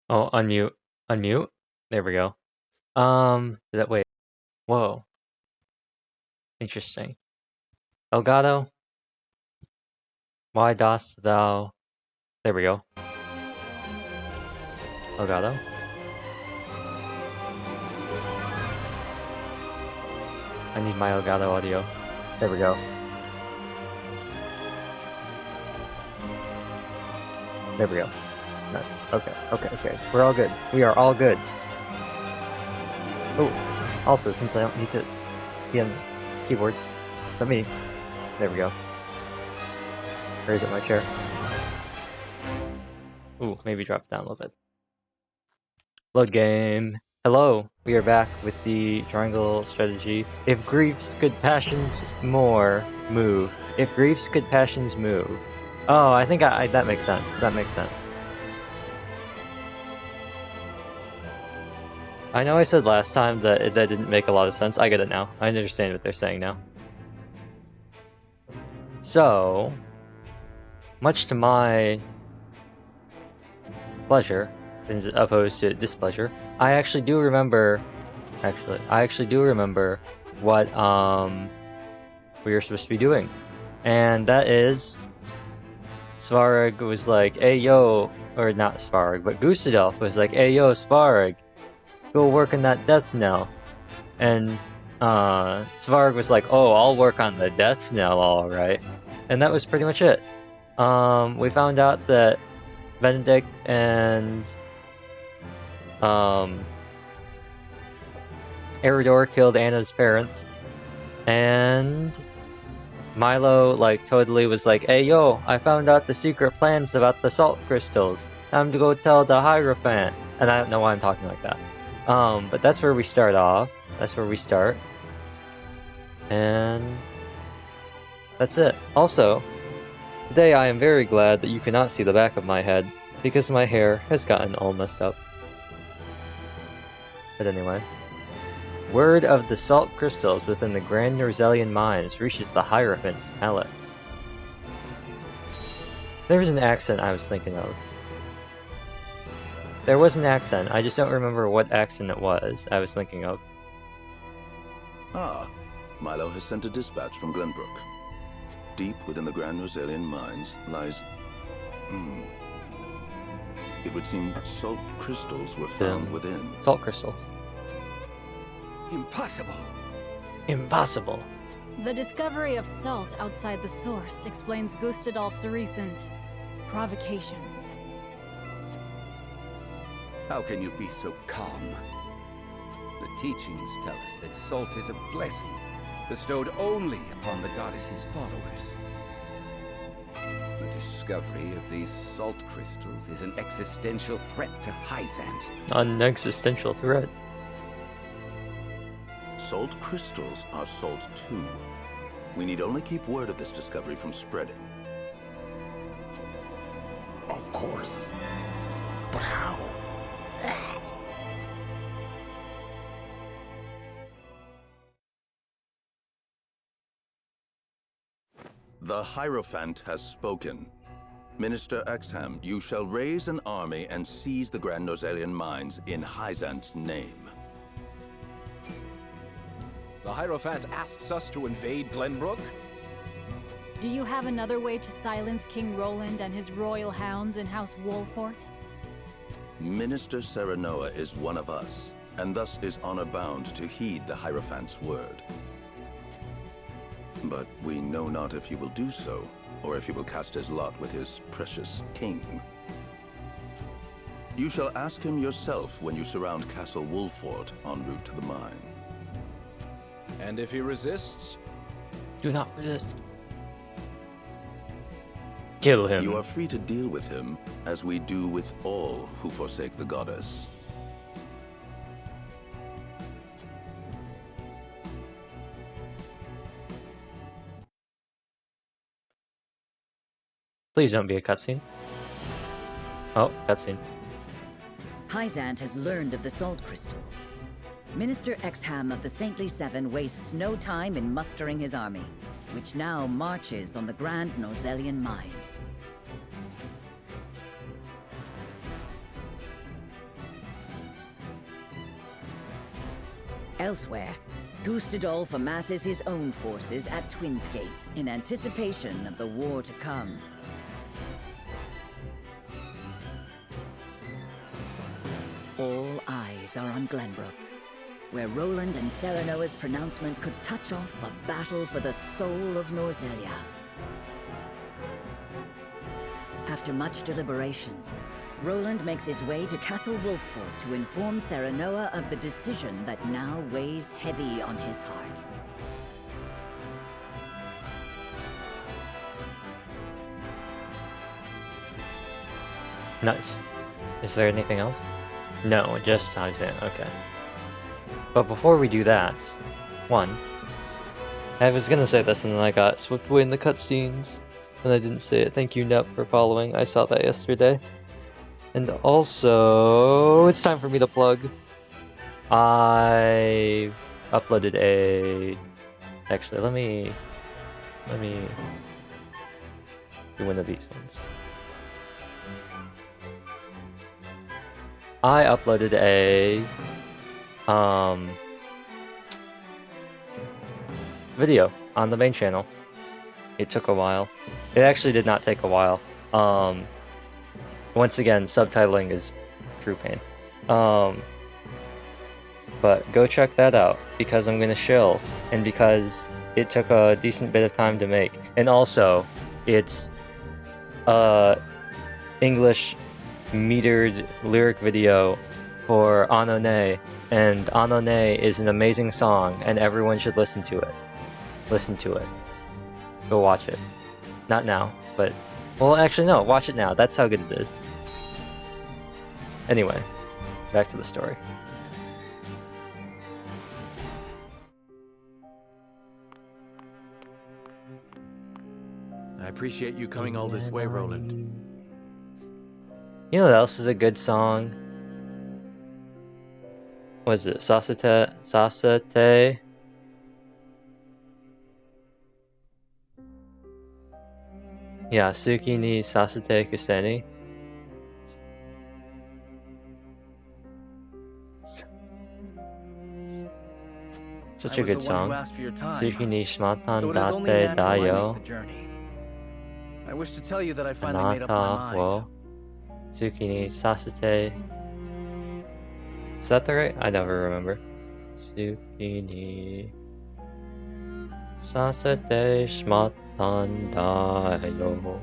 Oh, unmute. Unmute? There we go. Wait. Whoa. Interesting. Elgato? Why dost thou... There we go. Elgato? I need my Elgato audio. There we go. There we go. Nice. Okay. We're all good. We are all good. Oh, also, since I don't need to be on the keyboard, let me... There we go. Raise up my chair. Ooh, maybe drop it down a little bit. Load game. Hello, we are back with the triangle strategy. If griefs could passions move. If griefs could passions move. Oh, I think that makes sense. That makes sense. I know I said last time that that didn't make a lot of sense. I get it now. I understand what they're saying now. So, much to my pleasure, as opposed to displeasure, I actually do remember what we were supposed to be doing. And that is Svarg was like, "Hey yo," or not Svarg, but Gustadelf was like, "Hey yo, Svarg, go work in that death knell." And Svarg was like, "Oh, I'll work on the death knell, all right." And that was pretty much it. We found out that Benedict and Eridor killed Anna's parents, and Milo like totally was like, "Hey yo, I found out the secret plans about the salt crystals. Time to go tell the Hierophant." And I don't know why I'm talking like that. But that's where we start off. That's where we start. And that's it. Also, today I am very glad that you cannot see the back of my head, because my hair has gotten all messed up. But anyway. Word of the salt crystals within the Grand Norzelian mines reaches the Hierophant's palace. There was an accent I was thinking of. There was an accent, I just don't remember what accent it was I was thinking of. Ah, Milo has sent a dispatch from Glenbrook. Deep within the Grand Norzelian mines lies... It would seem salt crystals were found within. Salt crystals. Impossible! Impossible! The discovery of salt outside the source explains Gustadolf's recent provocations. How can you be so calm? The teachings tell us that salt is a blessing, bestowed only upon the goddess's followers. The discovery of these salt crystals is an existential threat to Hyzant. An existential threat. Salt crystals are salt too. We need only keep word of this discovery from spreading. Of course. But how? The Hierophant has spoken. Minister Exham, you shall raise an army and seize the Grand Norzelian mines in Hyzant's name. The Hierophant asks us to invade Glenbrook? Do you have another way to silence King Roland and his royal hounds in House Wolfort? Minister Serenoa is one of us, and thus is honor-bound to heed the Hierophant's word. But we know not if he will do so, or if he will cast his lot with his precious king. You shall ask him yourself when you surround Castle Wolfort en route to the mine. And if he resists? Do not resist. Kill him. You are free to deal with him, as we do with all who forsake the goddess. Please don't be a cutscene. Oh, cutscene. Hyzant has learned of the salt crystals. Minister Exham of the Saintly Seven wastes no time in mustering his army, which now marches on the Grand Norzelian mines. Elsewhere, Gustadolf amasses his own forces at Twins Gate in anticipation of the war to come. All eyes are on Glenbrook, where Roland and Serenoa's pronouncement could touch off a battle for the soul of Norzelia. After much deliberation, Roland makes his way to Castle Wolfford to inform Serenoa of the decision that now weighs heavy on his heart. Nice. Is there anything else? No, just Tarzan. Okay. But before we do that, one, I was gonna say this and then I got swept away in the cutscenes, and I didn't say it. Thank you, Nep, for following. I saw that yesterday. And also, it's time for me to plug. I uploaded a... Actually, let me do one of these ones. I uploaded a video on the main channel. It took a while. It actually did not take a while. Once again, subtitling is true pain. But go check that out, because I'm gonna shill, and because it took a decent bit of time to make. And also, it's English metered lyric video for Anone, and Anone is an amazing song, and everyone should listen to it. Listen to it. Go watch it. Not now, but... Well, actually, no, watch it now. That's how good it is. Anyway, back to the story. I appreciate you coming all this way, Roland. You know what else is a good song? What is it? Sasate? Sasate? Yeah, Suki ni Sasate Kuseni. Such a good song. Suki ni Shmatan Date Dayo. I wish to tell you that I finally made up my Anata mind. wo Suki ni Sasate. Is that the right? I never remember. Suki ni Sasate Shmatan Dayo.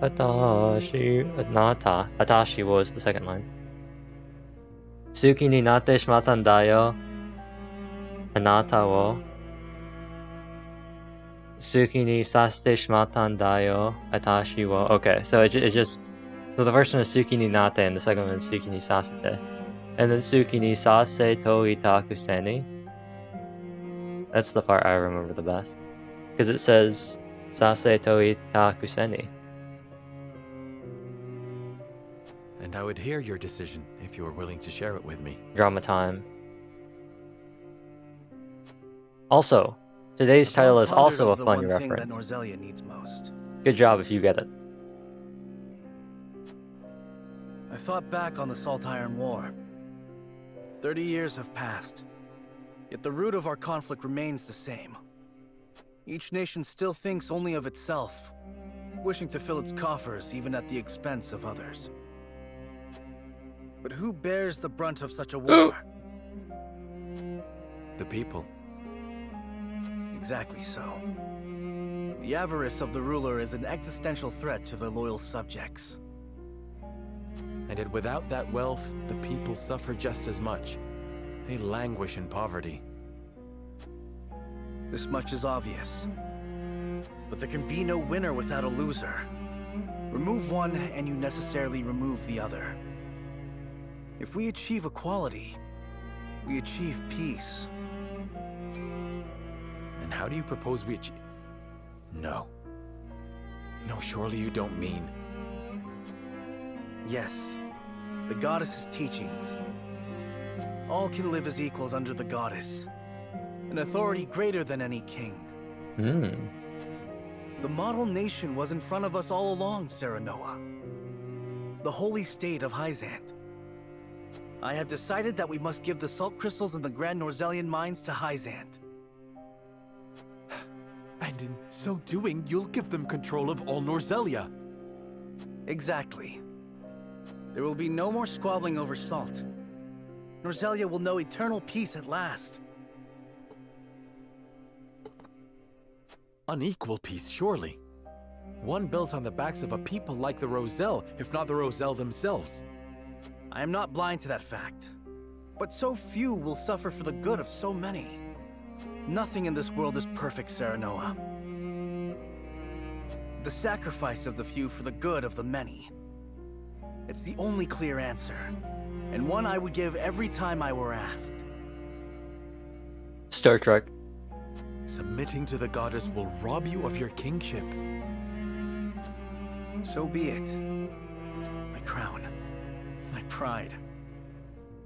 Atashi Nata. Atashi was the second line. Suki ni Nate Shmatan Dayo. Anata wo Suki ni Sasate Shmatan Dayo Atashi wo. Okay, so it's just... So the first one is Suki ni Nate and the second one is Suki ni Sasate. And then Suki ni Sase Toi Takuseni. That's the part I remember the best. Because it says Sase Toi Takuseni. And I would hear your decision if you were willing to share it with me. Drama time. Also, today's title is also a fun reference. That Norzelia needs most. Good job if you get it. I thought back on the Salt Iron War. 30 years have passed, yet the root of our conflict remains the same. Each nation still thinks only of itself, wishing to fill its coffers even at the expense of others. But who bears the brunt of such a war? The people. Exactly so. The avarice of the ruler is an existential threat to their loyal subjects. And yet without that wealth, the people suffer just as much. They languish in poverty. This much is obvious. But there can be no winner without a loser. Remove one, and you necessarily remove the other. If we achieve equality, we achieve peace. And how do you propose we achieve... No. No, surely you don't mean... Yes, the goddess's teachings. All can live as equals under the goddess. An authority greater than any king. The model nation was in front of us all along, Serenoa. The holy state of Hyzant. I have decided that we must give the salt crystals in the Grand Norzelian mines to Hyzant. And in so doing, you'll give them control of all Norzelia. Exactly. There will be no more squabbling over salt. Norzelia will know eternal peace at last. Unequal peace, surely. One built on the backs of a people like the Roselle, if not the Roselle themselves. I am not blind to that fact. But so few will suffer for the good of so many. Nothing in this world is perfect, Serenoa. The sacrifice of the few for the good of the many. It's the only clear answer, and one I would give every time I were asked. Star Trek. Submitting to the goddess will rob you of your kingship. So be it. My crown, my pride.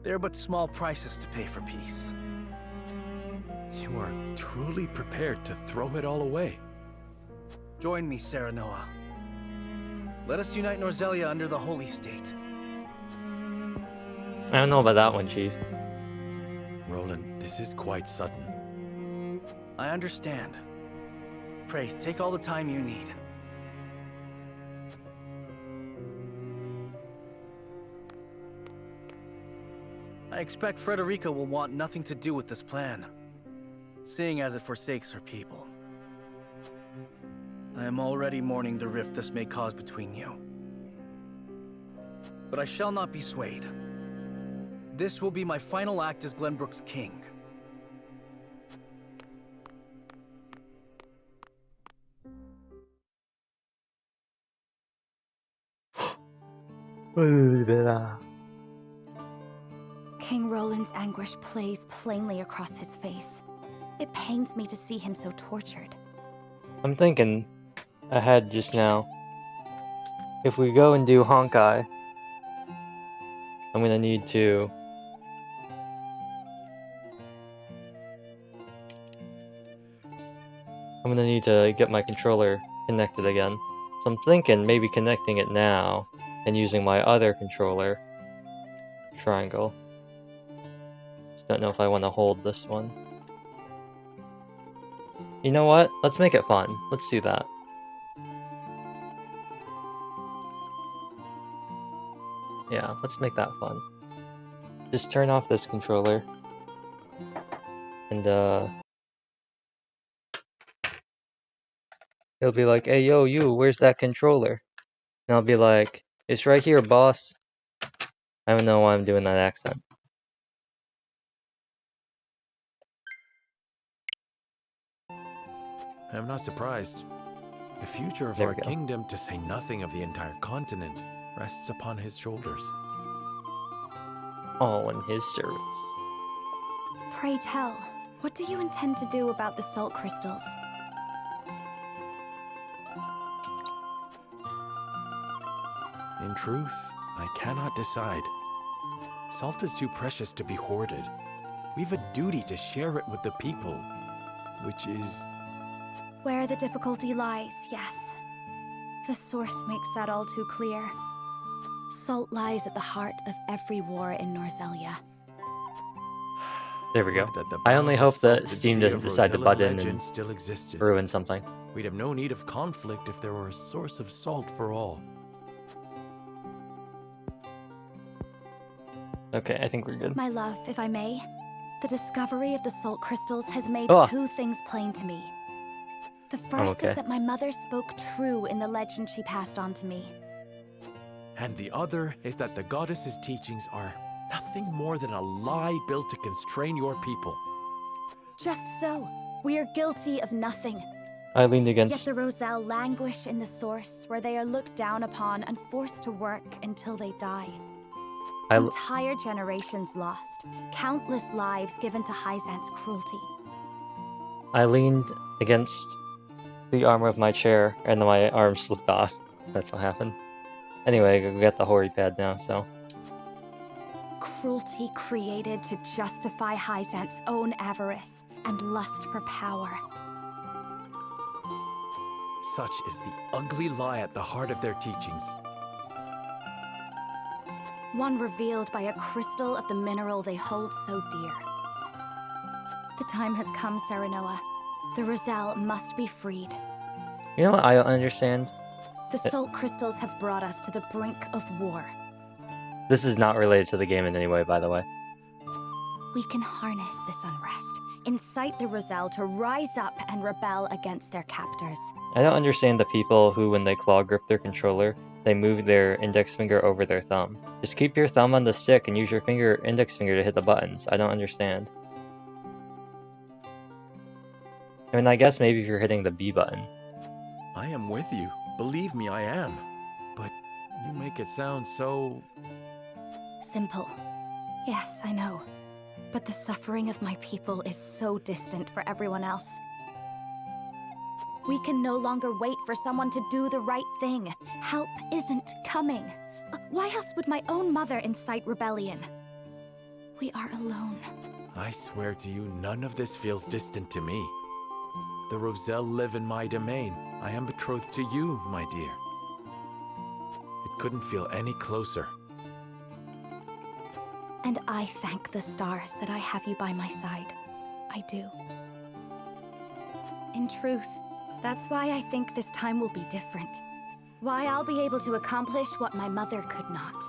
They are but small prices to pay for peace. You are truly prepared to throw it all away. Join me, Serenoa. Let us unite Norzelia under the Holy State. I don't know about that one, Chief. Roland, this is quite sudden. I understand. Pray, take all the time you need. I expect Frederica will want nothing to do with this plan, seeing as it forsakes her people. I am already mourning the rift this may cause between you. But I shall not be swayed. This will be my final act as Glenbrook's king. King Roland's anguish plays plainly across his face. It pains me to see him so tortured. I'm thinking ahead just now. If we go and do Honkai, I'm gonna need to get my controller connected again. So I'm thinking maybe connecting it now and using my other controller, triangle. Just don't know if I want to hold this one. You know what? Let's make it fun. Let's do that. Yeah, let's make that fun. Just turn off this controller. And, he'll be like, hey, yo, you, where's that controller? And I'll be like, it's right here, boss. I don't know why I'm doing that accent. I'm not surprised. The future of There our we go. kingdom, to say nothing of the entire continent, rests upon his shoulders. All in his service. Pray tell, what do you intend to do about the salt crystals? In truth, I cannot decide. Salt is too precious to be hoarded. We've a duty to share it with the people, which is... Where the difficulty lies, yes. The source makes that all too clear. Salt lies at the heart of every war in Norzelia. There we go. Would that the I only hope boundless that salted Steam sea doesn't of decide to Rosellan butt in legend and still existed. ruin something. We'd have no need of conflict if there were a source of salt for all. Okay, I think we're good. My love, if I may, the discovery of the salt crystals has made Oh. two things plain to me. The first okay. is that my mother spoke true in the legend she passed on to me. And the other is that the goddess's teachings are nothing more than a lie built to constrain your people. Just so, we are guilty of nothing. I leaned Yet against... the Roselle languish in the source, where they are looked down upon and forced to work until they die. Entire generations lost, countless lives given to Hyzant's cruelty. I leaned against the arm of my chair, and then my arm slipped off. That's what happened. Anyway, we got the Hori pad now, so... Cruelty created to justify Hyzant's own avarice and lust for power. Such is the ugly lie at the heart of their teachings. One revealed by a crystal of the mineral they hold so dear. The time has come, Serenoa. The Roselle must be freed. You know what I don't understand? The salt crystals have brought us to the brink of war. This is not related to the game in any way, by the way. We can harness this unrest, incite the Roselle to rise up and rebel against their captors. I don't understand the people who, when they claw grip their controller, they move their index finger over their thumb. Just keep your thumb on the stick and use your index finger to hit the buttons. I don't understand. I mean, I guess maybe if you're hitting the B button. I am with you. Believe me, I am. But you make it sound so... Simple. Yes, I know. But the suffering of my people is so distant for everyone else. We can no longer wait for someone to do the right thing. Help isn't coming. Why else would my own mother incite rebellion? We are alone. I swear to you, none of this feels distant to me. The Roselle live in my domain. I am betrothed to you, my dear. It couldn't feel any closer. And I thank the stars that I have you by my side. I do. In truth, that's why I think this time will be different. Why I'll be able to accomplish what my mother could not.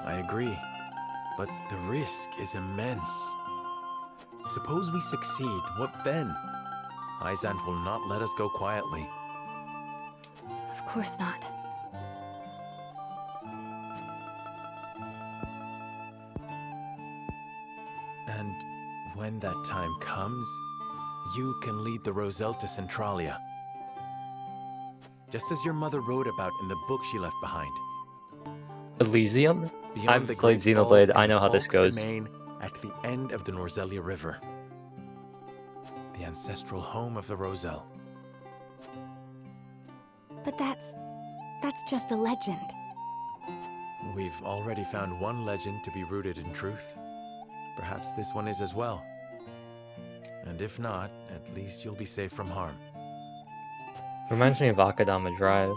I agree. But the risk is immense. Suppose we succeed, what then? Hyzant will not let us go quietly. Of course not. And when that time comes, you can lead the Roselle to Centralia. Just as your mother wrote about in the book she left behind. Elysium? Beyond I've played Xenoblade, I know how this goes. Domain at the end of the Norzelia River. The ancestral home of the Roselle. But that's just a legend. We've already found one legend to be rooted in truth. Perhaps this one is as well. And if not, at least you'll be safe from harm. Reminds me of Akadama Drive.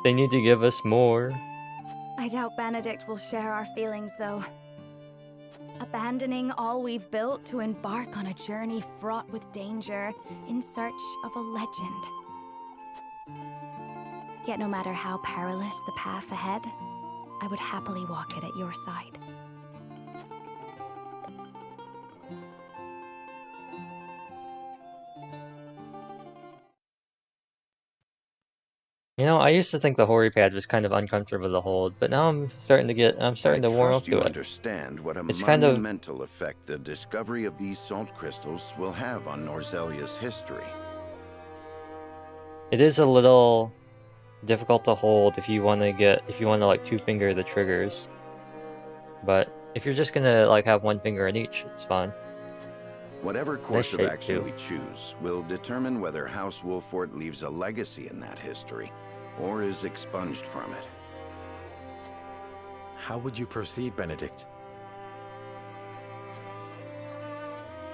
They need to give us more. I doubt Benedict will share our feelings, though. Abandoning all we've built to embark on a journey fraught with danger in search of a legend. Yet no matter how perilous the path ahead, I would happily walk it at your side. You know, I used to think the Hori pad was kind of uncomfortable to hold, but now I'm starting to warm up to you it. Understand what a It's kind of monumental effect the discovery of these salt crystals will have on Norzelia's history. It is a little difficult to hold if you want to like two finger the triggers. But if you're just gonna like have one finger in each, it's fine. Whatever course of shape, action too. we choose will determine whether House Wolfort leaves a legacy in that history, or is expunged from it. How would you proceed, Benedict?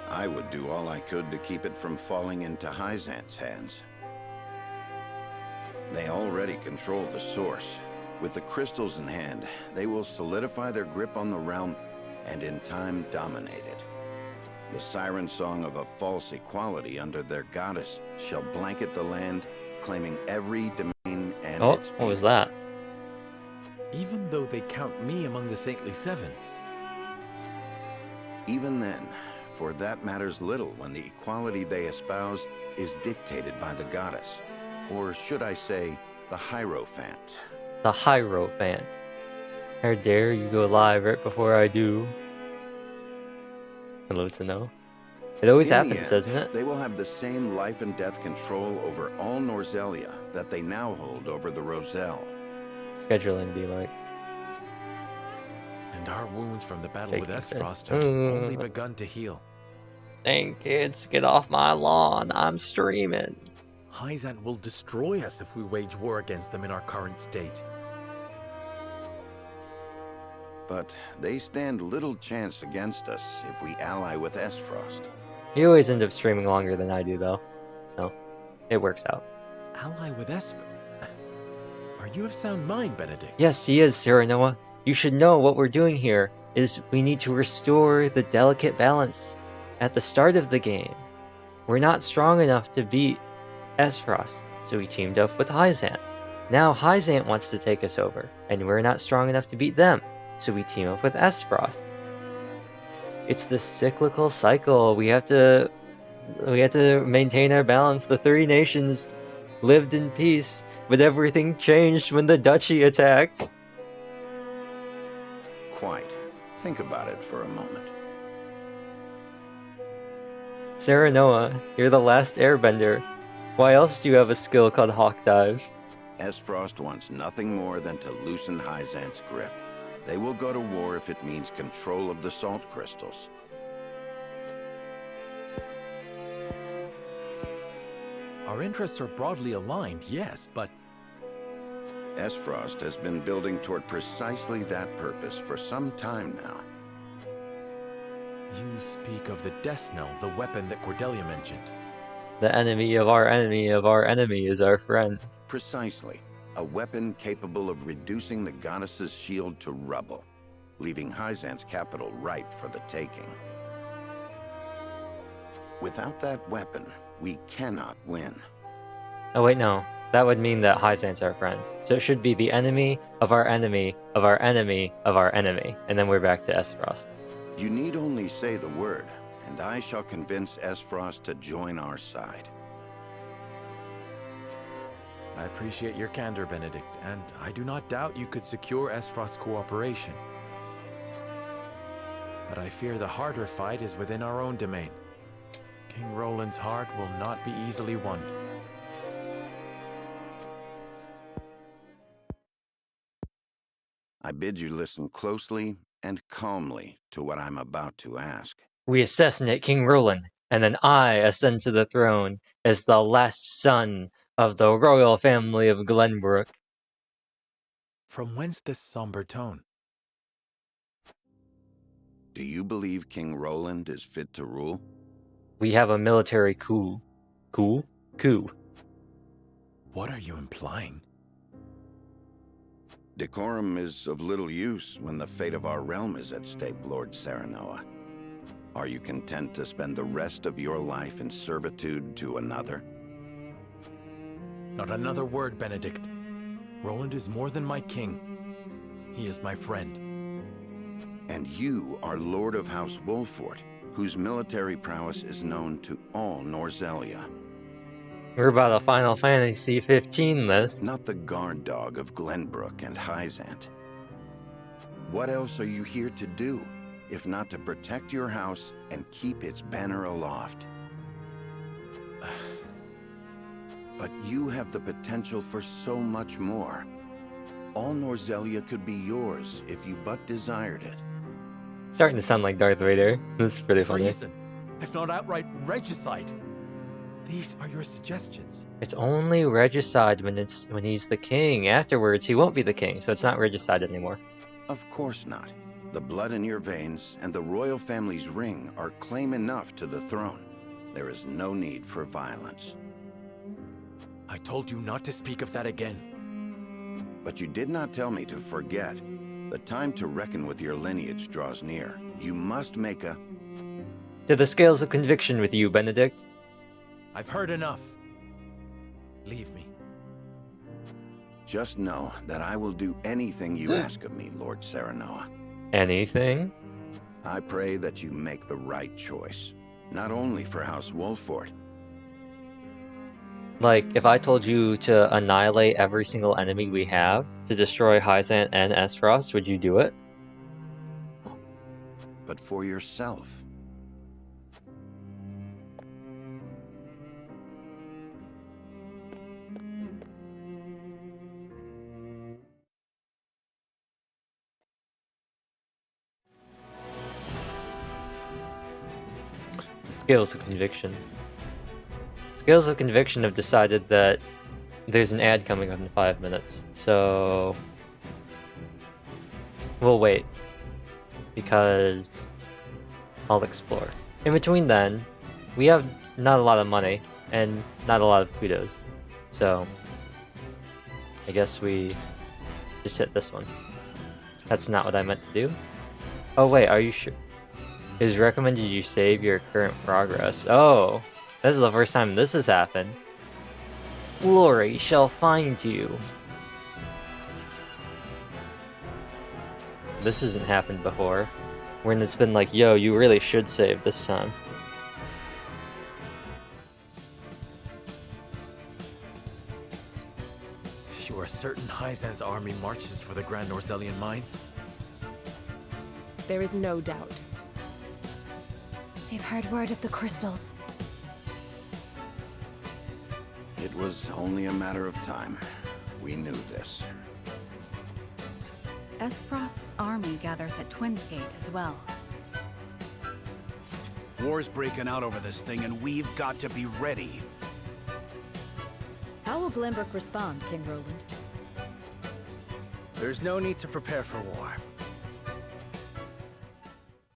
I would do all I could to keep it from falling into Hyzant's hands. They already control the source. With the crystals in hand, they will solidify their grip on the realm and in time dominate it. The siren song of a false equality under their goddess shall blanket the land, claiming every domain and its people. What was that? Even though they count me among the Saintly Seven. Even then, for that matters little when the equality they espouse is dictated by the goddess. Or should I say, the Hierophant. The Hierophant. How dare you go live right before I do? I'd love to know. It always In the happens, end, doesn't it? They will have the same life and death control over all Norzelia that they now hold over the Roselle. Scheduling be like. And our wounds from the battle Shaking with fist. Esfrost have only begun to heal. Dang kids, get off my lawn. I'm streaming. Hyzant will destroy us if we wage war against them in our current state. But they stand little chance against us if we ally with Esfrost. You always end up streaming longer than I do, though. So, it works out. Ally with Esper? Are you of sound mind, Benedict? Yes, he is, Serenoa. You should know what we're doing here is we need to restore the delicate balance at the start of the game. We're not strong enough to beat Esfrost, so we teamed up with Hyzant. Now Hyzant wants to take us over, and we're not strong enough to beat them, so we team up with Esfrost. It's the cyclical cycle. We have to maintain our balance. The three nations lived in peace, but everything changed when the duchy attacked. Quite. Think about it for a moment. Serenoa, you're the last airbender. Why else do you have a skill called Hawk Dive? Esfrost wants nothing more than to loosen Hyzant's grip. They will go to war if it means control of the salt crystals. Our interests are broadly aligned, yes, but... Esfrost has been building toward precisely that purpose for some time now. You speak of the Death Knell, the weapon that Cordelia mentioned. The enemy of our enemy is our friend. Precisely. A weapon capable of reducing the goddess's shield to rubble, leaving Hyzant's capital ripe for the taking. Without that weapon, we cannot win. Oh wait, no. That would mean that Hyzant's our friend. So it should be the enemy of our enemy of our enemy of our enemy. And then we're back to Esfrost. You need only say the word, and I shall convince Esfrost to join our side. I appreciate your candor, Benedict, and I do not doubt you could secure Esfrost's cooperation. But I fear the harder fight is within our own domain. King Roland's heart will not be easily won. I bid you listen closely and calmly to what I'm about to ask. We assassinate King Roland, and then I ascend to the throne as the last son of the royal family of Glenbrook. From whence this somber tone? Do you believe King Roland is fit to rule? We have a military coup. Coup? What are you implying? Decorum is of little use when the fate of our realm is at stake, Lord Serenoa. Are you content to spend the rest of your life in servitude to another? Not another word, Benedict. Roland is more than my king. He is my friend. And you are Lord of House Wolfort, whose military prowess is known to all Norzelia. We're about a Final Fantasy 15 list. Not the guard dog of Glenbrook and Hyzant. What else are you here to do, if not to protect your house and keep its banner aloft? But you have the potential for so much more. All Norzelia could be yours if you but desired it. Starting to sound like Darth Vader. This is pretty funny. Treason, if not outright regicide. These are your suggestions. It's only regicide when he's the king. Afterwards, he won't be the king, so it's not regicide anymore. Of course not. The blood in your veins and the royal family's ring are claim enough to the throne. There is no need for violence. I told you not to speak of that again. But you did not tell me to forget. The time to reckon with your lineage draws near. You must make a... To the scales of conviction with you, Benedict. I've heard enough. Leave me. Just know that I will do anything you ask of me, Lord Serenoa. Anything? I pray that you make the right choice. Not only for House Wolfort. Like, if I told you to annihilate every single enemy we have, to destroy Hyzant and Esfrost, would you do it? But for yourself. Scales of conviction. Scales of conviction have decided that there's an ad coming up in 5 minutes, so we'll wait because I'll explore. In between then, we have not a lot of money and not a lot of kudos, So, I guess we just hit this one. That's not what I meant to do. Oh wait, are you sure? It is recommended you save your current progress. Oh, this is the first time this has happened. Glory shall find you. This hasn't happened before. When it's been like, yo, you really should save this time. You are certain Hyzan's army marches for the Grand Norzelian mines? There is no doubt. They've heard word of the crystals. It was only a matter of time. We knew this. Esfrost's army gathers at Twins Gate as well. War's breaking out over this thing, and we've got to be ready. How will Glenbrook respond, King Roland? There's no need to prepare for war.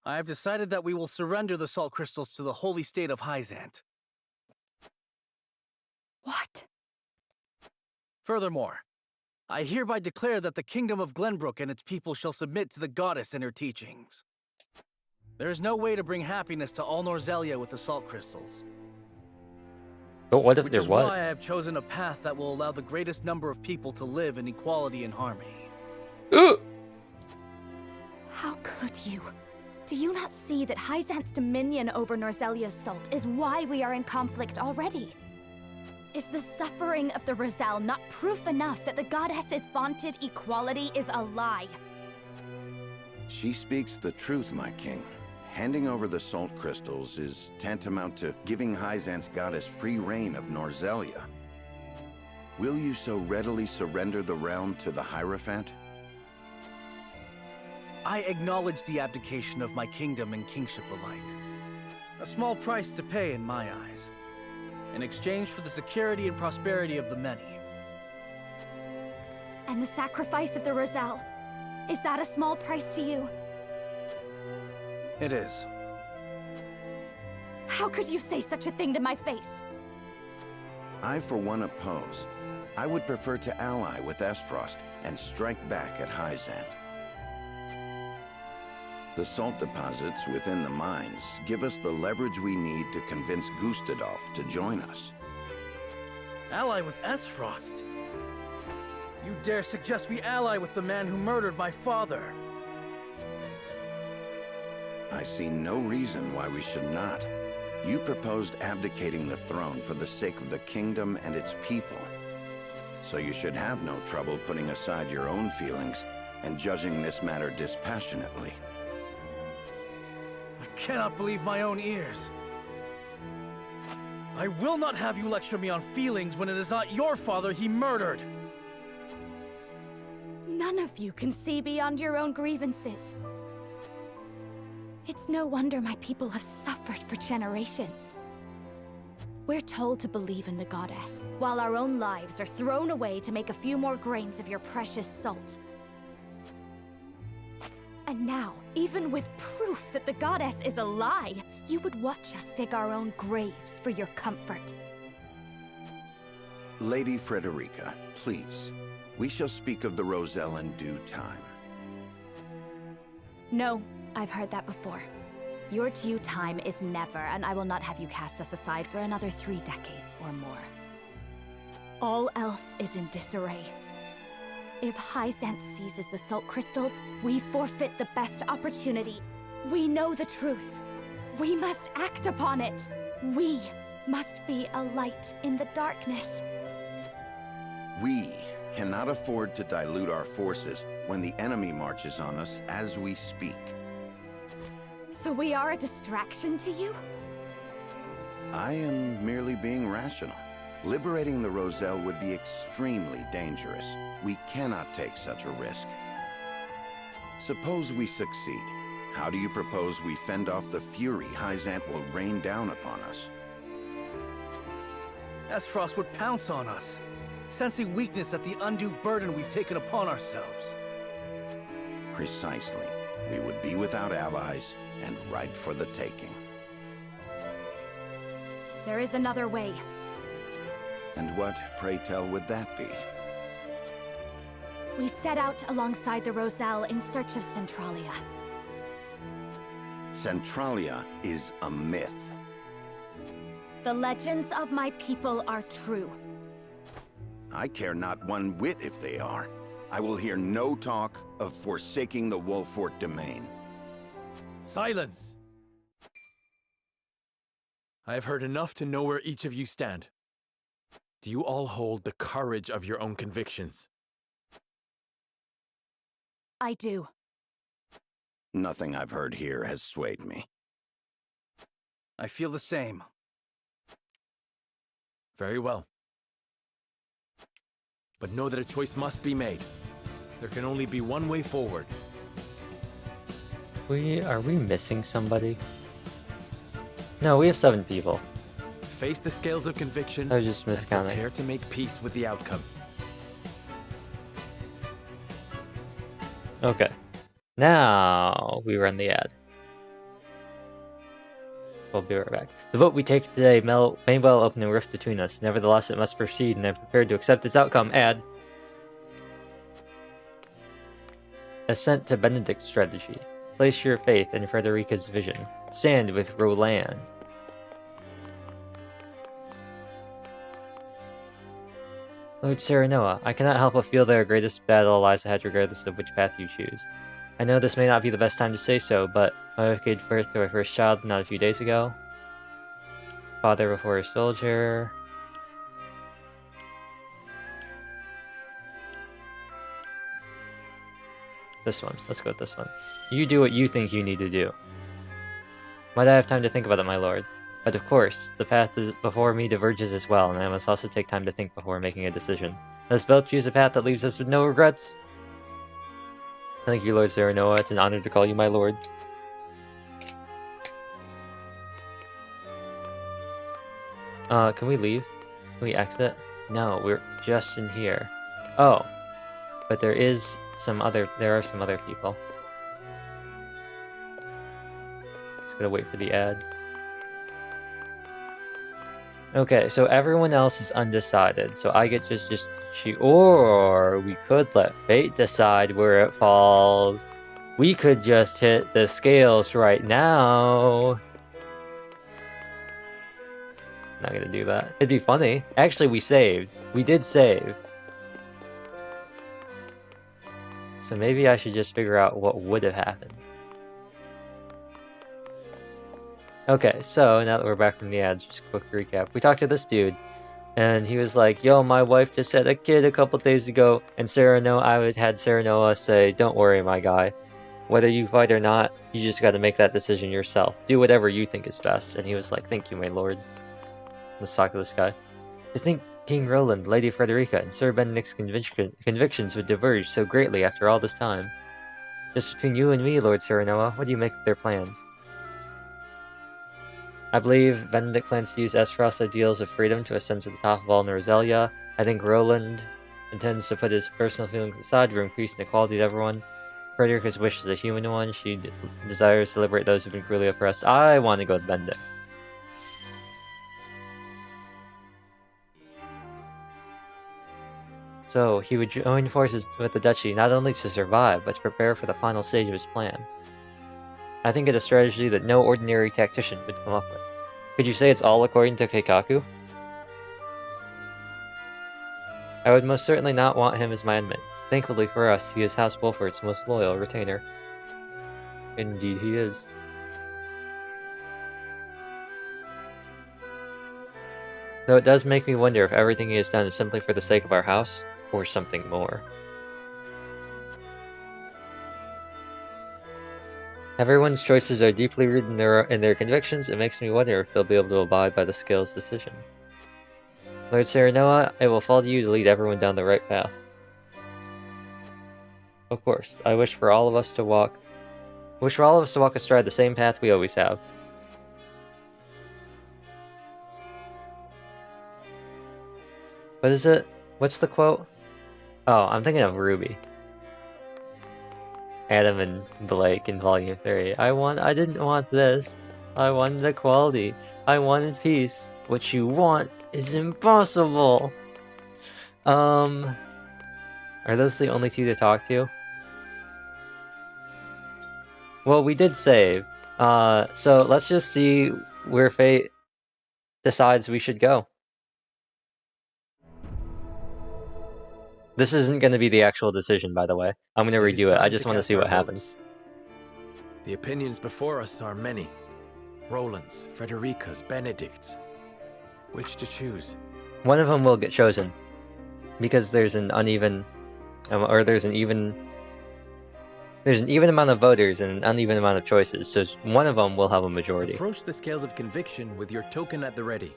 I have decided that we will surrender the salt crystals to the holy state of Hyzant. What? Furthermore, I hereby declare that the kingdom of Glenbrook and its people shall submit to the goddess and her teachings. There is no way to bring happiness to all Norzelia with the salt crystals. But what if Which there is was? why I have chosen a path that will allow the greatest number of people to live in equality and harmony. How could you? Do you not see that Hyzant's dominion over Norzelia's salt is why we are in conflict already? Is the suffering of the Roselle not proof enough that the goddess's vaunted equality is a lie? She speaks the truth, my king. Handing over the salt crystals is tantamount to giving Hyzant's goddess free reign of Norzelia. Will you so readily surrender the realm to the Hierophant? I acknowledge the abdication of my kingdom and kingship alike. A small price to pay in my eyes, in exchange for the security and prosperity of the many. And the sacrifice of the Roselle, is that a small price to you? It is. How could you say such a thing to my face? I, for one, oppose. I would prefer to ally with Esfrost and strike back at Hyzant. The salt deposits within the mines give us the leverage we need to convince Gustadolf to join us. Ally with Esfrost? You dare suggest we ally with the man who murdered my father? I see no reason why we should not. You proposed abdicating the throne for the sake of the kingdom and its people. So you should have no trouble putting aside your own feelings and judging this matter dispassionately. I cannot believe my own ears. I will not have you lecture me on feelings when it is not your father he murdered! None of you can see beyond your own grievances. It's no wonder my people have suffered for generations. We're told to believe in the goddess, while our own lives are thrown away to make a few more grains of your precious salt. And now, even with proof that the goddess is a lie, you would watch us dig our own graves for your comfort. Lady Frederica, please. We shall speak of the Roselle in due time. No, I've heard that before. Your due time is never, and I will not have you cast us aside for another 3 decades or more. All else is in disarray. If Hyzant seizes the salt crystals, we forfeit the best opportunity. We know the truth. We must act upon it. We must be a light in the darkness. We cannot afford to dilute our forces when the enemy marches on us as we speak. So we are a distraction to you? I am merely being rational. Liberating the Roselle would be extremely dangerous. We cannot take such a risk. Suppose we succeed. How do you propose we fend off the fury Hyzant will rain down upon us? Esfrost would pounce on us, sensing weakness at the undue burden we've taken upon ourselves. Precisely. We would be without allies and ripe for the taking. There is another way. And what, pray tell, would that be? We set out alongside the Roselle in search of Centralia. Centralia is a myth. The legends of my people are true. I care not one whit if they are. I will hear no talk of forsaking the Wolfort domain. Silence! I have heard enough to know where each of you stand. Do you all hold the courage of your own convictions? I do. Nothing I've heard here has swayed me. I feel the same. Very well. But know that a choice must be made. There can only be one way forward. Are we missing somebody? No, we have 7 people. Face the scales of conviction. I was just and miscounting. prepare to make peace with the outcome. Okay. Now we run the ad. We'll be right back. The vote we take today may well open a rift between us. Nevertheless, it must proceed, and I'm prepared to accept its outcome. Ad. Assent to Benedict's strategy. Place your faith in Frederica's vision. Stand with Roland. Lord Serenoa, I cannot help but feel that our greatest battle lies ahead regardless of which path you choose. I know this may not be the best time to say so, but my wife gave birth to our first child not a few days ago. Father before a soldier. This one. Let's go with this one. You do what you think you need to do. Might I have time to think about it, my lord? But of course, the path before me diverges as well, and I must also take time to think before making a decision. Let us both choose a path that leaves us with no regrets. Thank you, Lord Serenoa. It's an honor to call you my lord. Can we leave? Can we exit? No, we're just in here. Oh. But there are some other people. Just gotta wait for the ads. Okay, so everyone else is undecided, so I get to just shoot. Or we could let fate decide where it falls. We could just hit the scales right now. Not gonna do that. It'd be funny. Actually, we saved. We did save. So maybe I should just figure out what would have happened. Okay, so now that we're back from the ads, just a quick recap. We talked to this dude, and he was like, yo, my wife just had a kid a couple days ago, and I had Serenoa say, don't worry, my guy. Whether you fight or not, you just gotta make that decision yourself. Do whatever you think is best. And he was like, thank you, my lord. Let's talk to this guy. To think King Roland, Lady Frederica, and Sir Benedict's convictions would diverge so greatly after all this time. Just between you and me, Lord Serenoa, what do you make of their plans? I believe Benedict plans to use Esfrost's ideals of freedom to ascend to the top of all Roselia. I think Roland intends to put his personal feelings aside to increase inequality to everyone. Frederica's wish is a human one. She desires to liberate those who've been cruelly oppressed. I want to go with Benedict. So, he would join forces with the Duchy not only to survive, but to prepare for the final stage of his plan. I think it's a strategy that no ordinary tactician would come up with. Could you say it's all according to Keikaku? I would most certainly not want him as my enemy. Thankfully for us, he is House Wolfort's most loyal retainer. Indeed he is. Though it does make me wonder if everything he has done is simply for the sake of our house, or something more. Everyone's choices are deeply rooted in their convictions. It makes me wonder if they'll be able to abide by the Scales' decision. Lord Serenoa, it will fall to you to lead everyone down the right path. Of course, I wish for all of us to walk astride the same path we always have. What is it? What's the quote? Oh, I'm thinking of Ruby. Adam and the Lake in Volume 3. I didn't want this. I wanted equality. I wanted peace. What you want is impossible. Are those the only two to talk to? Well, we did save. So let's just see where fate decides we should go. This isn't going to be the actual decision, by the way. I'm going to redo it. I just want to see what happens. The opinions before us are many. Roland's, Frederica's, Benedict's. Which to choose? One of them will get chosen. Because there's an uneven... or there's an even amount of voters and an uneven amount of choices, so one of them will have a majority. Approach the scales of conviction with your token at the ready.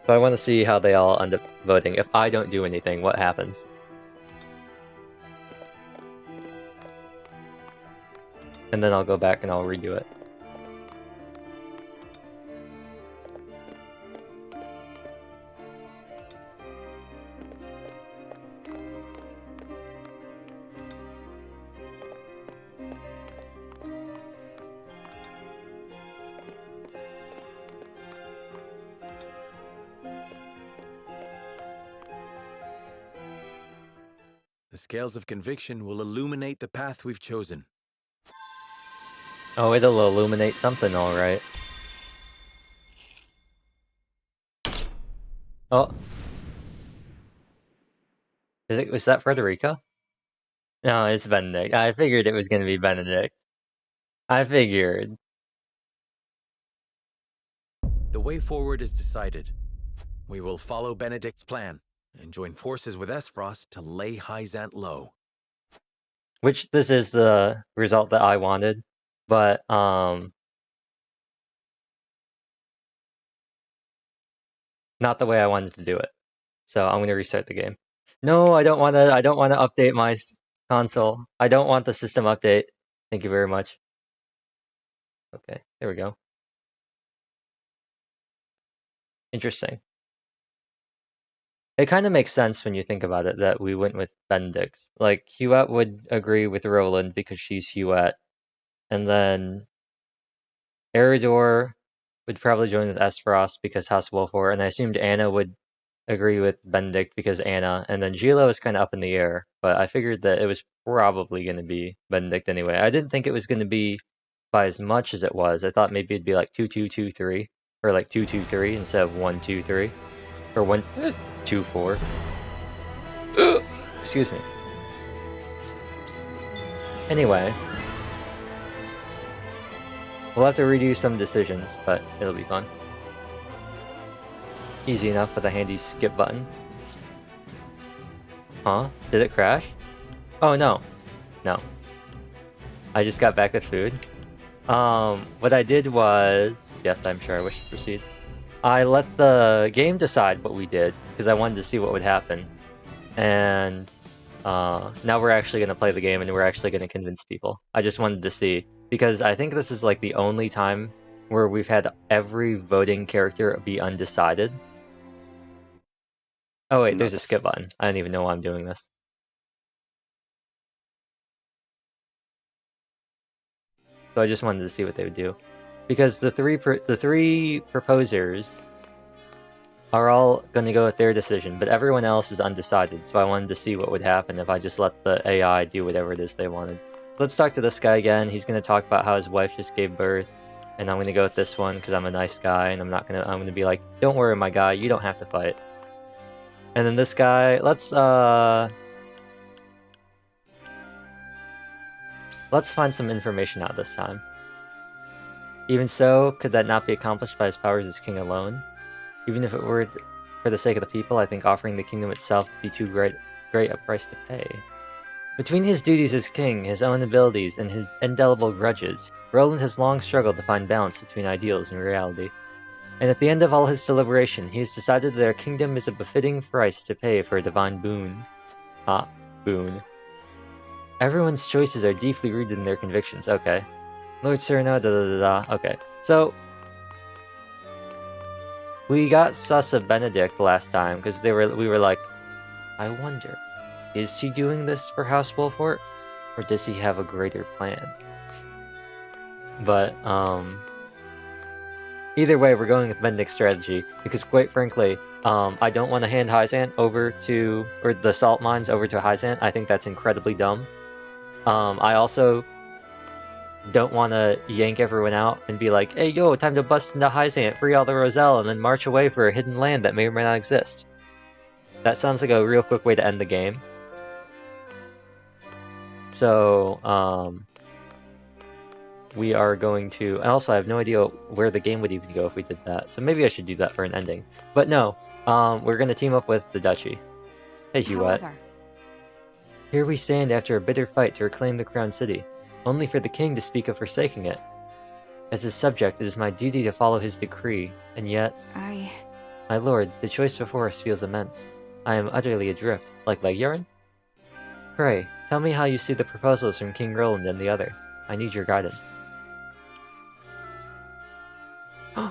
So I want to see how they all end up voting. If I don't do anything, what happens? And then I'll go back and I'll redo it. The scales of conviction will illuminate the path we've chosen. Oh, it'll illuminate something, alright. Oh. Was that Frederica? No, it's Benedict. I figured it was going to be Benedict. I figured. The way forward is decided. We will follow Benedict's plan and join forces with Esfrost to lay Hyzant low. Which, this is the result that I wanted, but, not the way I wanted to do it. So I'm going to restart the game. No, I don't want to update my console. I don't want the system update. Thank you very much. Okay, there we go. Interesting. It kind of makes sense when you think about it that we went with Benedict. Like, Huette would agree with Roland because she's Huette. And then Eridor would probably join with Esfrost because House Wolford. And I assumed Anna would agree with Benedict because Anna. And then Gila was kind of up in the air. But I figured that it was probably going to be Benedict anyway. I didn't think it was going to be by as much as it was. I thought maybe it'd be like 2-2-2-3. Or like 2-2-3 instead of 1-2-3. Or 1-2-4. Excuse me. Anyway. We'll have to redo some decisions, but it'll be fun. Easy enough with a handy skip button. Huh? Did it crash? Oh no. No. I just got back with food. What I did was... Yes, I'm sure I wish to proceed. I let the game decide what we did, because I wanted to see what would happen. And now we're actually going to play the game, and we're actually going to convince people. I just wanted to see, because I think this is like the only time where we've had every voting character be undecided. Oh wait, there's a skip button. I don't even know why I'm doing this. So I just wanted to see what they would do. Because the three proposers are all going to go with their decision, but everyone else is undecided, so I wanted to see what would happen if I just let the AI do whatever it is they wanted. Let's talk to this guy again. He's going to talk about how his wife just gave birth, and I'm going to go with this one because I'm a nice guy, and I'm going to be like, don't worry, my guy, you don't have to fight. And then this guy, let's find some information out this time. Even so, could that not be accomplished by his powers as king alone? Even if it were for the sake of the people, I think offering the kingdom itself to be too great a price to pay. Between his duties as king, his own abilities, and his indelible grudges, Roland has long struggled to find balance between ideals and reality. And at the end of all his deliberation, he has decided that our kingdom is a befitting price to pay for a divine boon. Ah, boon. Everyone's choices are deeply rooted in their convictions. Okay. Lord Cyrano, da-da-da-da. Okay. So, we got sus of Benedict last time, because we were like, I wonder, is he doing this for House Wolford? Or does he have a greater plan? But, Either way, we're going with Benedict's strategy, because quite frankly, I don't want to hand Hyzant over to, or the salt mines over to Hyzant. I think that's incredibly dumb. I also don't want to yank everyone out and be like, hey yo, time to bust into Hyzant, free all the Roselle, and then march away for a hidden land that may or may not exist. That sounds like a real quick way to end the game. So, we are going to... And also, I have no idea where the game would even go if we did that. So maybe I should do that for an ending. But no, we're going to team up with the Duchy. Hey, Huette. Here we stand after a bitter fight to reclaim the Crown City, only for the king to speak of forsaking it. As his subject, it is my duty to follow his decree, and yet... My lord, the choice before us feels immense. I am utterly adrift, like Leguiarn? Pray, tell me how you see the proposals from King Roland and the others. I need your guidance.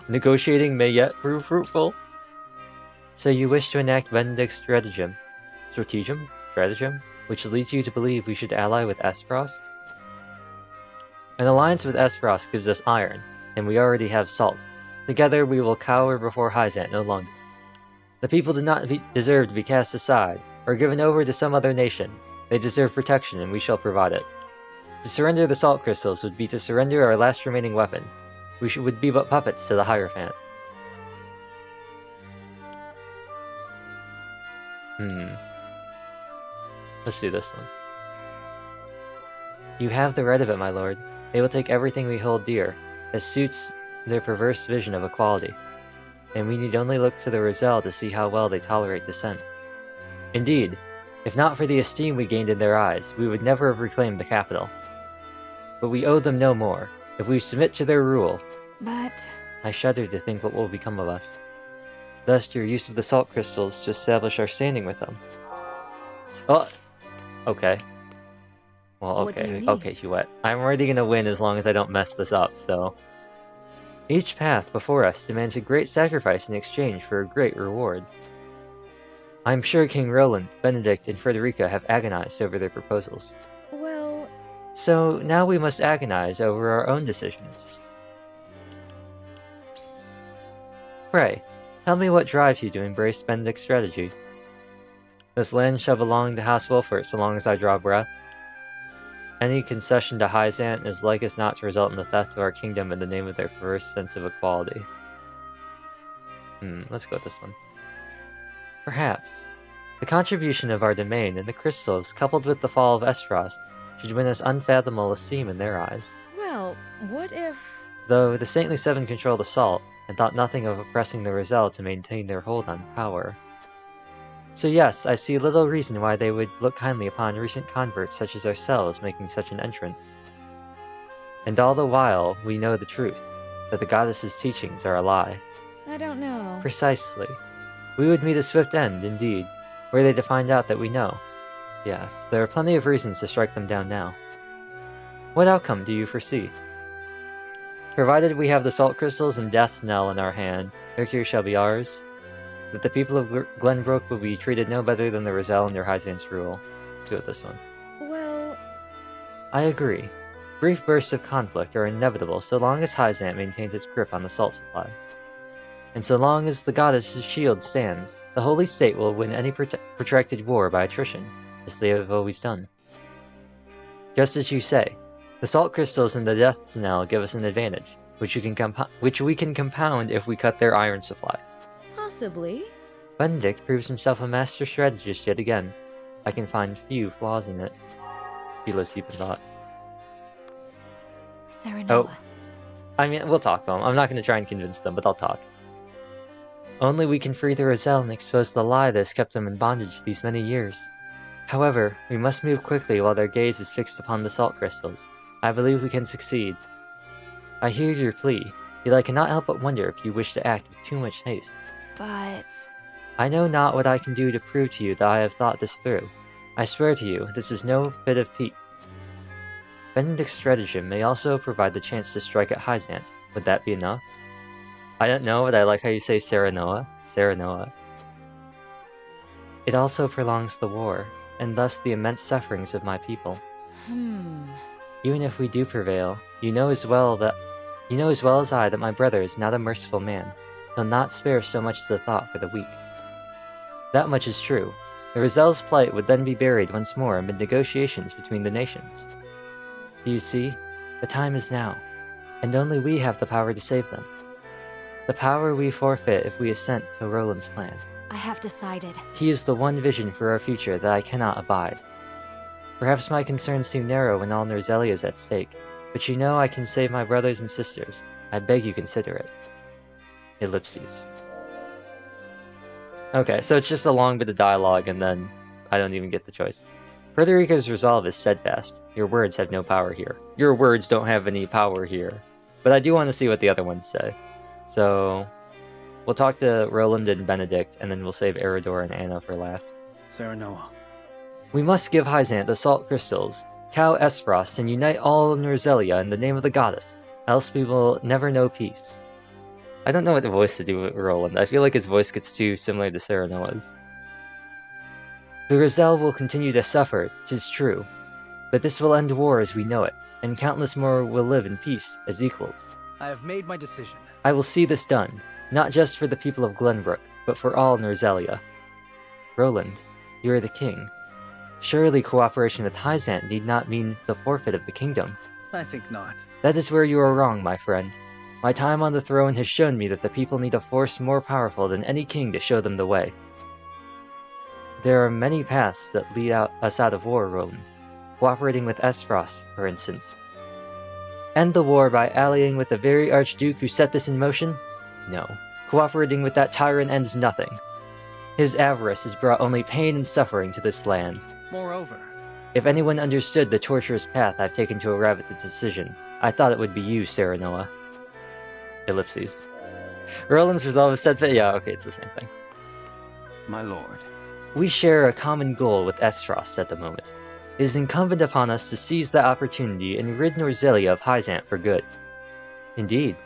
Negotiating may yet prove fruitful. So you wish to enact Benedict's stratagem, which leads you to believe we should ally with Aesfrost? An alliance with Aesfrost gives us iron, and we already have salt. Together we will cower before Hyzant no longer. The people do not deserve to be cast aside, or given over to some other nation. They deserve protection, and we shall provide it. To surrender the salt crystals would be to surrender our last remaining weapon. We would be but puppets to the Hierophant. Let's do this one. You have the right of it, my lord. They will take everything we hold dear, as suits their perverse vision of equality. And we need only look to the Roselle to see how well they tolerate dissent. Indeed, if not for the esteem we gained in their eyes, we would never have reclaimed the capital. But we owe them no more. If we submit to their rule... But... I shudder to think what will become of us. Thus, your use of the salt crystals to establish our standing with them. Oh! Okay. Well, okay, Huette. I'm already gonna win as long as I don't mess this up, so... Each path before us demands a great sacrifice in exchange for a great reward. I am sure King Roland, Benedict, and Frederica have agonized over their proposals. Well... So, now we must agonize over our own decisions. Pray, tell me what drives you to embrace Benedict's strategy. This land shall belong to House Wilford so long as I draw breath. Any concession to Hyzant is like as not to result in the theft of our kingdom in the name of their perverse sense of equality. Let's go with this one. Perhaps. The contribution of our domain and the crystals, coupled with the fall of Aesfrost, should win us unfathomable esteem in their eyes. Well, what if... Though the Saintly Seven control the salt, and thought nothing of oppressing the Roselle to maintain their hold on power. So yes, I see little reason why they would look kindly upon recent converts such as ourselves making such an entrance. And all the while, we know the truth, that the goddess's teachings are a lie. I don't know. Precisely. We would meet a swift end, indeed, were they to find out that we know. Yes, there are plenty of reasons to strike them down now. What outcome do you foresee? Provided we have the salt crystals and Death's Knell in our hand, victory shall be ours. That the people of Glenbrook will be treated no better than the Roselle under Hyzant's rule. Let's go with this one. Well... I agree. Brief bursts of conflict are inevitable so long as Hyzant maintains its grip on the salt supplies. And so long as the goddess's shield stands, the Holy State will win any protracted war by attrition, as they have always done. Just as you say, the salt crystals and the Death's Knell give us an advantage, which we can compound if we cut their iron supply. Possibly. Benedict proves himself a master strategist yet again. I can find few flaws in it. Sheilah's deep in thought. Serenoa. Oh. I mean, we'll talk, though. I'm not going to try and convince them, but I'll talk. Only we can free the Roselle and expose the lie that has kept them in bondage these many years. However, we must move quickly while their gaze is fixed upon the salt crystals. I believe we can succeed. I hear your plea, yet I cannot help but wonder if you wish to act with too much haste. But... I know not what I can do to prove to you that I have thought this through. I swear to you, this is no fit of pique. Benedict's stratagem may also provide the chance to strike at Hyzant. Would that be enough? I don't know, but I like how you say Serenoa. Serenoa. It also prolongs the war, and thus the immense sufferings of my people. Even if we do prevail, you know as well that You know as well as I that my brother is not a merciful man. He'll not spare so much as a thought for the weak. That much is true. The Roselle's plight would then be buried once more amid negotiations between the nations. Do you see? The time is now, and only we have the power to save them. The power we forfeit if we assent to Roland's plan. I have decided. He is the one vision for our future that I cannot abide. Perhaps my concerns seem narrow when all Norzelia is at stake, but you know I can save my brothers and sisters. I beg you consider it. Ellipses. Okay, so it's just a long bit of dialogue, and then I don't even get the choice. Frederica's resolve is steadfast. Your words have no power here. Your words don't have any power here. But I do want to see what the other ones say. So, we'll talk to Roland and Benedict, and then we'll save Eridor and Anna for last. Serenoa. We must give Hyzant the salt crystals, cow Esfrost, and unite all Norzelia in the name of the goddess, else we will never know peace. I don't know what voice to do with Roland. I feel like his voice gets too similar to Serenoa's. The Roselle will continue to suffer, 'tis true, but this will end war as we know it, and countless more will live in peace as equals. I have made my decision. I will see this done, not just for the people of Glenbrook, but for all Norzelia. Roland, you are the king. Surely cooperation with Hyzant need not mean the forfeit of the kingdom. I think not. That is where you are wrong, my friend. My time on the throne has shown me that the people need a force more powerful than any king to show them the way. There are many paths that lead us out of war, Roland. Cooperating with Esfrost, for instance. End the war by allying with the very Archduke who set this in motion? No. Cooperating with that tyrant ends nothing. His avarice has brought only pain and suffering to this land. Moreover, if anyone understood the tortuous path I've taken to arrive at the decision, I thought it would be you, Serenoa. Ellipses. Roland's resolve is steadfast. Yeah, okay, it's the same thing. My lord. We share a common goal with Esfrost at the moment. It is incumbent upon us to seize that opportunity and rid Norzelia of Hyzant for good. Indeed,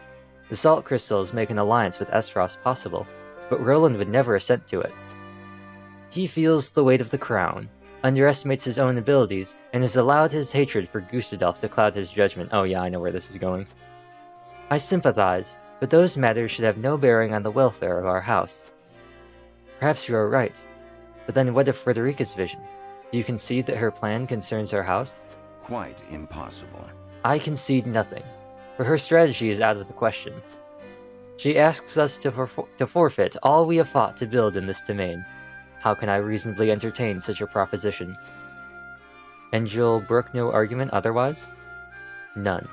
the salt crystals make an alliance with Esfrost possible, but Roland would never assent to it. He feels the weight of the crown, underestimates his own abilities, and has allowed his hatred for Gustadolf to cloud his judgment. Oh yeah, I know where this is going. I sympathize, but those matters should have no bearing on the welfare of our house. Perhaps you are right, but then what of Frederica's vision? Do you concede that her plan concerns our house? Quite impossible. I concede nothing, for her strategy is out of the question. She asks us to forfeit all we have fought to build in this domain. How can I reasonably entertain such a proposition? And you'll brook no argument otherwise? None.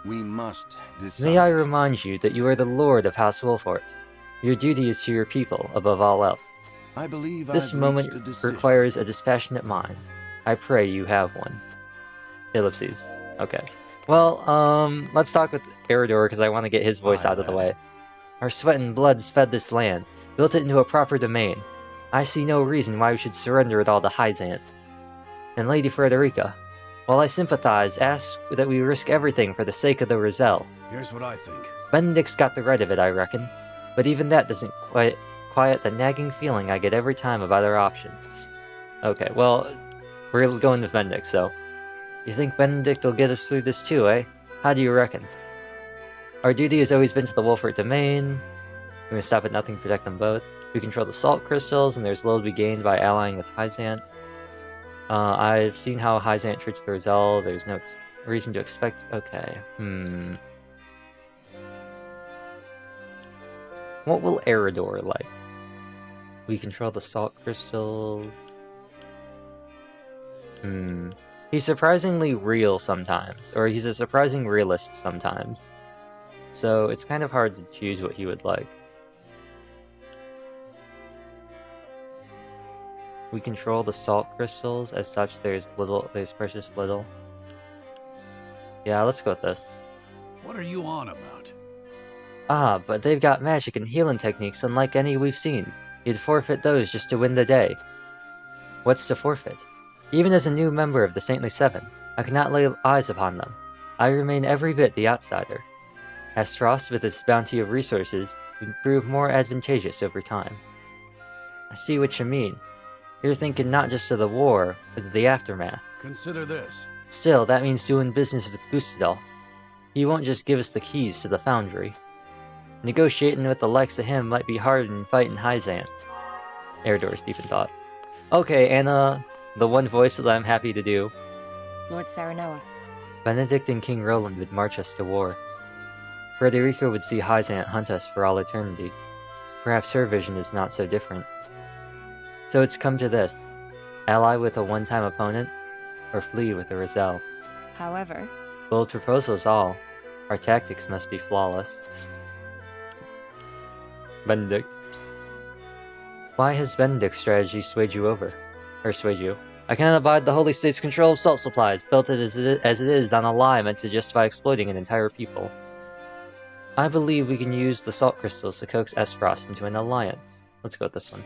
We must decide. May I remind you that you are the Lord of House Wolfort. Your duty is to your people, above all else. I believe this I've moment reached a decision. requires a dispassionate mind. I pray you have one. Ellipses. Okay. Well, let's talk with Eridor, because I want to get his voice out of the way. Our sweat and bloods fed this land, built it into a proper domain. I see no reason why we should surrender it all to Hyzant. And Lady Frederica, while I sympathize, ask that we risk everything for the sake of the Roselle. Here's what I think. Benedict's got the right of it, I reckon. But even that doesn't quiet the nagging feeling I get every time about our options. Okay, well, we're going with Benedict, so... You think Benedict will get us through this too, eh? How do you reckon? Our duty has always been to the Wolfort domain. We're gonna stop at nothing, protect them both. We control the salt crystals, and there's little to be gained by allying with Hyzant. I've seen how Hyzant treats the Roselle. There's no reason to expect... Okay, What will Eridor like? We control the salt crystals... He's surprisingly real sometimes, or he's a surprising realist sometimes. So it's kind of hard to choose what he would like. We control the salt crystals, as such there's precious little. Yeah, let's go with this. What are you on about? Ah, but they've got magic and healing techniques unlike any we've seen. You'd forfeit those just to win the day. What's to forfeit? Even as a new member of the Saintly Seven, I cannot lay eyes upon them. I remain every bit the outsider. Esfrost, with its bounty of resources, would prove more advantageous over time. I see what you mean. You're thinking not just of the war, but of the aftermath. Consider this. Still, that means doing business with Gustadolf. He won't just give us the keys to the foundry. Negotiating with the likes of him might be harder than fighting Hyzant. Eredor's deep in thought. Okay, Anna, the one voice that I'm happy to do. Lord Serenoa. Benedict and King Roland would march us to war. Frederica would see Hyzant hunt us for all eternity. Perhaps her vision is not so different. So it's come to this. Ally with a one-time opponent, or flee with a Roselle. However... Bold proposals all. Our tactics must be flawless. Benedict. Why has Benedict's strategy swayed you over? Or swayed you? I cannot abide the Holy State's control of salt supplies, built as it is on a lie meant to justify exploiting an entire people. I believe we can use the salt crystals to coax Esfrost into an alliance. Let's go with this one.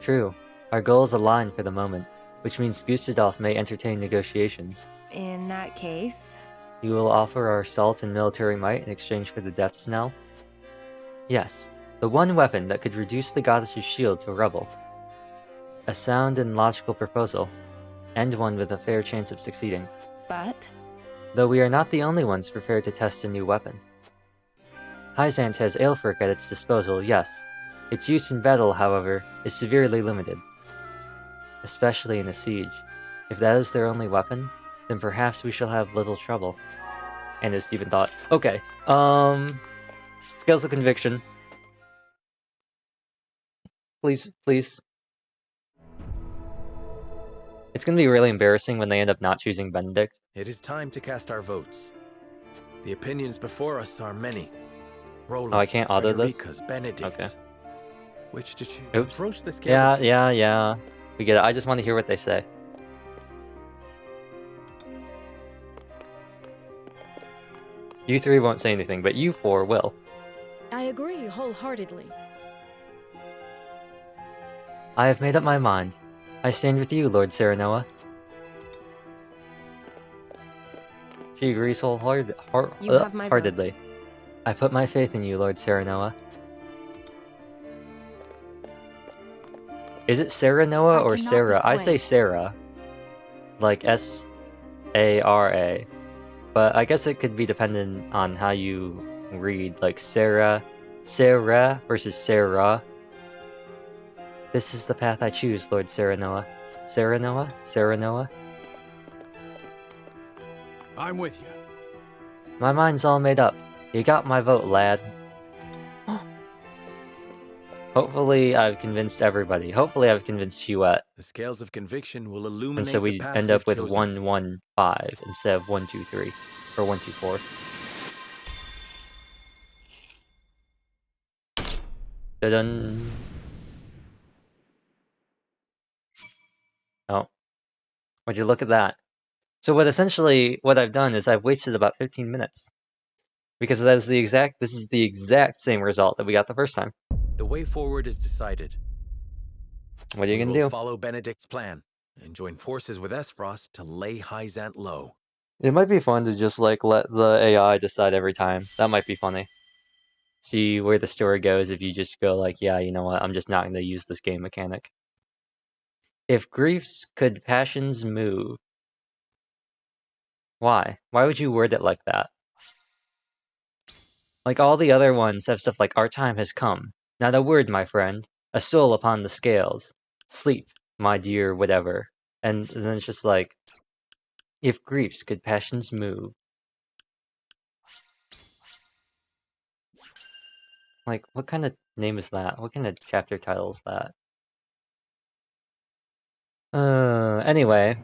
True. Our goals align for the moment, which means Gustadolf may entertain negotiations. In that case... You will offer our salt and military might in exchange for the Death's Knell? Yes, the one weapon that could reduce the goddess's shield to rubble. A sound and logical proposal, and one with a fair chance of succeeding. But... Though we are not the only ones prepared to test a new weapon. Hyzant has Aelfric at its disposal, yes. Its use in battle, however, is severely limited. Especially in a siege. If that is their only weapon, then perhaps we shall have little trouble. And as Stephen thought, okay, Scales of Conviction. Please, please. It's gonna be really embarrassing when they end up not choosing Benedict. It is time to cast our votes. The opinions before us are many. Roland's, Oh, I can't auto this? Frederica's, Benedict's. Okay. Which to choose? Oops. Approach the scales. Yeah. We get it. I just want to hear what they say. You three won't say anything, but you four will. I agree wholeheartedly. I have made up my mind. I stand with you, Lord Serenoa. She agrees wholeheartedly. I put my faith in you, Lord Serenoa. Is it Serenoa or Sarah? I say Sarah. Like S-A-R-A. But I guess it could be dependent on how you read. Like Sarah versus Sarah. This is the path I choose, Lord Serenoa. Serenoa? I'm with you. My mind's all made up. You got my vote, lad. Hopefully I've convinced everybody. Hopefully I've convinced Huette. The scales of conviction will illuminate And so we the path end up with we've chosen. 1-1-5 instead of 1-2-3. Or 1-2-4. Dun-dun. Oh. Would you look at that? So what I've done is I've wasted about 15 minutes. Because this is the exact same result that we got the first time. The way forward is decided. What are you We gonna will do? follow Benedict's plan and join forces with Esfrost to lay Hyzant low. It might be fun to just like let the AI decide every time. That might be funny. See where the story goes if you just go like, yeah, you know what, I'm just not going to use this game mechanic. If griefs could passions move. Why? Why would you word it like that? Like all the other ones have stuff like, our time has come. Not a word, my friend. A soul upon the scales. Sleep, my dear whatever. And then it's just like, if griefs could passions move. Like, what kind of name is that? What kind of chapter title is that? Anyway.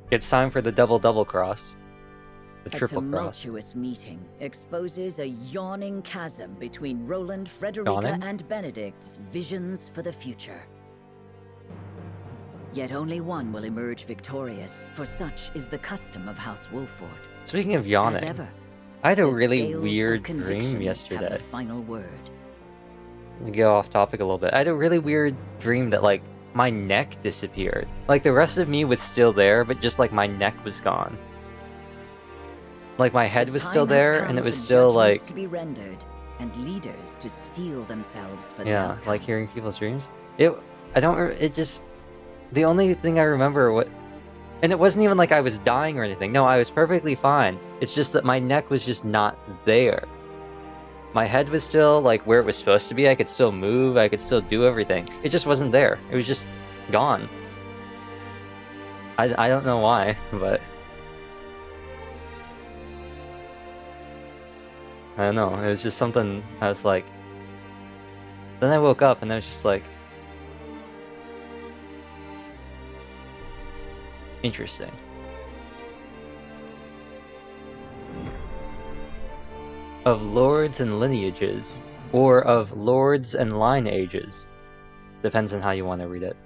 It's time for the double cross. The triple cross. A tumultuous meeting exposes a yawning chasm between Roland, Frederica, Yawning? and Benedict's visions for the future. Yet only one will emerge victorious, for such is the custom of House Wolford. Speaking of As yawning, ever, I had a the really scales of weird conviction dream have yesterday. the final word. To go off topic a little bit. I had a really weird dream that, like, my neck disappeared. Like, the rest of me was still there, but just, like, my neck was gone. Like, my head was still there, and it was still, like... to be rendered, and leaders to steel themselves for the Yeah, outcome. like hearing people's dreams. The only thing I remember And it wasn't even like I was dying or anything. No, I was perfectly fine. It's just that my neck was just not there. My head was still, like, where it was supposed to be. I could still move. I could still do everything. It just wasn't there. It was just gone. I don't know why, but... I don't know. It was just something I was like... Then I woke up and I was just like... Interesting. Of lords and lineages, or of lords and lineages. Depends on how you want to read it.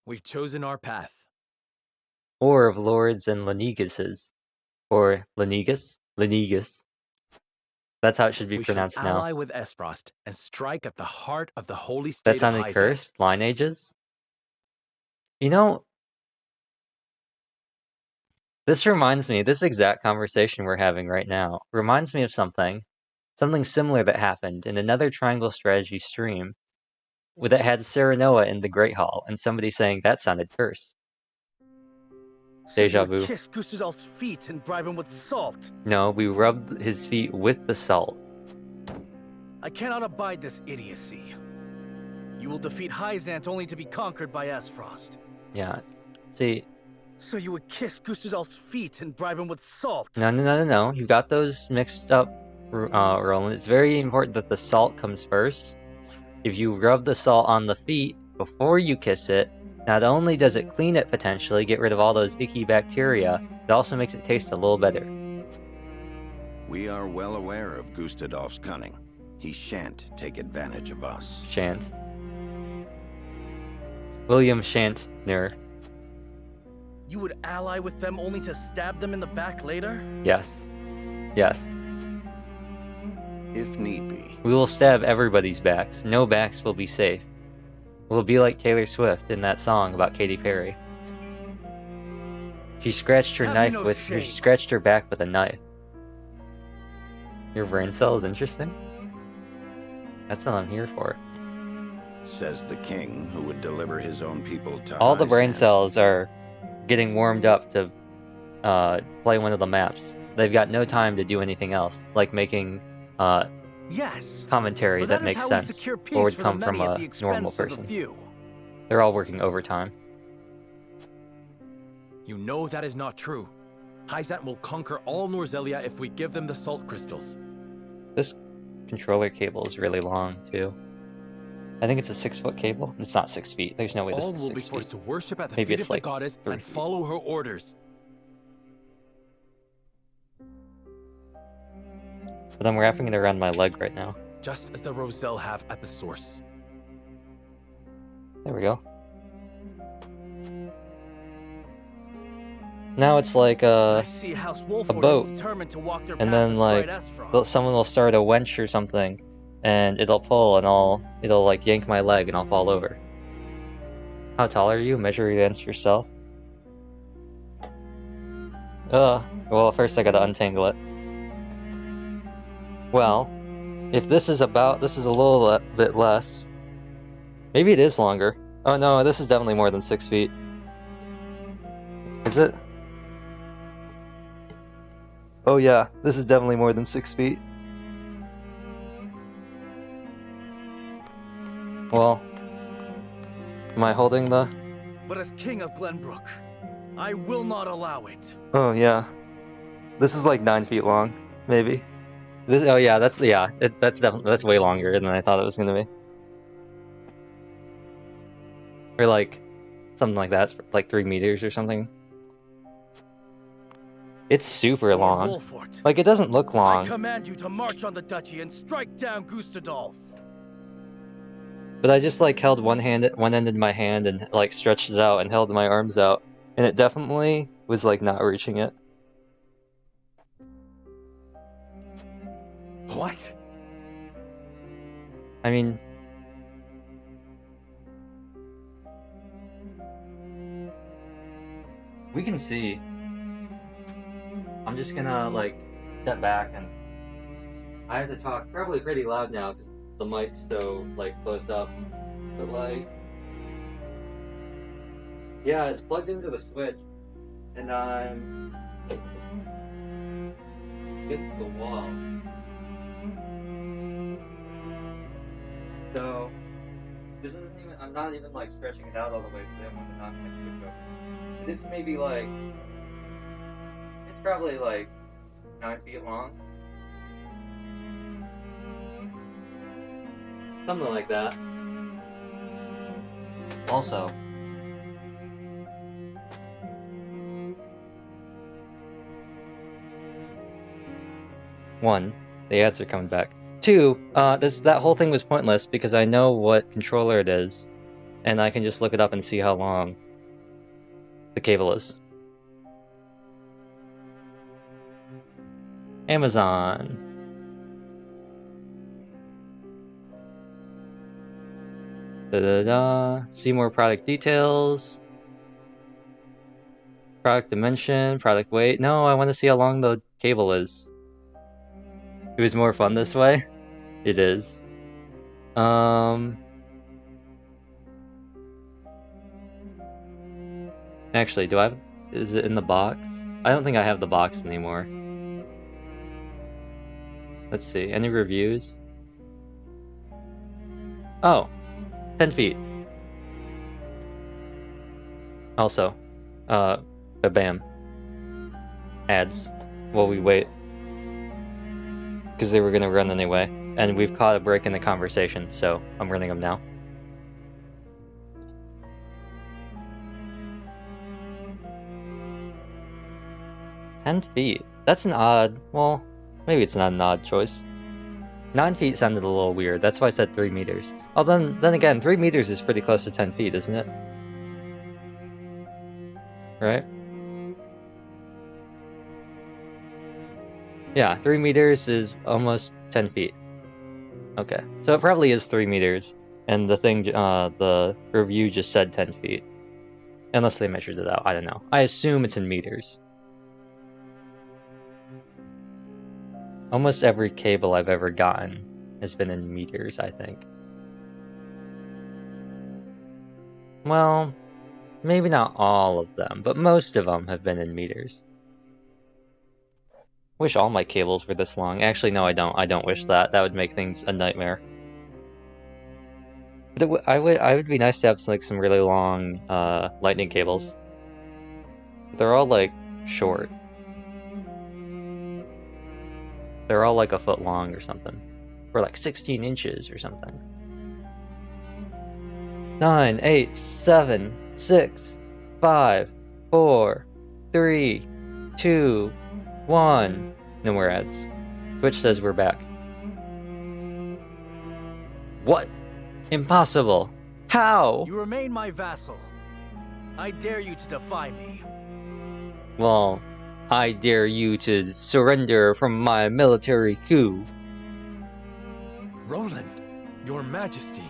We've chosen our path. Or of lords and lineages. Or lineagus? Lineagus. That's how it should be pronounced now. We should ally with Esfrost and strike at the heart of the holy state That of sounded Hyzant. cursed? Lineages? You know... This reminds me, this exact conversation we're having right now, reminds me of something similar that happened in another Triangle Strategy stream that had Serenoa in the Great Hall, and somebody saying that sounded cursed. So Deja you would vu. kiss Gustadolf's feet and bribe him with salt. No, we rubbed his feet with the salt. I cannot abide this idiocy. You will defeat Hyzant only to be conquered by Esfrost. Yeah. See... So you would kiss Gustadolf's feet and bribe him with salt? No. You got those mixed up, Roland. It's very important that the salt comes first. If you rub the salt on the feet before you kiss it, not only does it clean it potentially, get rid of all those icky bacteria, it also makes it taste a little better. We are well aware of Gustadolf's cunning. He shan't take advantage of us. Shan't. William Shantner. You would ally with them only to stab them in the back later? Yes. Yes. If need be. We will stab everybody's backs. No backs will be safe. We'll be like Taylor Swift in that song about Katy Perry. She scratched her she scratched her back with a knife. Your brain cell is interesting? That's what I'm here for. Says the king, who would deliver his own people to All the brain Hyzant. cells are getting warmed up to play one of the maps. They've got no time to do anything else, like making yes, commentary that makes sense, or would come from a normal person. They're all working overtime. You know that is not true. Hyzant will conquer all Norzelia if we give them the salt crystals. This controller cable is really long, too. I think it's a 6-foot cable. It's not 6 feet. There's no way this All is will be 6 forced feet. to worship at the Maybe feet it's of the like goddess 3 and feet. follow her orders. But I'm wrapping it around my leg right now. Just as the Roselle have at the source. There we go. Now it's like a boat, and then like someone will start a wench or something, and it'll pull, and it'll like yank my leg, and I'll fall over. How tall are you? Measure against yourself. Well, first I gotta untangle it. Well, if this is a little bit less. Maybe it is longer. Oh no, this is definitely more than 6 feet. Is it? Oh yeah, this is definitely more than 6 feet. Well, am I holding the... But as king of Glenbrook, I will not allow it. Oh yeah. This is like 9 feet long, maybe. This, oh yeah, that's definitely, that's way longer than I thought it was gonna be. Or like, something like that, it's like 3 meters or something. It's super long. Wolfort, like, it doesn't look long. I command you to march on the duchy and strike down Gustadolf. But I just like held one end of my hand and like stretched it out and held my arms out. And it definitely was like not reaching it. What? I mean... we can see. I'm just gonna like step back, and I have to talk probably pretty loud now because the mic's so like closed up, but like, yeah, it's plugged into the switch, and I'm against the wall. So this isn't even. I'm not even like stretching it out all the way because I don't want to knock my switch over. This may be like. It's probably like 9 feet long. Something like that. Also, one, the ads are coming back. Two, that whole thing was pointless because I know what controller it is, and I can just look it up and see how long the cable is. Amazon. Da-da-da. See more product details. Product dimension, product weight. No, I want to see how long the cable is. It was more fun this way. It is. Actually, do I have... Is it in the box? I don't think I have the box anymore. Let's see. Any reviews? Oh. 10 feet. Also. Bam. Ads. While we wait. Because they were gonna run anyway. And we've caught a break in the conversation, so I'm running them now. $10. That's an odd... Well, maybe it's not an odd choice. 9 feet sounded a little weird. That's why I said 3 meters. Oh, then again, 3 meters is pretty close to 10 feet, isn't it? Right? Yeah, 3 meters is almost 10 feet. Okay, so it probably is 3 meters, and the thing, the review just said 10 feet. Unless they measured it out, I don't know. I assume it's in meters. Almost every cable I've ever gotten has been in meters, I think. Well, maybe not all of them, but most of them have been in meters. Wish all my cables were this long. Actually, no, I don't. I don't wish that. That would make things a nightmare. But I would be nice to have like some really long lightning cables. They're all like short. They're all like a foot long or something. Or like 16 inches or something. 9, 8, 7, 6, 5, 4, 3, 2, 1. No more ads. Twitch says we're back. What? Impossible. How? You remain my vassal. I dare you to defy me. Well, I dare you to surrender from my military coup. Roland, your majesty.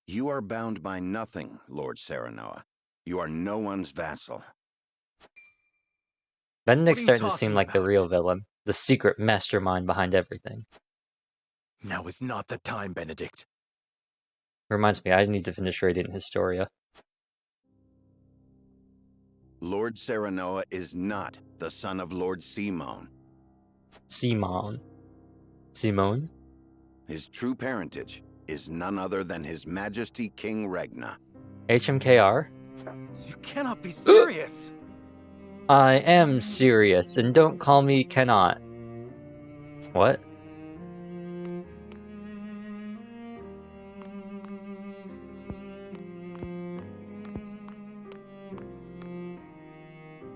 You are bound by nothing, Lord Serenoa. You are no one's vassal. Benedict's starting to seem like the real villain. The secret mastermind behind everything. Now is not the time, Benedict. Reminds me, I need to finish Radiant Historia. Lord Serenoa is not the son of Lord Simone. Simone? Simone? His true parentage is none other than His Majesty King Regna. HMKR? You cannot be serious! I am serious, and don't call me cannot. What?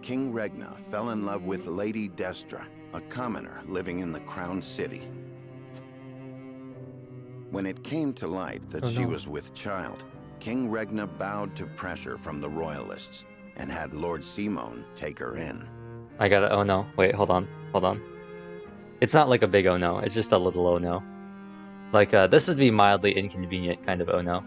King Regna fell in love with Lady Destra, a commoner living in the Crown City. When it came to light that she was with child, King Regna bowed to pressure from the royalists and had Lord Simone take her in. I got it. Oh no. Wait, hold on. Hold on. It's not like a big oh no. It's just a little oh no. Like, this would be mildly inconvenient kind of oh no.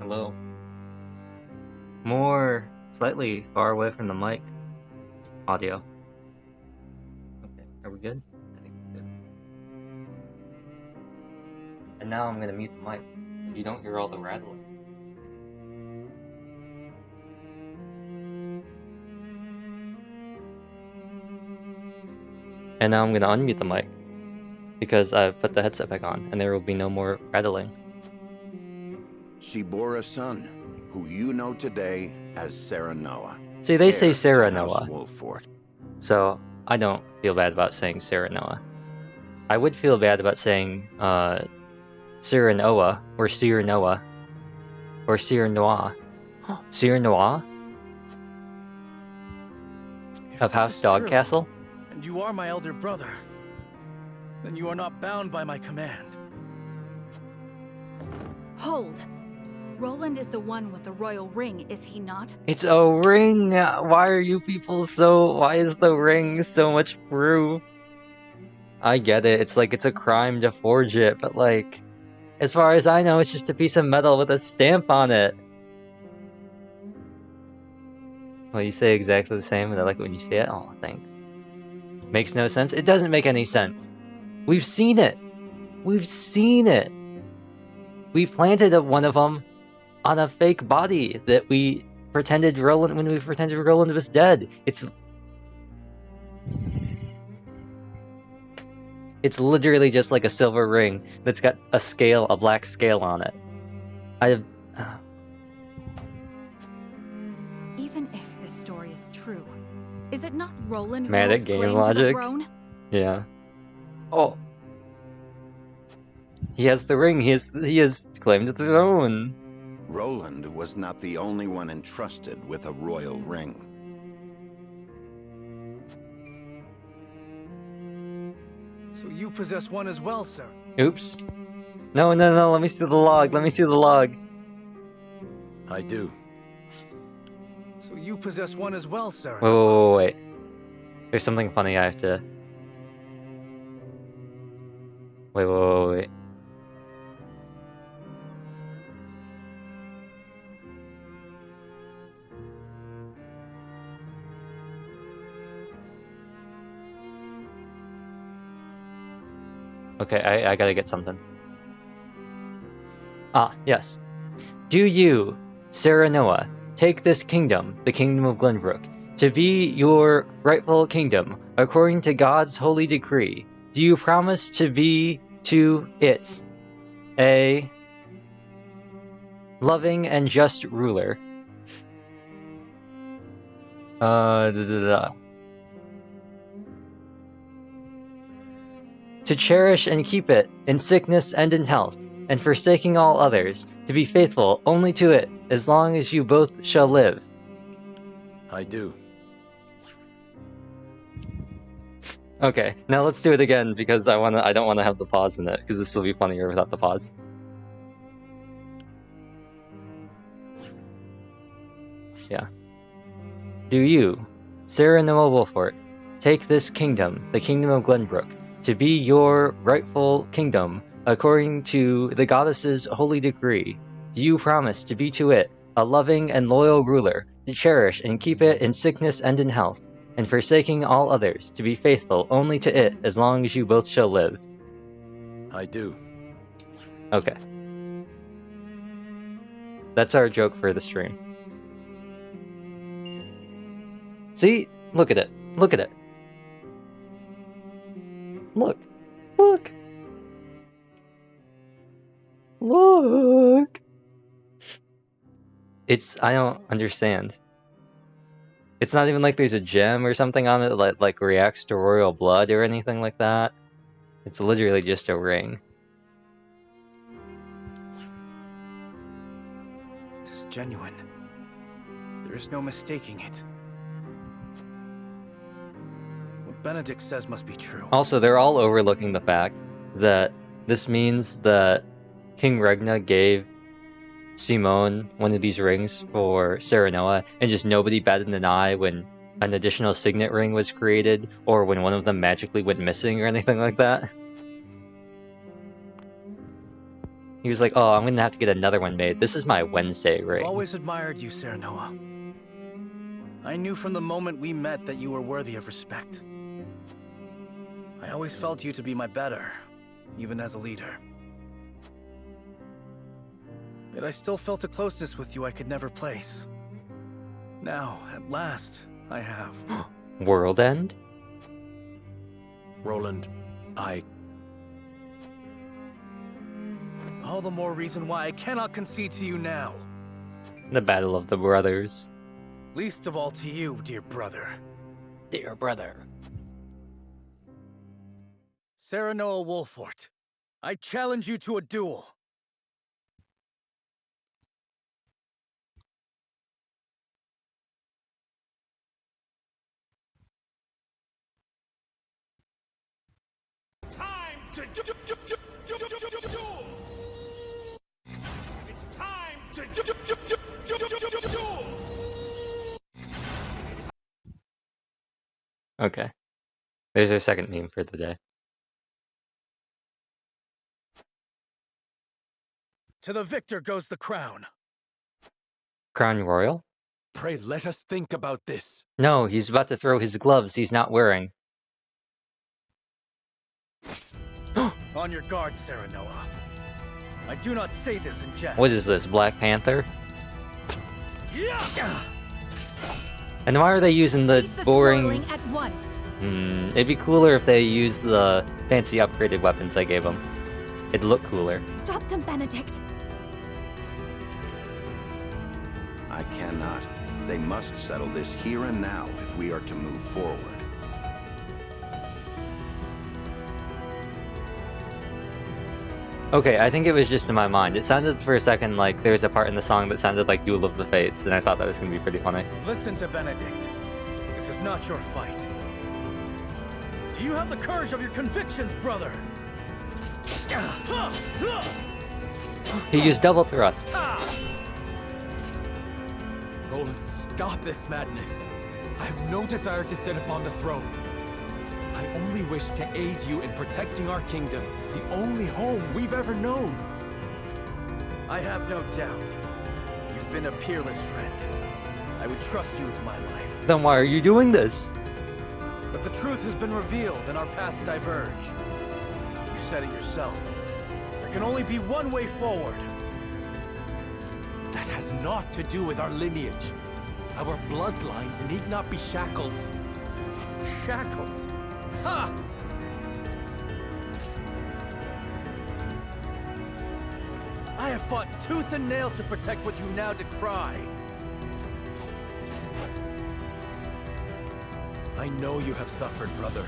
Hello. More slightly far away from the mic. Audio. Okay, are we good? I think we're good. And now I'm gonna mute the mic. You don't hear all the rattling. And now I'm gonna unmute the mic because I've put the headset back on, and there will be no more rattling. She bore a son, who you know today as Serenoa. See, they say heir to House Serenoa, Wolffort. so I don't feel bad about saying Serenoa. I would feel bad about saying Serenoa or Serenoa or Serenoa. Serenoa If of this House is Dog true, Castle. and you are my elder brother, then you are not bound by my command. Hold. Roland is the one with the royal ring, is he not? It's a ring! Why are you people so... Why is the ring so much proof? I get it, it's like it's a crime to forge it, but like... As far as I know, it's just a piece of metal with a stamp on it! Well, you say exactly the same, and I like it when you say it. Oh, thanks. Makes no sense? It doesn't make any sense! We've seen it! We've seen it! We planted one of them on a fake body that we pretended Roland when we pretended Roland was dead. It's literally just like a silver ring that's got a black scale on it. Even if this story is true, is it not Roland who Mad holds at game claim to the logic. throne? Yeah. Oh. He has the ring. He has claimed the throne. Roland was not the only one entrusted with a royal ring. So you possess one as well, sir? Oops. No, let me see the log. Let me see the log. I do. So you possess one as well, sir? Wait. There's something funny I have to... Wait. Okay, I gotta get something. Ah, yes. Do you, Serenoa, take this kingdom, the kingdom of Glenbrook, to be your rightful kingdom, according to God's holy decree? Do you promise to be to it a loving and just ruler? To cherish and keep it in sickness and in health, and forsaking all others, to be faithful only to it as long as you both shall live. I do. Okay, now let's do it again because I don't wanna have the pause in it, because this will be funnier without the pause. Yeah. Do you, Serenoa Wolffort, take this kingdom, the kingdom of Glenbrook, to be your rightful kingdom, according to the goddess's holy decree? Do you promise to be to it a loving and loyal ruler, to cherish and keep it in sickness and in health, and forsaking all others, to be faithful only to it as long as you both shall live? I do. Okay. That's our joke for the stream. See? Look at it. Look at it. Look. Look. Look. I don't understand. It's not even like there's a gem or something on it that like reacts to royal blood or anything like that. It's literally just a ring. It is genuine. There is no mistaking it. What Benedict says must be true. Also, they're all overlooking the fact that this means that King Regna gave Simone one of these rings for Serenoa, and just nobody batted an eye when an additional signet ring was created, or when one of them magically went missing or anything like that. He was like, oh, I'm gonna have to get another one made. This is my Wednesday I've ring. always admired you, Serenoa. I knew from the moment we met that you were worthy of respect. I always felt you to be my better, even as a leader. Yet I still felt a closeness with you I could never place. Now, at last, I have. World End? Roland, All the more reason why I cannot concede to you now. The Battle of the Brothers. Least of all to you, dear brother. Dear brother. Serenoa Wolfort, I challenge you to a duel. Time to duel! It's time to duel! Okay. There's our second meme for the day. To the victor goes the crown. Crown Royal? pray let us think about this. No, he's about to throw his gloves he's not wearing. On your guard, Serenoa. I do not say this in jest. What is this, Black Panther? Yeah! And why are they using the boring... swirling at once. It'd be cooler if they used the fancy upgraded weapons I gave them. It'd look cooler. Stop them, Benedict. I cannot. They must settle this here and now if we are to move forward. Okay, I think it was just in my mind. It sounded for a second like there was a part in the song that sounded like Duel of the Fates, and I thought that was going to be pretty funny. Listen to Benedict. This is not your fight. Do you have the courage of your convictions, brother? He used double thrust. Roland, stop this madness. I have no desire to sit upon the throne. I only wish to aid you in protecting our kingdom, the only home we've ever known. I have no doubt. You've been a peerless friend. I would trust you with my life. Then why are you doing this? But the truth has been revealed and our paths diverge. You said it yourself. There can only be one way forward. That has naught to do with our lineage. Our bloodlines need not be shackles. Shackles? Ha! I have fought tooth and nail to protect what you now decry. I know you have suffered, brother.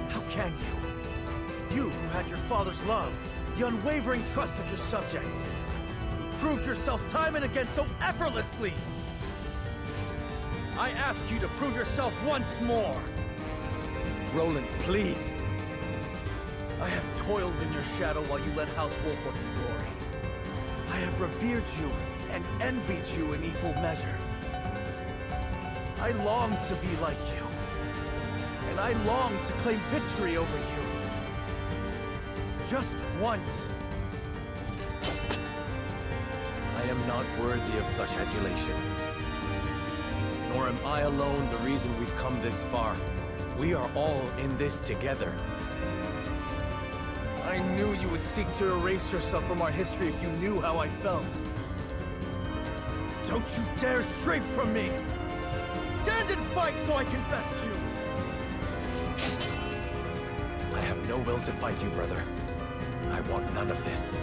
How can you? You who had your father's love, the unwavering trust of your subjects. Proved yourself time and again so effortlessly. I ask you to prove yourself once more. Roland, please. I have toiled in your shadow while you led House Wolfort to glory. I have revered you and envied you in equal measure. I long to be like you. And I long to claim victory over you. Just once. I am not worthy of such adulation. Nor am I alone the reason we've come this far. We are all in this together. I knew you would seek to erase yourself from our history if you knew how I felt. Don't you dare shrink from me! Stand and fight so I can best you! I have no will to fight you, brother. I want none of this.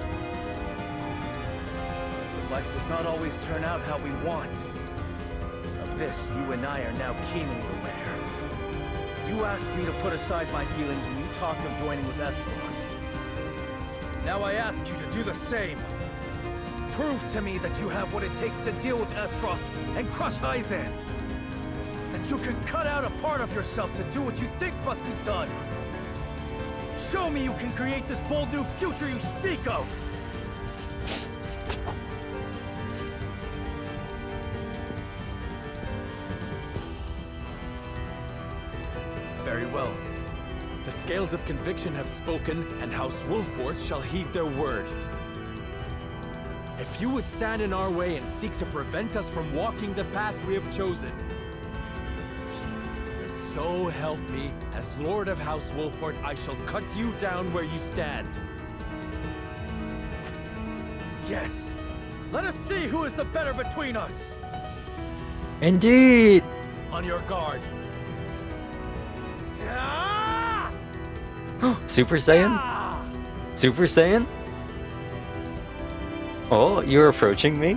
But life does not always turn out how we want. Of this, you and I are now keenly aware. You asked me to put aside my feelings when you talked of joining with Esfrost. Now I ask you to do the same. Prove to me that you have what it takes to deal with Esfrost and crush Hyzant. That you can cut out a part of yourself to do what you think must be done. Show me you can create this bold new future you speak of! Very well. The scales of conviction have spoken, and House Wolfort shall heed their word. If you would stand in our way and seek to prevent us from walking the path we have chosen, then so help me, as Lord of House Wolford, I shall cut you down where you stand. Yes. Let us see who is the better between us. Indeed. On your guard. Super Saiyan? Super Saiyan? Oh, you're approaching me?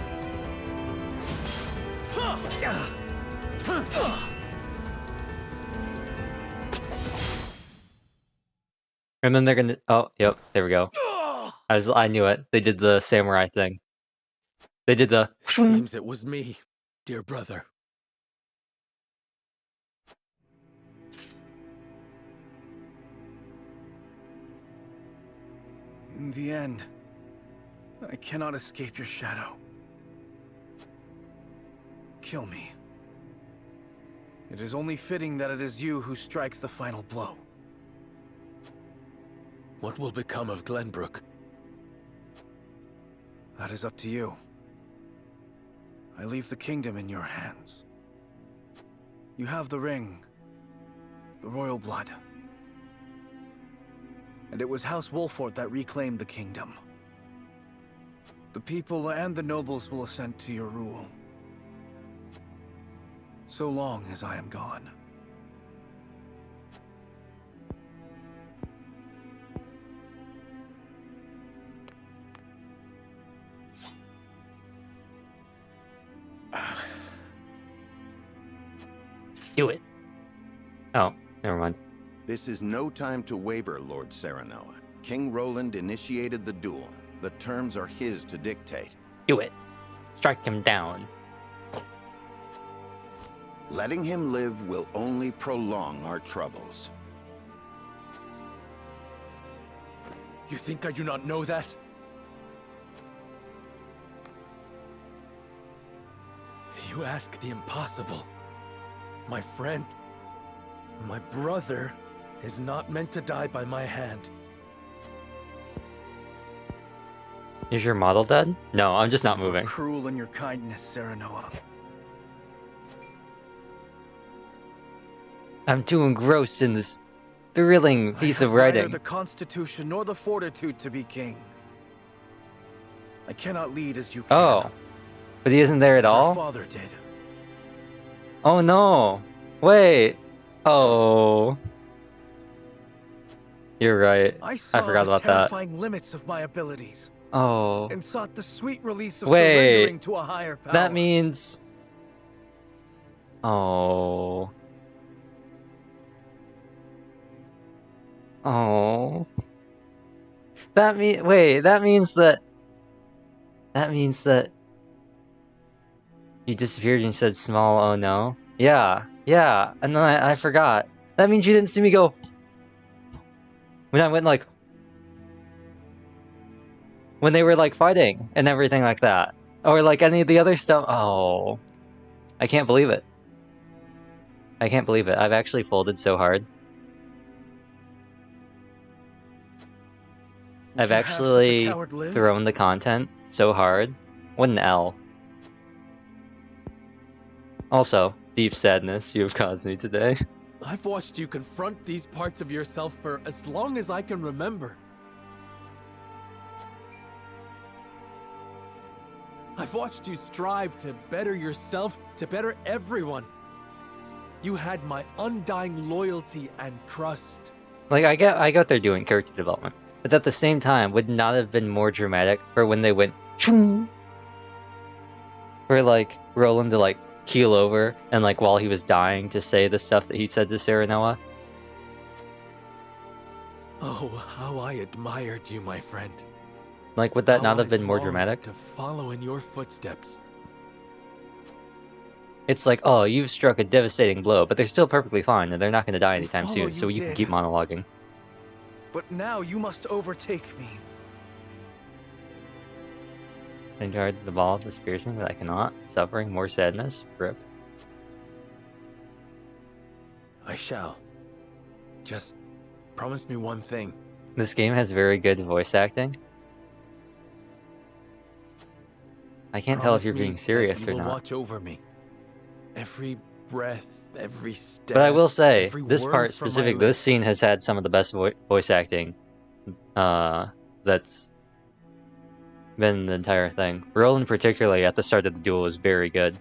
And then they're gonna... Oh, yep, there we go. I knew it. They did the samurai thing. They did the... Seems it was me, dear brother. In the end, I cannot escape your shadow. Kill me. It is only fitting that it is you who strikes the final blow. What will become of Glenbrook? That is up to you. I leave the kingdom in your hands. You have the ring, the royal blood. And it was House Wolford that reclaimed the kingdom. The people and the nobles will assent to your rule. So long as I am gone. Do it. Oh, never mind. This is no time to waver, Lord Serenoa. King Roland initiated the duel. The terms are his to dictate. Do it. Strike him down. Letting him live will only prolong our troubles. You think I do not know that? You ask the impossible. My friend, my brother, is not meant to die by my hand. Is your model dead? No, I'm just not You are moving. cruel in your kindness, Serenoa. I'm too engrossed in this thrilling piece I of have neither writing. the constitution nor the fortitude to be king. I cannot lead as you can. Oh, but he isn't there at as all? Your father did. Oh no! Wait! Oh. You're right. I saw forgot the about that. terrifying limits of my abilities. Oh. And sought the sweet release of Wait. surrendering to a higher power. That means... Oh. Oh. Wait, that means that... That means that... You disappeared and you said small, oh no? Yeah, and then I forgot. That means you didn't see me go... When I went like... When they were like fighting and everything like that. Or like any of the other stuff. Oh. I can't believe it. I can't believe it. I've actually folded so hard. I've actually thrown the content so hard. What an L. Also, deep sadness you have caused me today. I've watched you confront these parts of yourself for as long as I can remember. I've watched you strive to better yourself, to better everyone. You had my undying loyalty and trust. Like, I get they're doing character development, but at the same time, would not have been more dramatic for when they went Choom! For like Roland to like keel over and like while he was dying to say the stuff that he said to Serenoa. Oh, how I admired you, my friend. Like, would that How not have I been more longed dramatic? to follow in your footsteps. It's like, oh, you've struck a devastating blow, but they're still perfectly fine, and they're not going to die anytime follow soon, so you you can did. keep monologuing. But now you must overtake me. Enjoyed the ball of this piercing, but I cannot. Suffering more sadness. Rip. I shall. Just promise me one thing. This game has very good voice acting. I can't tell if you're Promise being me serious that or you will not. watch over me. Every breath, every step, But I will say, every this word part from my specific, this lips. scene has had some of the best voice acting that's been in the entire thing. Roland, particularly at the start of the duel, was very good.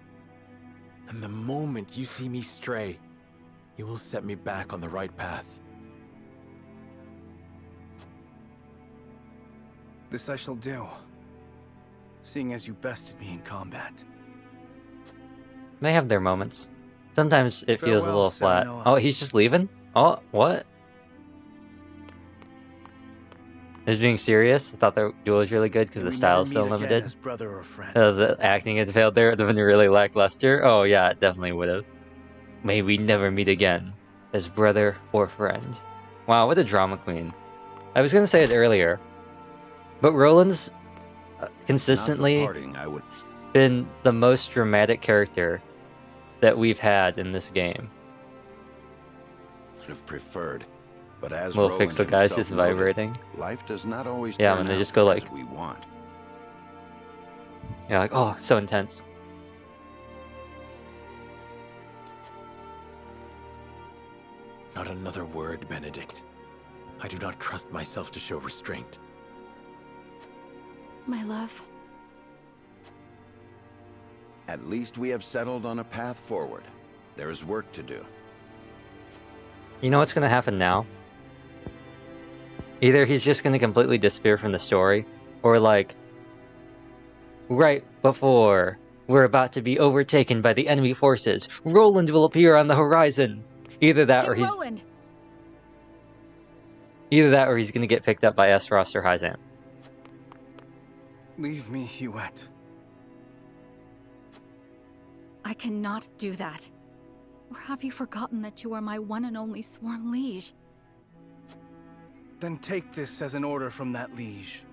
And the moment you see me stray, you will set me back on the right path. This I shall do, seeing as you bested me in combat. They have their moments. Sometimes it feels a Farewell, little flat. Serenoa. Oh, he's just leaving? Oh, what? Is being serious? I thought the duel was really good because May the we never style's so meet again limited. as brother or friend. The acting had failed there. It would have been really lackluster. Oh, yeah, it definitely would have. May we never meet again as brother or friend. Wow, what a drama queen. I was going to say it earlier, but Roland's consistently been the most dramatic character that we've had in this game. Would have preferred, but as Little Roland pixel guys himself just noted, vibrating. life does not always Yeah, turn when they out just go like, as we want. yeah, like, oh, so intense. Not another word, Benedict. I do not trust myself to show restraint. My love. At least we have settled on a path forward. There is work to do. You know what's going to happen now? Either he's just going to completely disappear from the story, or like, right before we're about to be overtaken by the enemy forces, Roland will appear on the horizon. Either that, King or he's Roland. either that, or he's going to get picked up by S. Frost or Hyzant. Leave me, Huette. I cannot do that. Or have you forgotten that you are my one and only sworn liege? Then take this as an order from that liege.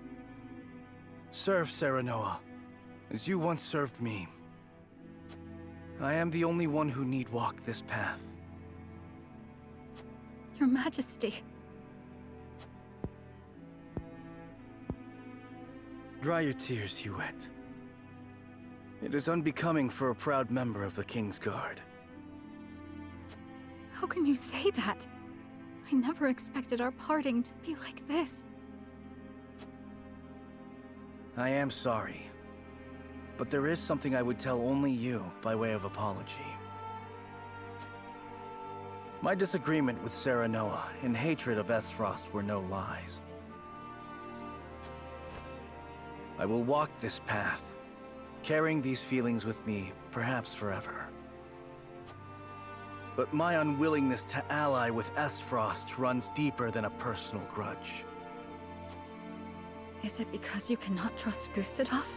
Serve Serenoa, as you once served me. I am the only one who need walk this path. Your Majesty. Dry your tears, Huette. It is unbecoming for a proud member of the King's Guard. How can you say that? I never expected our parting to be like this. I am sorry, but there is something I would tell only you by way of apology. My disagreement with Serenoa and hatred of S. Frost were no lies. I will walk this path, carrying these feelings with me, perhaps forever. But my unwillingness to ally with S. Frost runs deeper than a personal grudge. Is it because you cannot trust Gustadolf?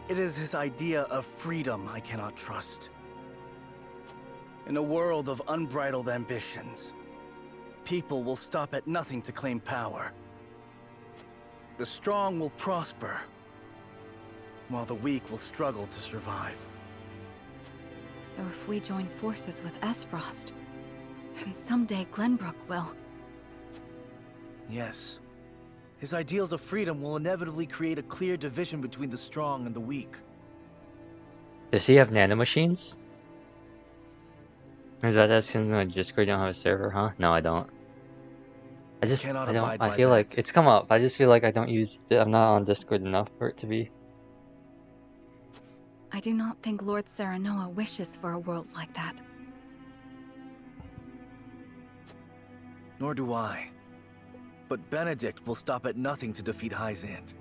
It is his idea of freedom I cannot trust. In a world of unbridled ambitions, people will stop at nothing to claim power. The strong will prosper, while the weak will struggle to survive. So if we join forces with S. Frost, then someday Glenbrook will. Yes. His ideals of freedom will inevitably create a clear division between the strong and the weak. Does he have nanomachines? Or is that asking on Discord? You don't have a server, huh? No, I don't. I feel like it's come up. I just feel like I'm not on Discord enough for it to be. I do not think Lord Serenoa wishes for a world like that. Nor do I. But Benedict will stop at nothing to defeat Hyzant.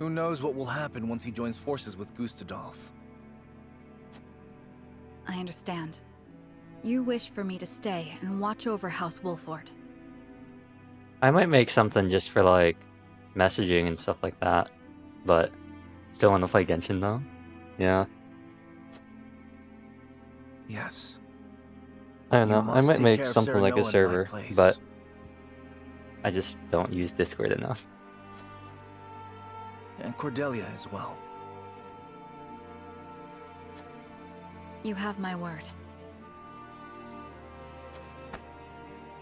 Who knows what will happen once he joins forces with Gustadolf? I understand. You wish for me to stay and watch over House Wolfort. I might make something just for like messaging and stuff like that, but still want to play Genshin though. Yeah. Yes. I don't know. I might make something like a server, but I just don't use Discord enough. And Cordelia as well. You have my word.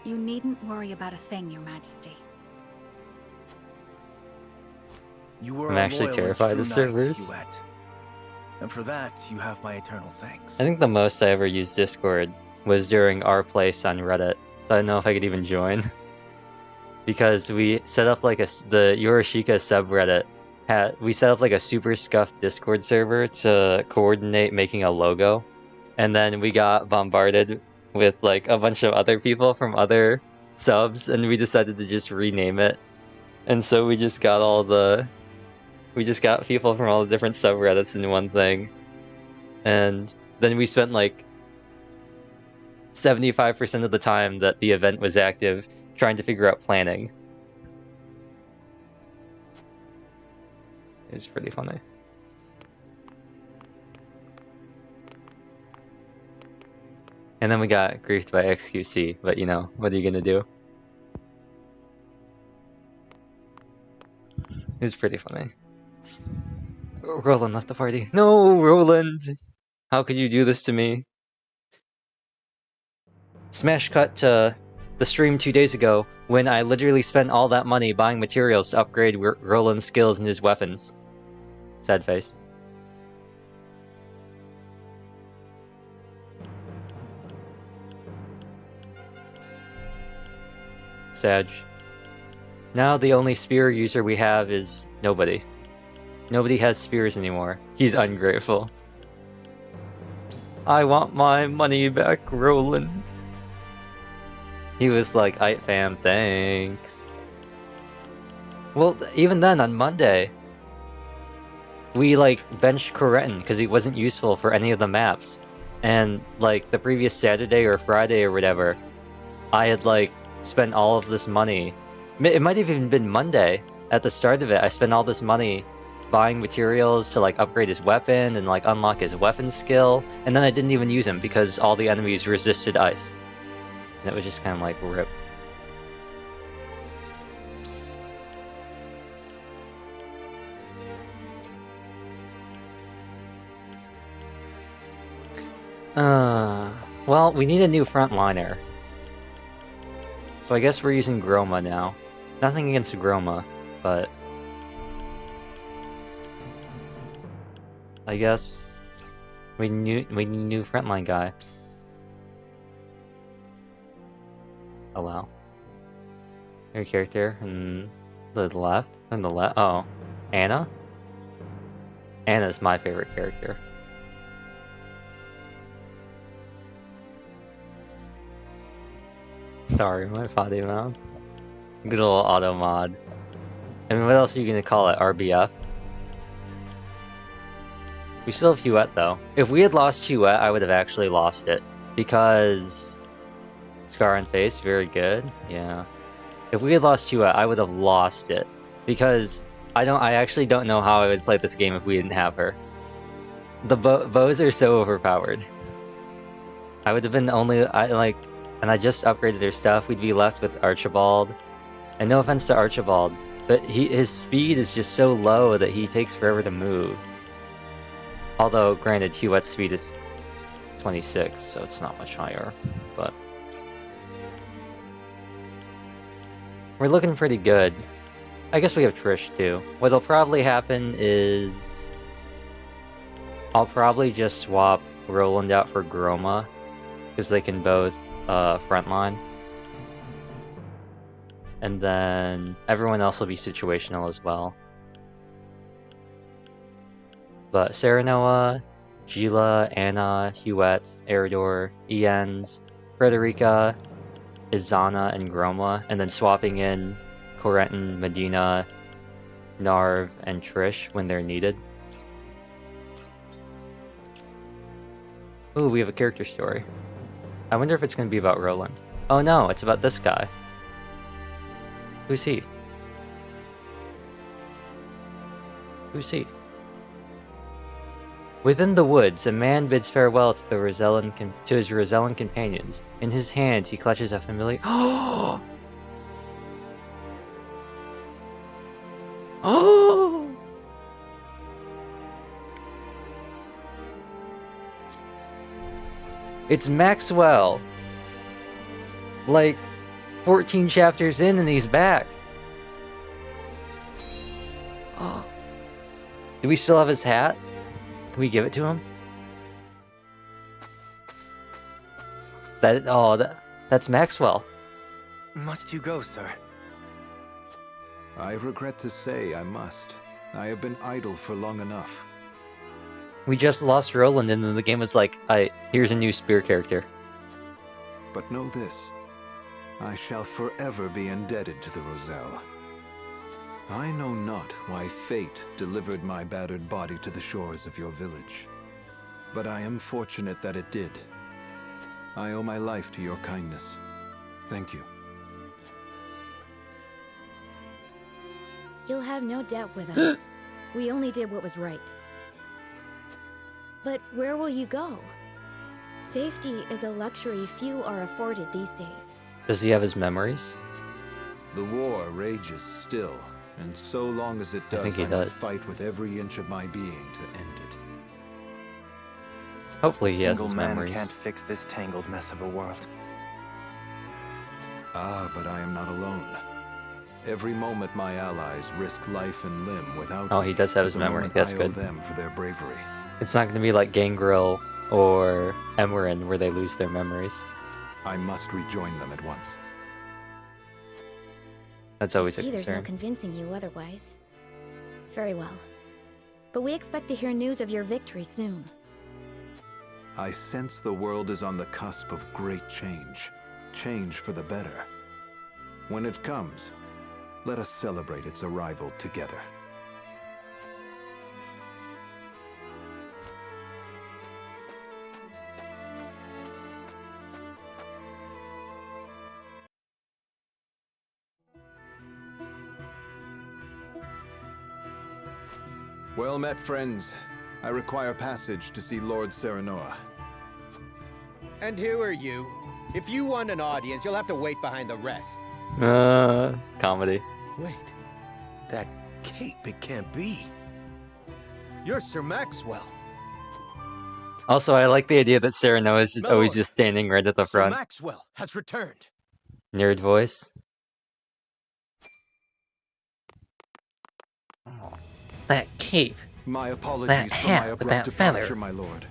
You needn't worry about a thing, Your Majesty. You were I'm a actually loyal terrified and of true knight, servers. Hewitt. And for that, you have my eternal thanks. I think the most I ever used Discord was during our place on Reddit, so I don't know if I could even join. Because we set up like the Yorishika subreddit. We set up like a super scuffed Discord server to coordinate making a logo. And then we got bombarded with like a bunch of other people from other subs, and we decided to just rename it. And so we just got people from all the different subreddits in one thing. And then we spent like 75% of the time that the event was active trying to figure out planning. It was pretty funny. And then we got griefed by XQC, but you know, what are you gonna do? It was pretty funny. Roland left the party. No, Roland! How could you do this to me? Smash cut to the stream 2 days ago, when I literally spent all that money buying materials to upgrade Roland's skills and his weapons. Sad face. Sag. Now the only spear user we have is nobody. Nobody has spears anymore. He's ungrateful. I want my money back, Roland. He was like, "Aight fam, thanks." Well, even then, on Monday, we like benched Coretin because he wasn't useful for any of the maps. And like the previous Saturday or Friday or whatever, I had like spent all of this money. It might have even been Monday at the start of it. I spent all this money buying materials to like upgrade his weapon and like unlock his weapon skill, and then I didn't even use him because all the enemies resisted ice. And it was just kind of like rip. Well, we need a new frontliner. So I guess we're using Groma now. Nothing against Groma, but I guess we need a new frontline guy. Oh wow. Your character and the left? And the left? Oh. Anna? Anna's my favorite character. Sorry, my body mount. Good old auto mod. I mean, what else are you gonna call it? RBF? We still have Huette though. If we had lost Huette, I would have actually lost it. Because Scar on face, very good. Yeah. If we had lost Huette, I would have lost it. Because I actually don't know how I would play this game if we didn't have her. The bows are so overpowered. I would have been and I just upgraded their stuff, we'd be left with Archibald. And no offense to Archibald, but his speed is just so low that he takes forever to move. Although, granted, Huette's speed is 26, so it's not much higher, but we're looking pretty good. I guess we have Trish too. What'll probably happen is I'll probably just swap Roland out for Groma, because they can both frontline. And then everyone else will be situational as well. But Serenoa, Gila, Anna, Huette, Eridor, Iens, Frederica, Izana, and Groma, and then swapping in Corentin, Medina, Narv, and Trish when they're needed. Ooh, we have a character story. I wonder if it's going to be about Roland. Oh no, it's about this guy. Who's he? Who's he? Within the woods, a man bids farewell to his Rosellan companions. In his hand, he clutches a familiar. Oh! Oh! It's Maxwell. Like 14 chapters in, and he's back. Oh. Do we still have his hat? Can we give it to him? That's Maxwell. Must you go, sir? I regret to say I must. I have been idle for long enough. We just lost Roland, and then the game was like, here's a new spear character. But know this. I shall forever be indebted to the Roselle. I know not why fate delivered my battered body to the shores of your village. But I am fortunate that it did. I owe my life to your kindness. Thank you. You'll have no debt with us. We only did what was right. But where will you go? Safety is a luxury few are afforded these days. Does he have his memories? The war rages still, and so long as it does, I think he does. must fight with every inch of my being to end it. Hopefully he has his Single man memories. can't fix this tangled mess of a world. Ah, but I am not alone. Every moment my allies risk life and limb without Oh, he does have is his a memory. moment That's I owe good. them for their bravery. It's not going to be like Gangrel or Emerin where they lose their memories. I must rejoin them at once. That's always a See, there's no concern. convincing you otherwise. Very well. But we expect to hear news of your victory soon. I sense the world is on the cusp of great change. Change for the better. When it comes, let us celebrate its arrival together. Well met, friends. I require passage to see Lord Serenoa. And who are you? If you want an audience, you'll have to wait behind the rest. Comedy. Wait. That cape, it can't be. You're Sir Maxwell. Also, I like the idea that Serenoa is just always Lord, just standing right at the Sir front. Maxwell has returned. Nerd voice. That cape. My apologies That for hat my with abrupt that feather. departure, my lord.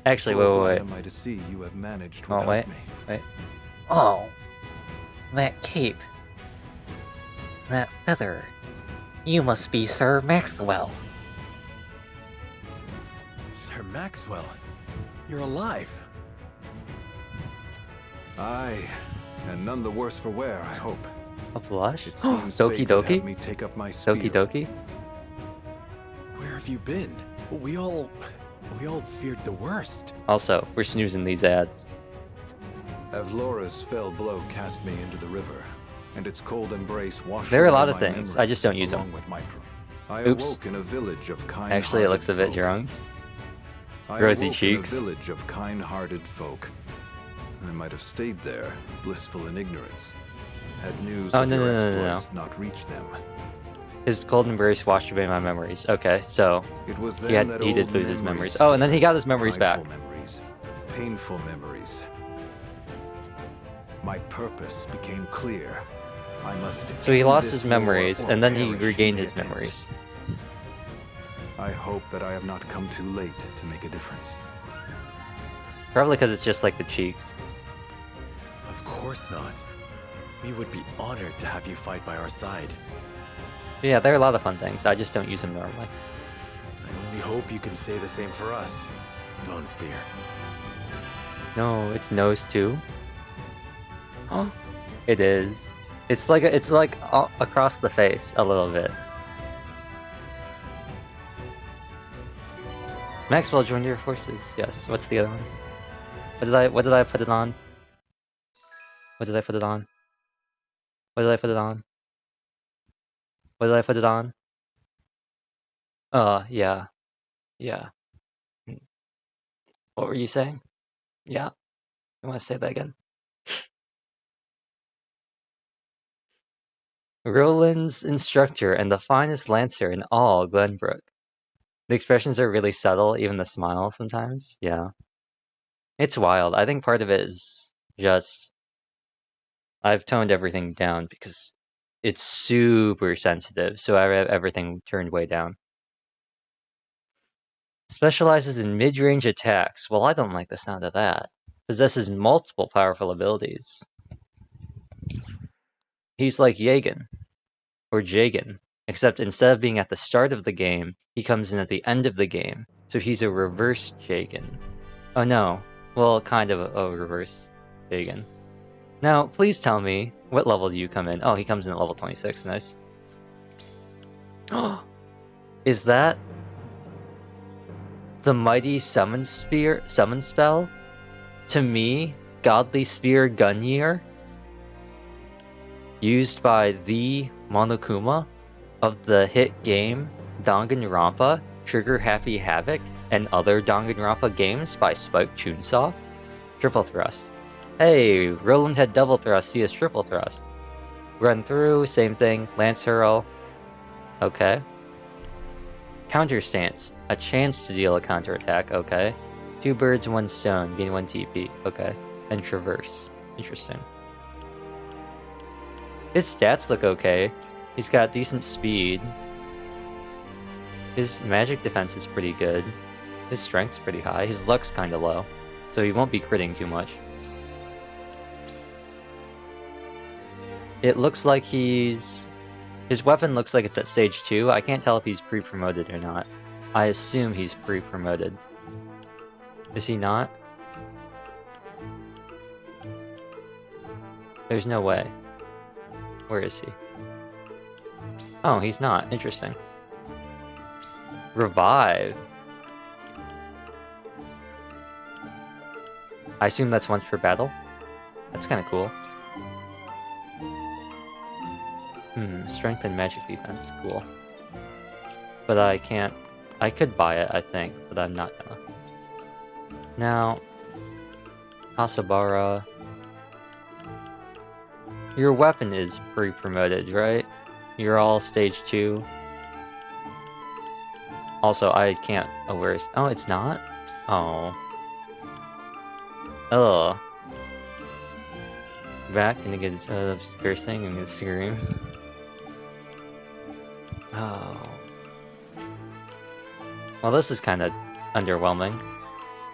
Actually, So glad wait. am I to see you have managed Oh, without me. wait. Oh, that cape. That feather. You must be Sir Maxwell. Sir Maxwell, you're alive. Aye, and none the worse for wear, I hope. A blush? It seems Doki fate would have Doki? me take up my spear. Doki Doki? Where have you been? We all feared the worst. Also, we're snoozing these ads. Avlora's fell blow cast me into the river, and its cold embrace washed There are a away lot of my things, I just don't use them. along with my I Oops. awoke in a village of kind. Actually, it looks a bit young. Rosy cheeks. In a village of kind-hearted folk. I might have stayed there, blissful in ignorance. Had news Oh, of no, your no, no, no, exploits not reached them. His cold embrace washed away my memories. Okay, so It was he, then that he did old lose his memories memories. Oh, and then he got his memories back. prideful memories, painful memories. My purpose became clear. I must So he end lost this his war memories, or and then he perish regained in his the attempt. memories. I hope that I have not come too late to make a difference. Probably because it's just like the cheeks. Of course not. We would be honored to have you fight by our side. Yeah, there are a lot of fun things. I just don't use them normally. I only hope you can say the same for us, Dawn Spear. No, it's nose too. Oh, it is. It's like across the face a little bit. Maxwell joined your forces. Yes. What's the other one? What did I put it on? What did I put it on? What did I put it on? What did I put it on? Yeah. Yeah. What were you saying? Yeah. You want to say that again? Roland's instructor and the finest lancer in all Glenbrook. The expressions are really subtle, even the smile sometimes. Yeah. It's wild. I think part of it is just I've toned everything down because it's super sensitive, so I have everything turned way down. Specializes in mid-range attacks. Well, I don't like the sound of that. Possesses multiple powerful abilities. He's like Jagen. Or Jagen. Except instead of being at the start of the game, he comes in at the end of the game. So he's a reverse Jagen. Oh no. Well, kind of a reverse Jagen. Now, please tell me, what level do you come in? Oh, he comes in at level 26. Nice. Oh, is that the mighty summon spell? To me, Godly Spear Gunyear, used by the Monokuma of the hit game Danganronpa, Trigger Happy Havoc, and other Danganronpa games by Spike Chunsoft. Triple Thrust. Hey, Roland had double thrust, he has triple thrust. Run through, same thing, Lance Hurl. Okay. Counter Stance, a chance to deal a counter attack, okay. 2 birds, 1 stone, gain 1 TP, okay. And Traverse, interesting. His stats look okay. He's got decent speed. His magic defense is pretty good. His strength's pretty high. His luck's kinda low, so he won't be critting too much. It looks like his weapon looks like it's at stage 2. I can't tell if he's pre-promoted or not. I assume he's pre-promoted. Is he not? There's no way. Where is he? Oh, he's not. Interesting. Revive. I assume that's once per battle? That's kinda cool. Strength and magic defense. Cool. But I can't... I could buy it, I think, but I'm not gonna. Now... Hasabara... Your weapon is pre-promoted, right? You're all stage 2. Also, I can't... Oh, where is... Oh, it's not? Oh. Ugh. Back, gonna get piercing, I'm gonna scream. Oh. Well, this is kind of underwhelming.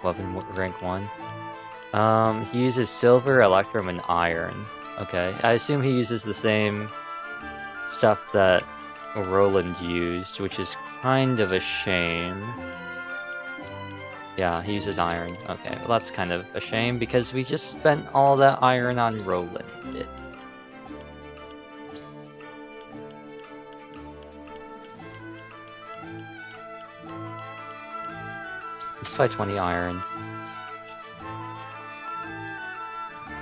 Weapon rank 1. He uses silver, electrum, and iron. Okay, I assume he uses the same stuff that Roland used, which is kind of a shame. Yeah, he uses iron. Okay, well that's kind of a shame because we just spent all that iron on Roland. It's by 20 iron.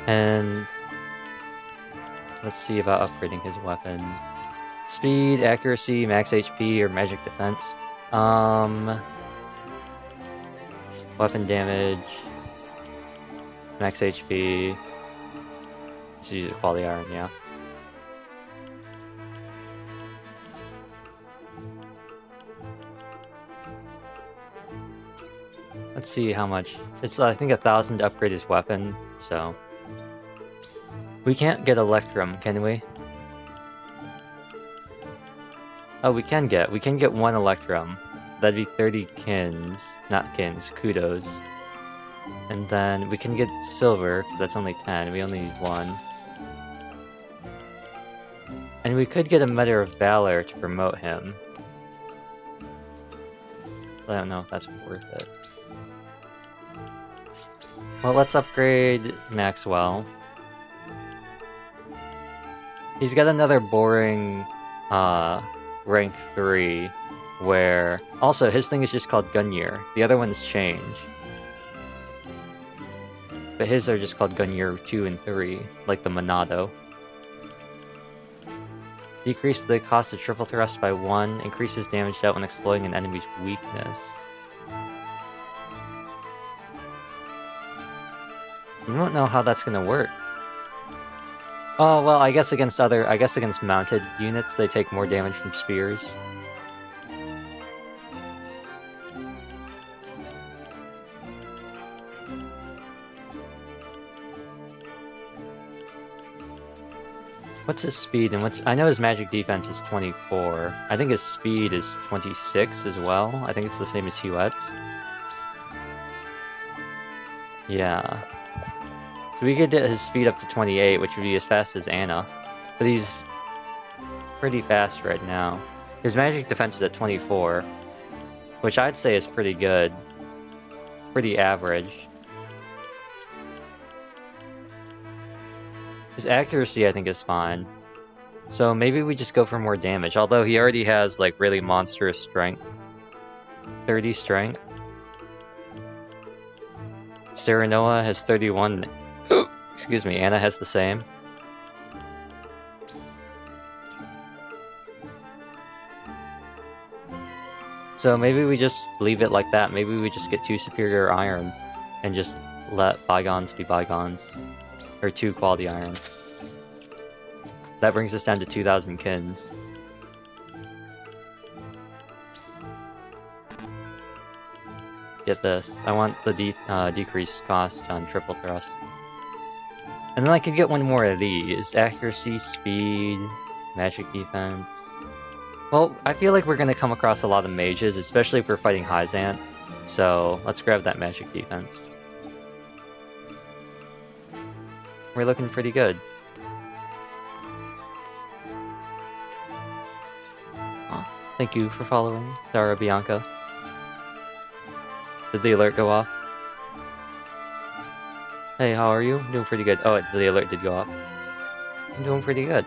And let's see about upgrading his weapon. Speed, accuracy, max HP, or magic defense. Weapon damage, max HP. Let's use quality iron, yeah. Let's see how much. It's, I think, 1,000 to upgrade his weapon, so. We can't get Electrum, can we? Oh, we can get 1 Electrum. That'd be 30 kins. Not kins, kudos. And then we can get silver, because that's only 10. We only need 1. And we could get a Measure of Valor to promote him. I don't know if that's worth it. Well, let's upgrade Maxwell. He's got another boring rank 3, where... Also, his thing is just called Gunyear. The other ones change. But his are just called Gunyear 2 and 3, like the Monado. Decrease the cost of triple thrust by 1, increases damage dealt when exploiting an enemy's weakness. We don't know how that's gonna work. Oh, well, I guess against mounted units, they take more damage from spears. What's his speed and what's... I know his magic defense is 24. I think his speed is 26 as well. I think it's the same as Huette's. Yeah. So we could get his speed up to 28, which would be as fast as Anna. But he's pretty fast right now. His magic defense is at 24, which I'd say is pretty good. Pretty average. His accuracy, I think, is fine. So maybe we just go for more damage. Although he already has, like, really monstrous strength. 30 strength. Serenoa has 31. Excuse me, Anna has the same. So maybe we just leave it like that. Maybe we just get 2 superior iron and just let bygones be bygones. Or 2 quality iron. That brings us down to 2,000 kins. Get this. I want the decreased cost on triple thrust. And then I could get one more of these. Accuracy, speed, magic defense. Well, I feel like we're going to come across a lot of mages, especially if we're fighting Hyzant. So let's grab that magic defense. We're looking pretty good. Oh, thank you for following, Zara Bianca. Did the alert go off? Hey, how are you? I'm doing pretty good. Oh, the alert did go off. I'm doing pretty good.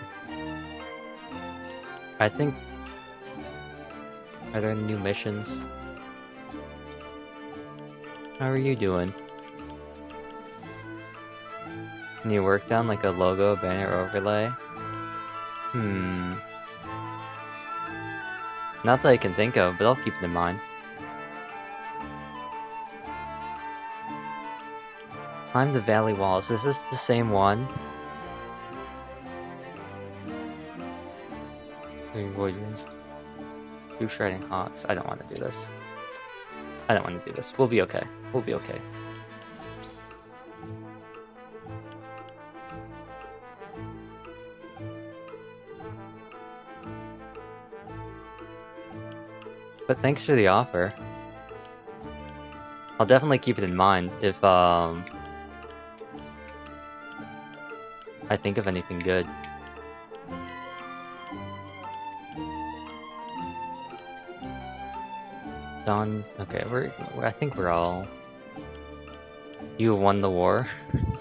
I think... Are there any new missions? How are you doing? Can you work down like a logo, banner, overlay? Not that I can think of, but I'll keep it in mind. Climb the valley walls. Is this the same one? Warriors. 2 shredding hawks. I don't want to do this. I don't want to do this. We'll be okay. We'll be okay. But thanks for the offer. I'll definitely keep it in mind if I think of anything good. Done. Okay, I think we're all... You won the war.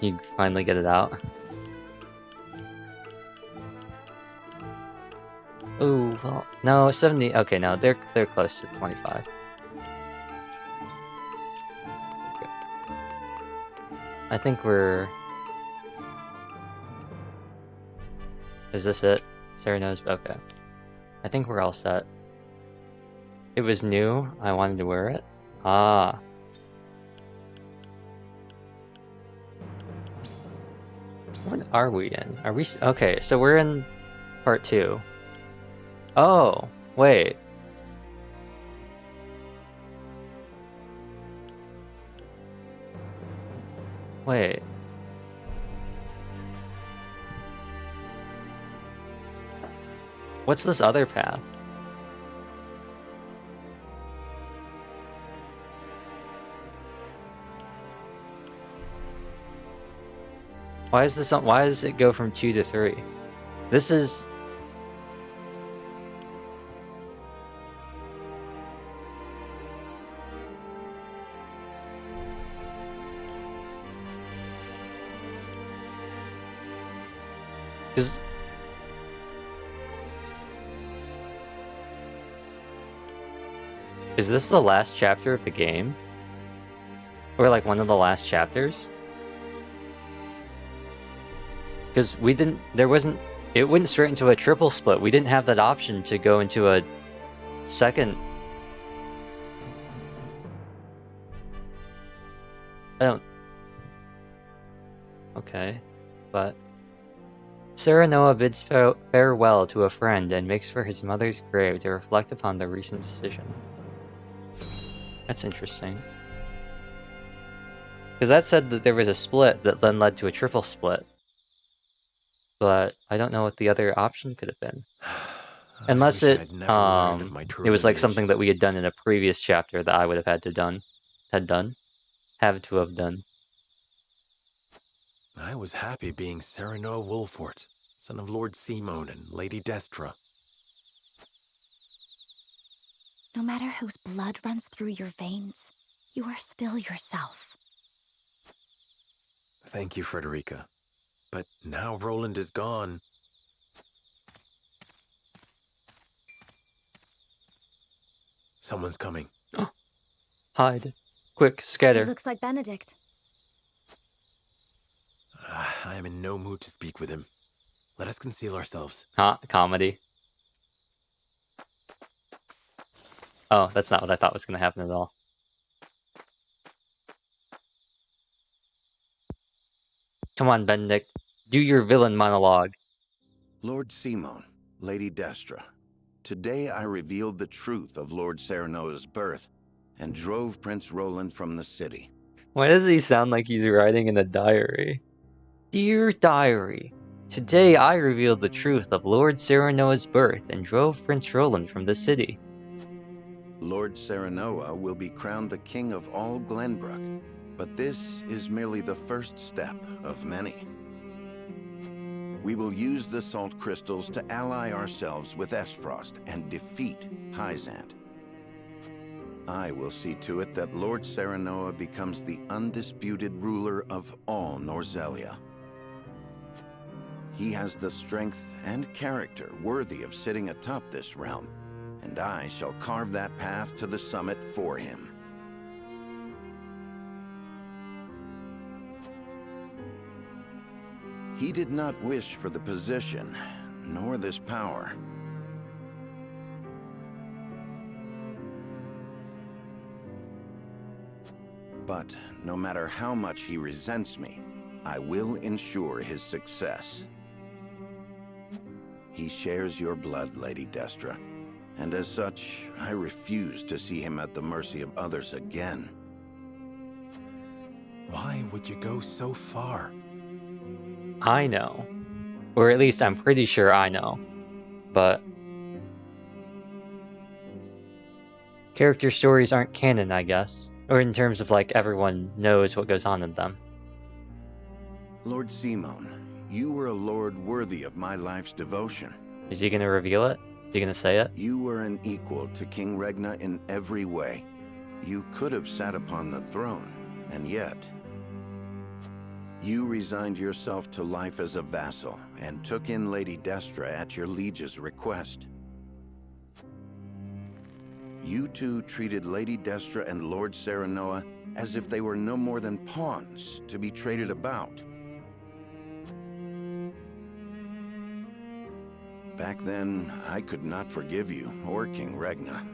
You finally get it out. Ooh, well, no, 70. Okay, no, they're close to 25. Okay. I think we're... Is this it? Sarah knows. Okay. I think we're all set. It was new. I wanted to wear it. Ah. What are we in? Are we... Okay, so we're in part 2. Oh, wait. Wait. What's this other path? Why is this on, why does it go from 2 to 3? This is... Is this the last chapter of the game? Or like one of the last chapters? Because we didn't, it went straight into a triple split. We didn't have that option to go into a second. I don't. Okay, but. Serenoa bids farewell to a friend and makes for his mother's grave to reflect upon the recent decision. That's interesting. Because that said that there was a split that then led to a triple split. but I don't know what the other option could have been. Unless it was like something that we had done in a previous chapter that I would have had to done. Have to have done. I was happy being Serenoa Wolfort, son of Lord Simon and Lady Destra. No matter whose blood runs through your veins, you are still yourself. Thank you, Frederica. But now Roland is gone. Someone's coming. Hide. Quick, scatter. It looks like Benedict. I am in no mood to speak with him. Let us conceal ourselves. Comedy. Oh, that's not what I thought was going to happen at all. Come on, Benedict. Do your villain monologue. Lord Simon, Lady Destra, today I revealed the truth of Lord Serenoa's birth and drove Prince Roland from the city. Why does he sound like he's writing in a diary? Dear Diary, today I revealed the truth of Lord Serenoa's birth and drove Prince Roland from the city. Lord Serenoa will be crowned the king of all Glenbrook, but this is merely the first step of many. We will use the salt crystals to ally ourselves with Esfrost and defeat Hyzant. I will see to it that Lord Serenoa becomes the undisputed ruler of all Norzelia. He has the strength and character worthy of sitting atop this realm, and I shall carve that path to the summit for him. He did not wish for the position, nor this power. But no matter how much he resents me, I will ensure his success. He shares your blood, Lady Destra, and as such, I refuse to see him at the mercy of others again. Why would you go so far? I know. Or at least I'm pretty sure I know. But character stories aren't canon, I guess. Or in terms of like everyone knows what goes on in them. Lord Simon, you were a lord worthy of my life's devotion. Is he gonna reveal it? Is he gonna say it? You were an equal to King Regna in every way. You could have sat upon the throne, and yet you resigned yourself to life as a vassal and took in Lady Destra at your liege's request. You two treated Lady Destra and Lord Serenoa as if they were no more than pawns to be traded about. Back then, I could not forgive you or King Regna.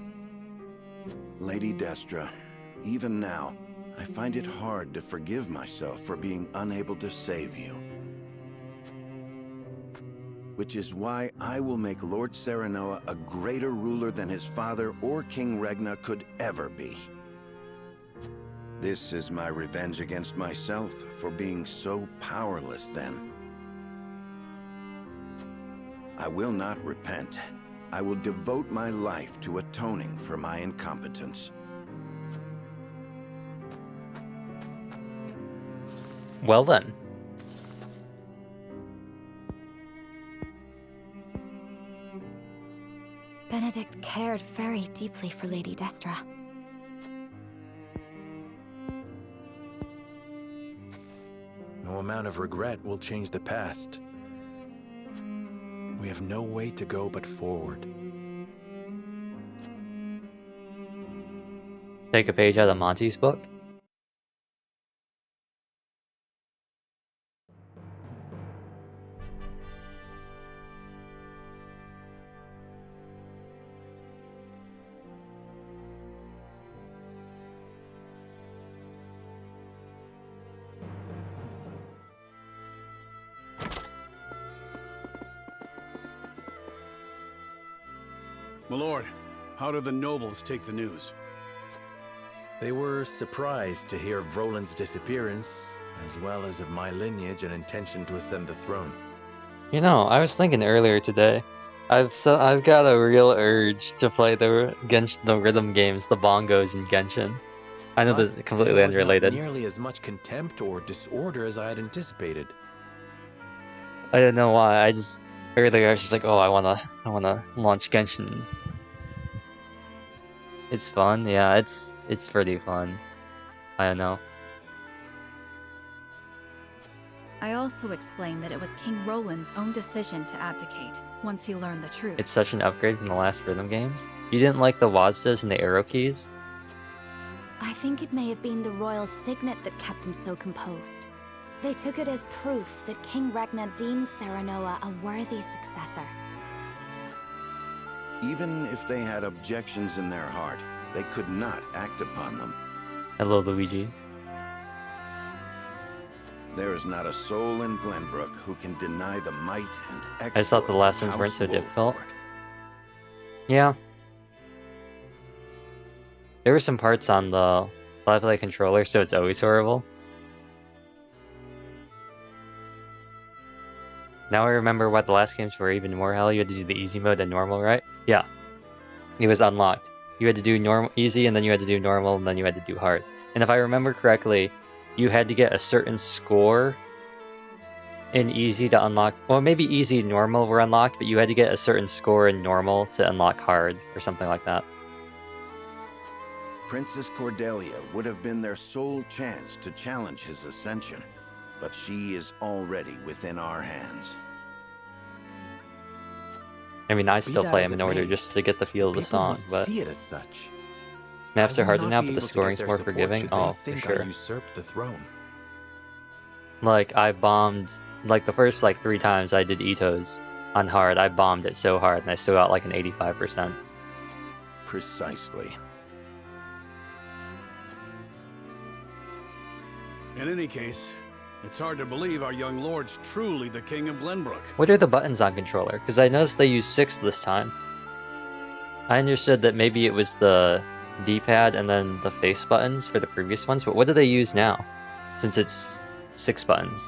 Lady Destra, even now, I find it hard to forgive myself for being unable to save you. Which is why I will make Lord Serenoa a greater ruler than his father or King Regna could ever be. This is my revenge against myself for being so powerless then. I will not repent. I will devote my life to atoning for my incompetence. Well then. Benedict cared very deeply for Lady Destra. No amount of regret will change the past. We have no way to go but forward. Take a page out of Monty's book? My lord, how do the nobles take the news? They were surprised to hear of Roland's disappearance, as well as of my lineage and intention to ascend the throne. You know, I was thinking earlier today, I've got a real urge to play the rhythm games, the bongos in Genshin. I know But this is completely there was unrelated. not nearly as much contempt or disorder as I had anticipated. I don't know why. Earlier I was just like, oh, I wanna launch Genshin. It's fun, yeah. It's pretty fun. I don't know. I also explained that it was King Roland's own decision to abdicate once he learned the truth. It's such an upgrade from the last rhythm games. You didn't like the Wazdas and the arrow keys? I think it may have been the royal signet that kept them so composed. They took it as proof that King Regna deemed Serenoa a worthy successor. Even if they had objections in their heart, they could not act upon them. Hello, Luigi. There is not a soul in Glenbrook who can deny the might and exploits I just thought the last of ones weren't House so Wolford. difficult. Yeah. There were some parts on the play controller, so it's always horrible. Now I remember why the last games were even more hell. You had to do the easy mode and normal, right? Yeah. It was unlocked. You had to do easy, and then you had to do normal, and then you had to do hard. And if I remember correctly, you had to get a certain score in easy to unlock. Well, maybe easy and normal were unlocked, but you had to get a certain score in normal to unlock hard, or something like that. Princess Cordelia would have been their sole chance to challenge his ascension, but she is already within our hands. I mean, I still that play as them in it order may, just to get the feel of the People song, must but see it as such. maps I are will harder not now, be but the able to get scoring's their more support forgiving. should they Oh, for think sure. I usurped the throne. Like, I bombed, like, the first, 3 times I did Itos on hard, I bombed it so hard, and I still got, an 85%. Precisely. In any case, it's hard to believe our young lord's truly the king of Glenbrook. What are the buttons on controller? Because I noticed they used 6 this time. I understood that maybe it was the D-pad and then the face buttons for the previous ones, but what do they use now? Since it's 6 buttons.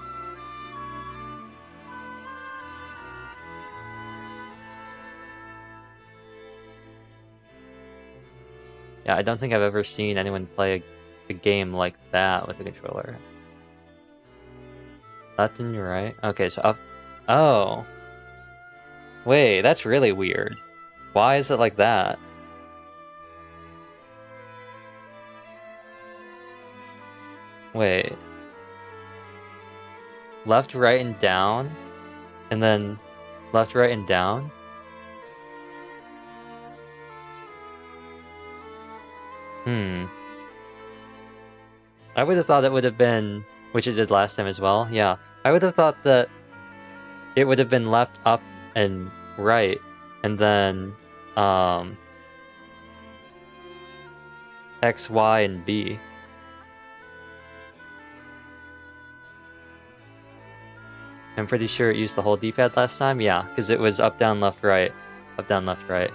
Yeah, I don't think I've ever seen anyone play a game like that with a controller. Left and right? Okay, so up... Oh. Wait, that's really weird. Why is it like that? Wait. Left, right, and down? And then left, right, and down? I would have thought it would have been, which it did last time as well, yeah. I would have thought that it would have been left, up, and right, and then, X, Y, and B. I'm pretty sure it used the whole D-pad last time, yeah, because it was up, down, left, right, up, down, left, right.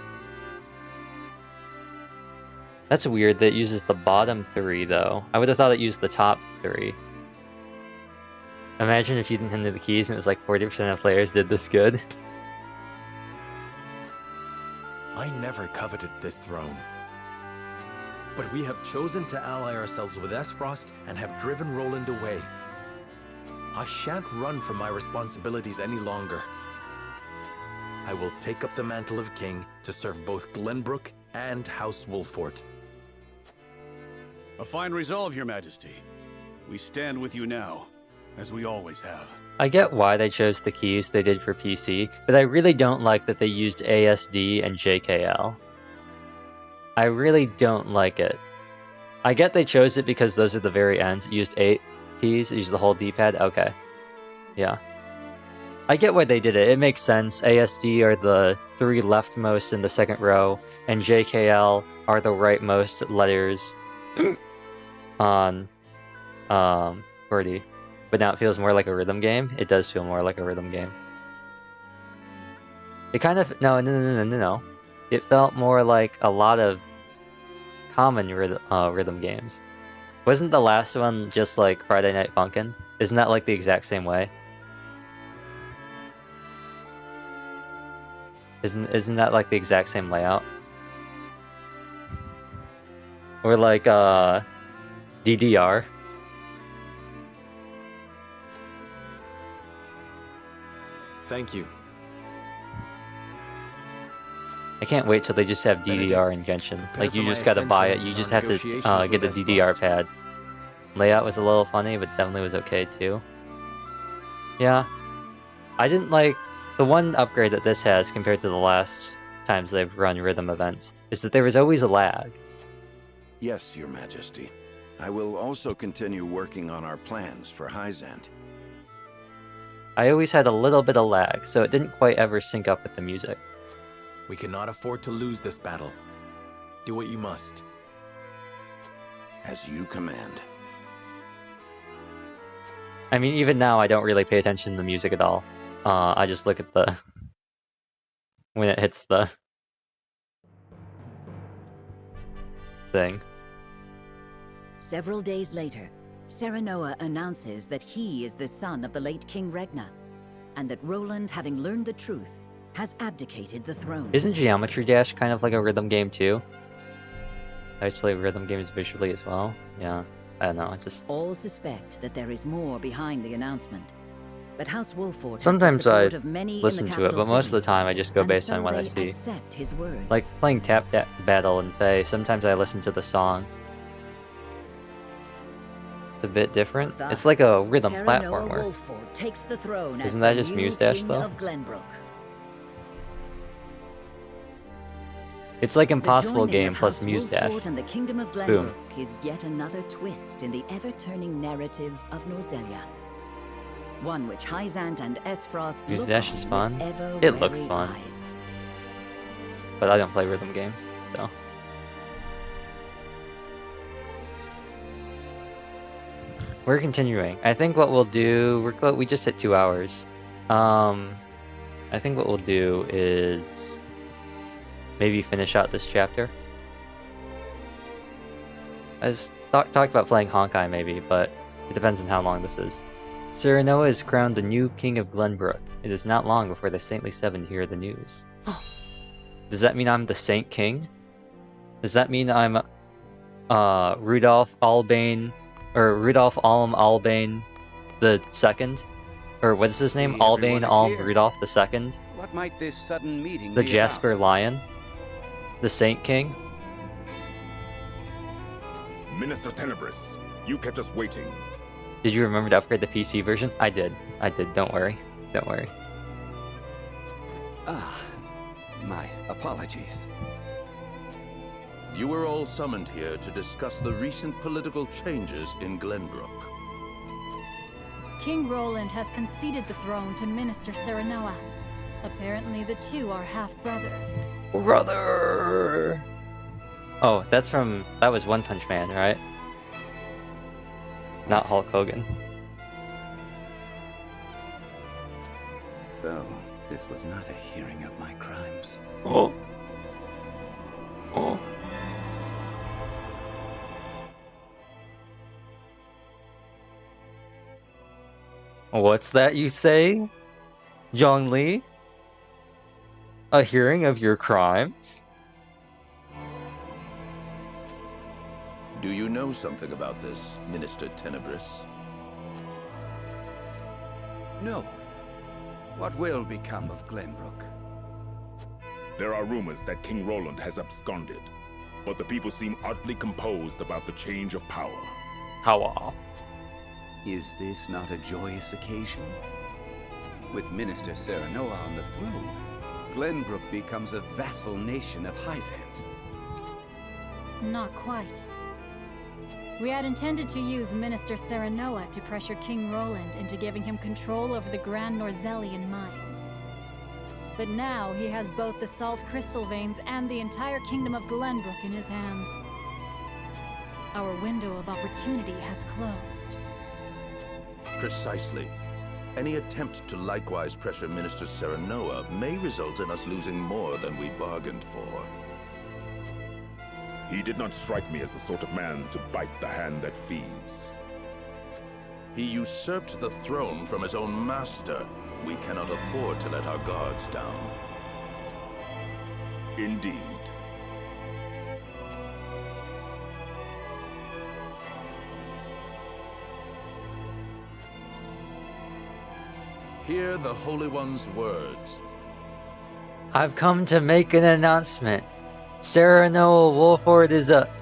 That's weird that it uses the bottom 3, though. I would have thought it used the top 3. Imagine if you didn't handle the keys and it was like 40% of players did this good. I never coveted this throne. But we have chosen to ally ourselves with Esfrost and have driven Roland away. I shan't run from my responsibilities any longer. I will take up the mantle of king to serve both Glenbrook and House Wolford. A fine resolve, Your Majesty. We stand with you now, as we always have. I get why they chose the keys they did for PC, but I really don't like that they used ASD and JKL. I really don't like it. I get they chose it because those are the very ends. It used 8 keys, it used the whole D-pad. Okay. Yeah. I get why they did it. It makes sense. ASD are the 3 leftmost in the second row, and JKL are the rightmost letters on QWERTY. But now it feels more like a rhythm game. It does feel more like a rhythm game. It kind of... No. It felt more like a lot of common rhythm games. Wasn't the last one just like Friday Night Funkin'? Isn't that like the exact same way? Isn't that like the exact same layout? Or like DDR? Thank you. I can't wait till they just have DDR in Genshin. Like, you just gotta buy it. You just have to get the DDR pad. Layout was a little funny, but definitely was okay too. Yeah. I didn't like... The one upgrade that this has compared to the last times they've run rhythm events is that there was always a lag. Yes, Your Majesty. I will also continue working on our plans for Hyzant. I always had a little bit of lag, so it didn't quite ever sync up with the music. We cannot afford to lose this battle. Do what you must. As you command. I mean, even now I don't really pay attention to the music at all. I just look at the... when it hits the... thing. Several days later, Serenoa announces that he is the son of the late King Regna, and that Roland, having learned the truth, has abdicated the throne. Isn't Geometry Dash kind of like a rhythm game too? I used to play rhythm games visually as well. Yeah, I don't know, just... All suspect that there is more behind the announcement. But House Wolford sometimes I listen listen to it, but most of the time I just go based on what I see. Like playing Tap Battle and Fae, sometimes I listen to the song. It's a bit different. Thus, it's like a rhythm Serenoa platformer. Wolford takes the throne Isn't as that the just new Muse Dash king though? of Glenbrook. It's like The Impossible joining Game of plus House Muse Dash. Wolford and the Kingdom of Boom. Glenbrook is yet another twist in the ever-turning narrative of Norzelia. One which Hyzant and Esfrost Muse look Dash on is with fun. ever It looks wary fun. eyes. But I don't play rhythm games, so... We're continuing. I think what we'll do... we just hit 2 hours. I think what we'll do is... maybe finish out this chapter. I just talked about playing Honkai maybe, but it depends on how long this is. Serenoa is crowned the new king of Glenbrook. It is not long before the Saintly Seven hear the news. Does that mean I'm the Saint King? Does that mean I'm Rudolph Albane, or Rudolph Alm Albane the Second? Or what is his name? Albane Alm Rudolph the Second? What might this sudden meeting The be Jasper about? Lion? The Saint King? Minister Tenebris, you kept us waiting. Did you remember to upgrade the PC version? I did. Don't worry. Don't worry. Ah, my apologies. You were all summoned here to discuss the recent political changes in Glenbrook. King Roland has conceded the throne to Minister Serenoa. Apparently the two are half-brothers. Brother! Oh, that was One Punch Man, right? Not Hulk Hogan. So, this was not a hearing of my crimes. Oh. Oh. What's that you say, Zhongli? A hearing of your crimes? Do you know something about this, Minister Tenebris? No. What will become of Glenbrook? There are rumors that King Roland has absconded, but the people seem utterly composed about the change of power. How? Is this not a joyous occasion? With Minister Serenoa on the throne, Glenbrook becomes a vassal nation of Hyzant. Not quite. We had intended to use Minister Serenoa to pressure King Roland into giving him control over the Grand Norzelian mines. But now he has both the salt crystal veins and the entire kingdom of Glenbrook in his hands. Our window of opportunity has closed. Precisely. Any attempt to likewise pressure Minister Serenoa may result in us losing more than we bargained for. He did not strike me as the sort of man to bite the hand that feeds. He usurped the throne from his own master. We cannot afford to let our guards down. Indeed. Hear the Holy One's words. I've come to make an announcement. Serenoa Wolford is a...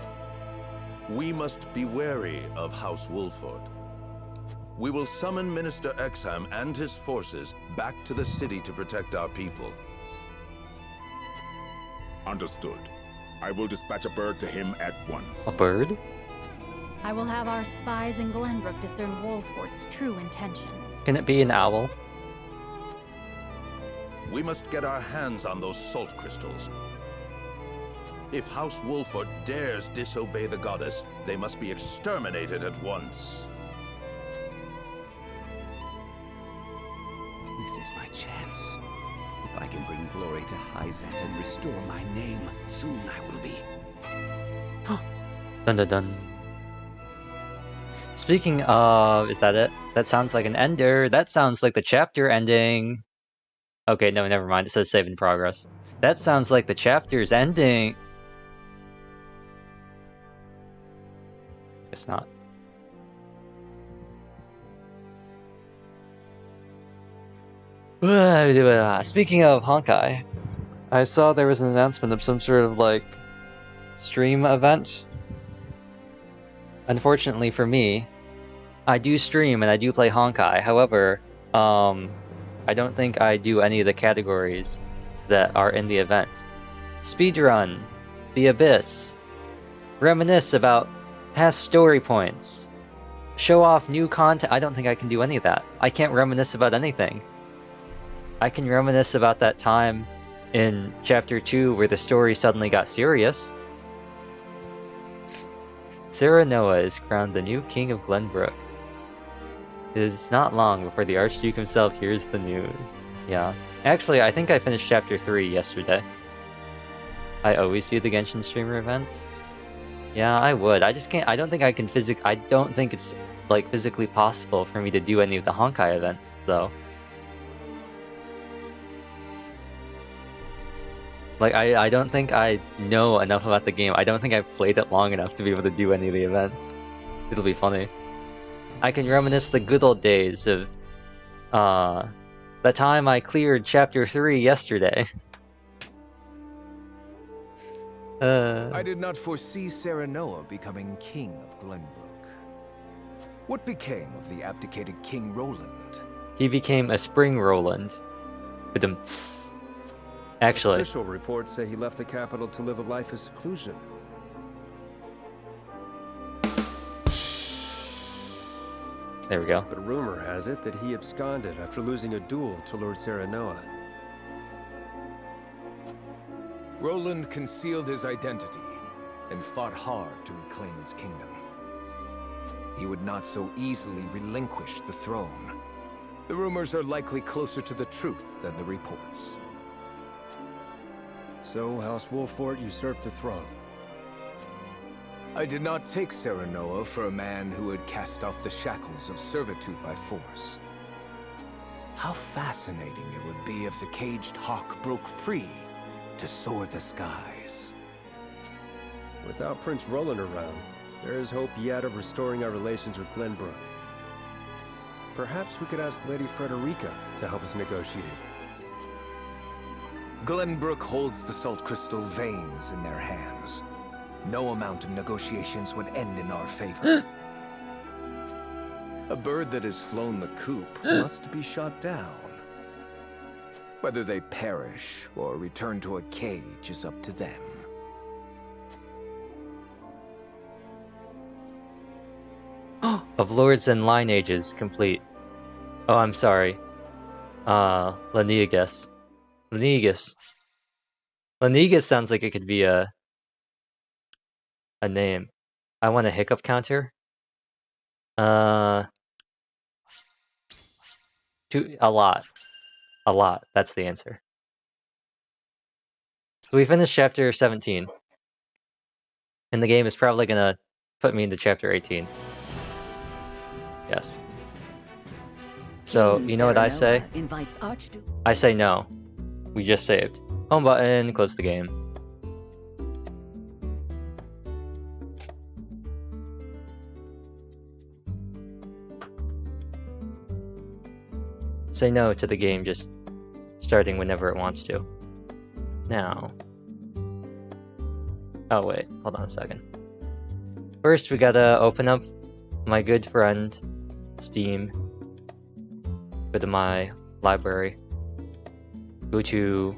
We must be wary of House Wolford. We will summon Minister Exham and his forces back to the city to protect our people. Understood. I will dispatch a bird to him at once. A bird? I will have our spies in Glenbrook discern Wolford's true intentions. Can it be an owl? We must get our hands on those salt crystals. If House Wolford dares disobey the goddess, they must be exterminated at once. This is my chance. If I can bring glory to Hyzant and restore my name, soon I will be. Dun dun dun. Speaking of, is that it? That sounds like an ender. That sounds like the chapter ending. Okay, no, never mind. It says save in progress. That sounds like the chapter's ending. It's not. Speaking of Honkai, I saw there was an announcement of some sort of like stream event. Unfortunately for me, I do stream and I do play Honkai. However, I don't think I do any of the categories that are in the event. Speedrun, The Abyss, reminisce about past story points, show off new content. I don't think I can do any of that. I can't reminisce about anything. I can reminisce about that time in Chapter 2 where the story suddenly got serious. Serenoa is crowned the new king of Glenbrook. It is not long before the Archduke himself hears the news. Yeah. Actually, I think I finished Chapter 3 yesterday. I always do the Genshin streamer events. Yeah, I would. I just can't. I don't think I can I don't think it's like physically possible for me to do any of the Honkai events, though. Like, I don't think I know enough about the game. I don't think I've played it long enough to be able to do any of the events. It'll be funny. I can reminisce the good old days of, the time I cleared Chapter 3 yesterday. I did not foresee Serenoa becoming king of Glenbrook. What became of the abdicated King Roland? He became a Spring Roland. Actually, official reports say he left the capital to live a life of seclusion. There we go. But rumor has it that he absconded after losing a duel to Lord Serenoa. Roland concealed his identity and fought hard to reclaim his kingdom. He would not so easily relinquish the throne. The rumors are likely closer to the truth than the reports. So House Wolford usurped the throne. I did not take Serenoa for a man who had cast off the shackles of servitude by force. How fascinating it would be if the caged hawk broke free to soar the skies. Without Prince Roland around, there is hope yet of restoring our relations with Glenbrook. Perhaps we could ask Lady Frederica to help us negotiate. Glenbrook holds the salt crystal veins in their hands. No amount of negotiations would end in our favor. A bird that has flown the coop must be shot down. Whether they perish or return to a cage is up to them. Of Lords and Lineages complete. Oh, I'm sorry. Laneagus. Laneagus. Laneagus sounds like it could be a name. I want a hiccup counter. A lot. A lot. That's the answer. So we finished chapter 17. And the game is probably gonna put me into chapter 18. Yes. So, you know what I say? Invites Archduke. I say no. We just saved. Home button, close the game. say no to the game just starting whenever it wants to. Now... Oh wait, hold on a second. First, we gotta open up my good friend, Steam. Go to my library. Go to...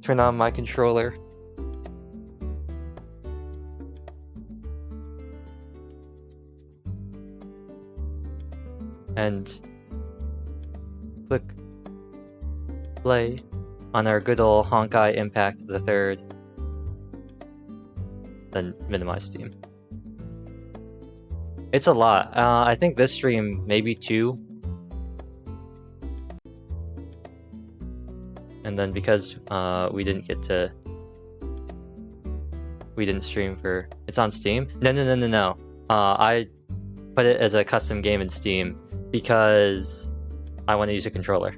Turn on my controller. And click play on our good old Honkai Impact the Third. Then minimize Steam. It's a lot. I think this stream maybe 2. And then because we didn't stream for... It's on Steam? No. I put it as a custom game in Steam because I want to use a controller.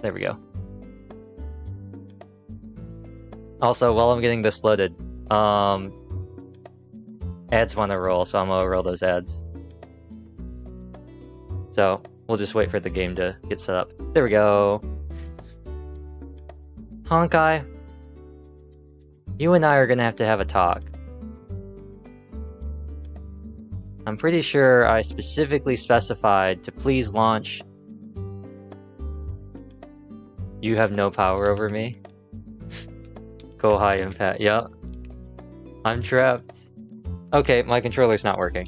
There we go. Also, while I'm getting this loaded, ads want to roll, so I'm gonna roll those ads. So, we'll just wait for the game to get set up. There we go. Honkai, you and I are gonna have to have a talk. I'm pretty sure I specifically specified to please launch. You have no power over me. Go high impact. Yep. I'm trapped. Okay, my controller's not working.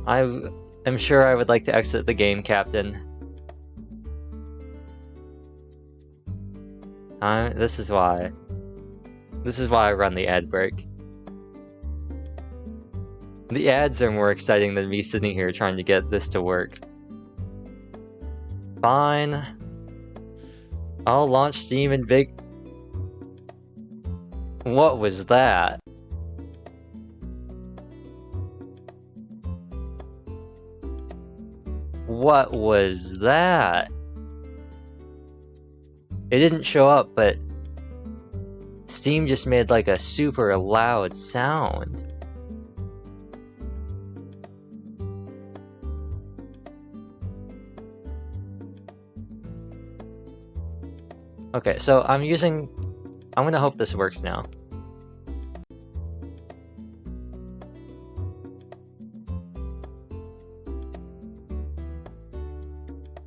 I'm sure I would like to exit the game, Captain. This is why I run the ad break. The ads are more exciting than me sitting here trying to get this to work. Fine. I'll launch Steam in big... What was that? What was that? It didn't show up, but Steam just made like a super loud sound. Okay, so I'm gonna hope this works now.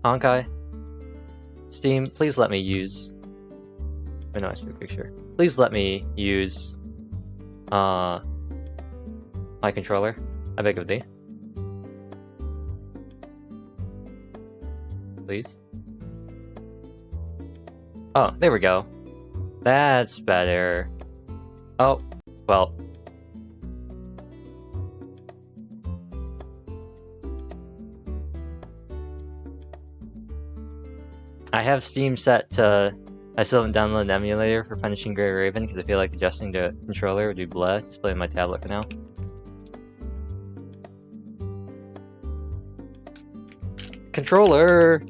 Honkai, Steam, please let me use... Minimize my picture. Please let me use my controller. I beg of thee. Please. Oh, there we go. That's better. Oh, well. I have Steam set to... I still haven't downloaded an emulator for Punishing Grey Raven because I feel like adjusting to controller would be blah. Just play on my tablet for now. Controller!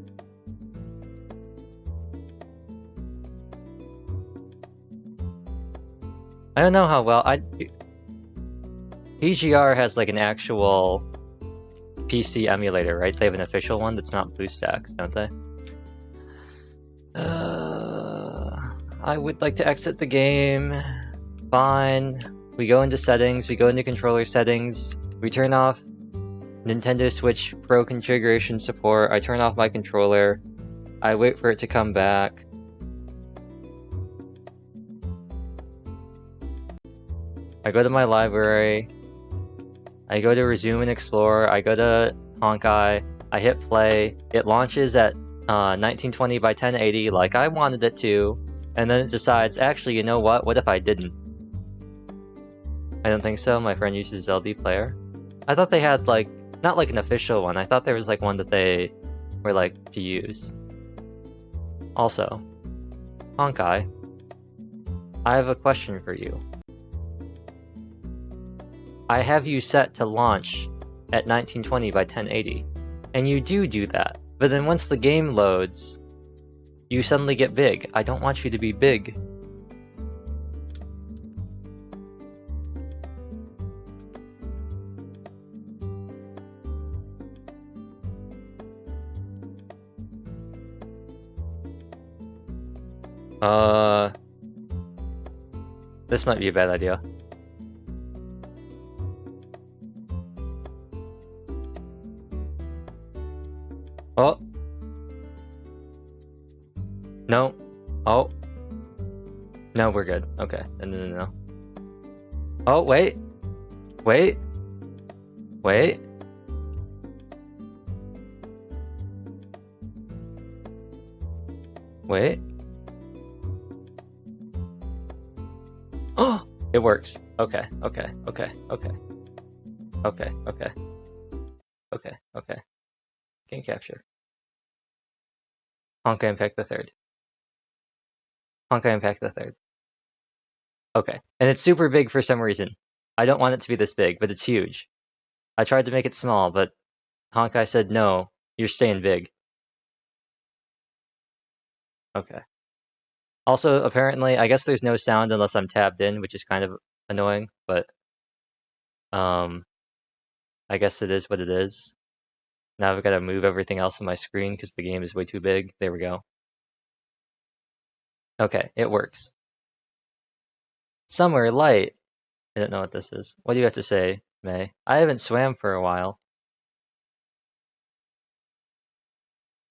I don't know how well PGR has like an actual PC emulator, right? They have an official one that's not BlueStacks, don't they? I would like to exit the game. Fine. We go into settings, we go into controller settings, we turn off Nintendo Switch Pro configuration support, I turn off my controller, I wait for it to come back. I go to my library, I go to resume and explore, I go to Honkai, I hit play, it launches at 1920 by 1080 like I wanted it to, and then it decides, actually, you know what if I didn't? I don't think so, my friend uses LD Player. I thought they had like, not like an official one, I thought there was like one that they were like to use. Also, Honkai, I have a question for you. I have you set to launch at 1920 by 1080, and you do that, but then once the game loads, you suddenly get big. I don't want you to be big. This might be a bad idea. Oh. No. Oh. No, we're good. Okay. No. Oh, wait. Wait. Wait. Wait. Oh! It works. Okay. Okay. Okay. Okay. Okay. Okay. Okay. Okay. Game capture. Honkai Impact the Third. Honkai Impact the Third. Okay. And it's super big for some reason. I don't want it to be this big, but it's huge. I tried to make it small, but Honkai said, no, you're staying big. Okay. Also, apparently, I guess there's no sound unless I'm tabbed in, which is kind of annoying, but I guess it is what it is. Now I've got to move everything else on my screen because the game is way too big. There we go. Okay, it works. Somewhere light. I don't know what this is. What do you have to say, May? I haven't swam for a while.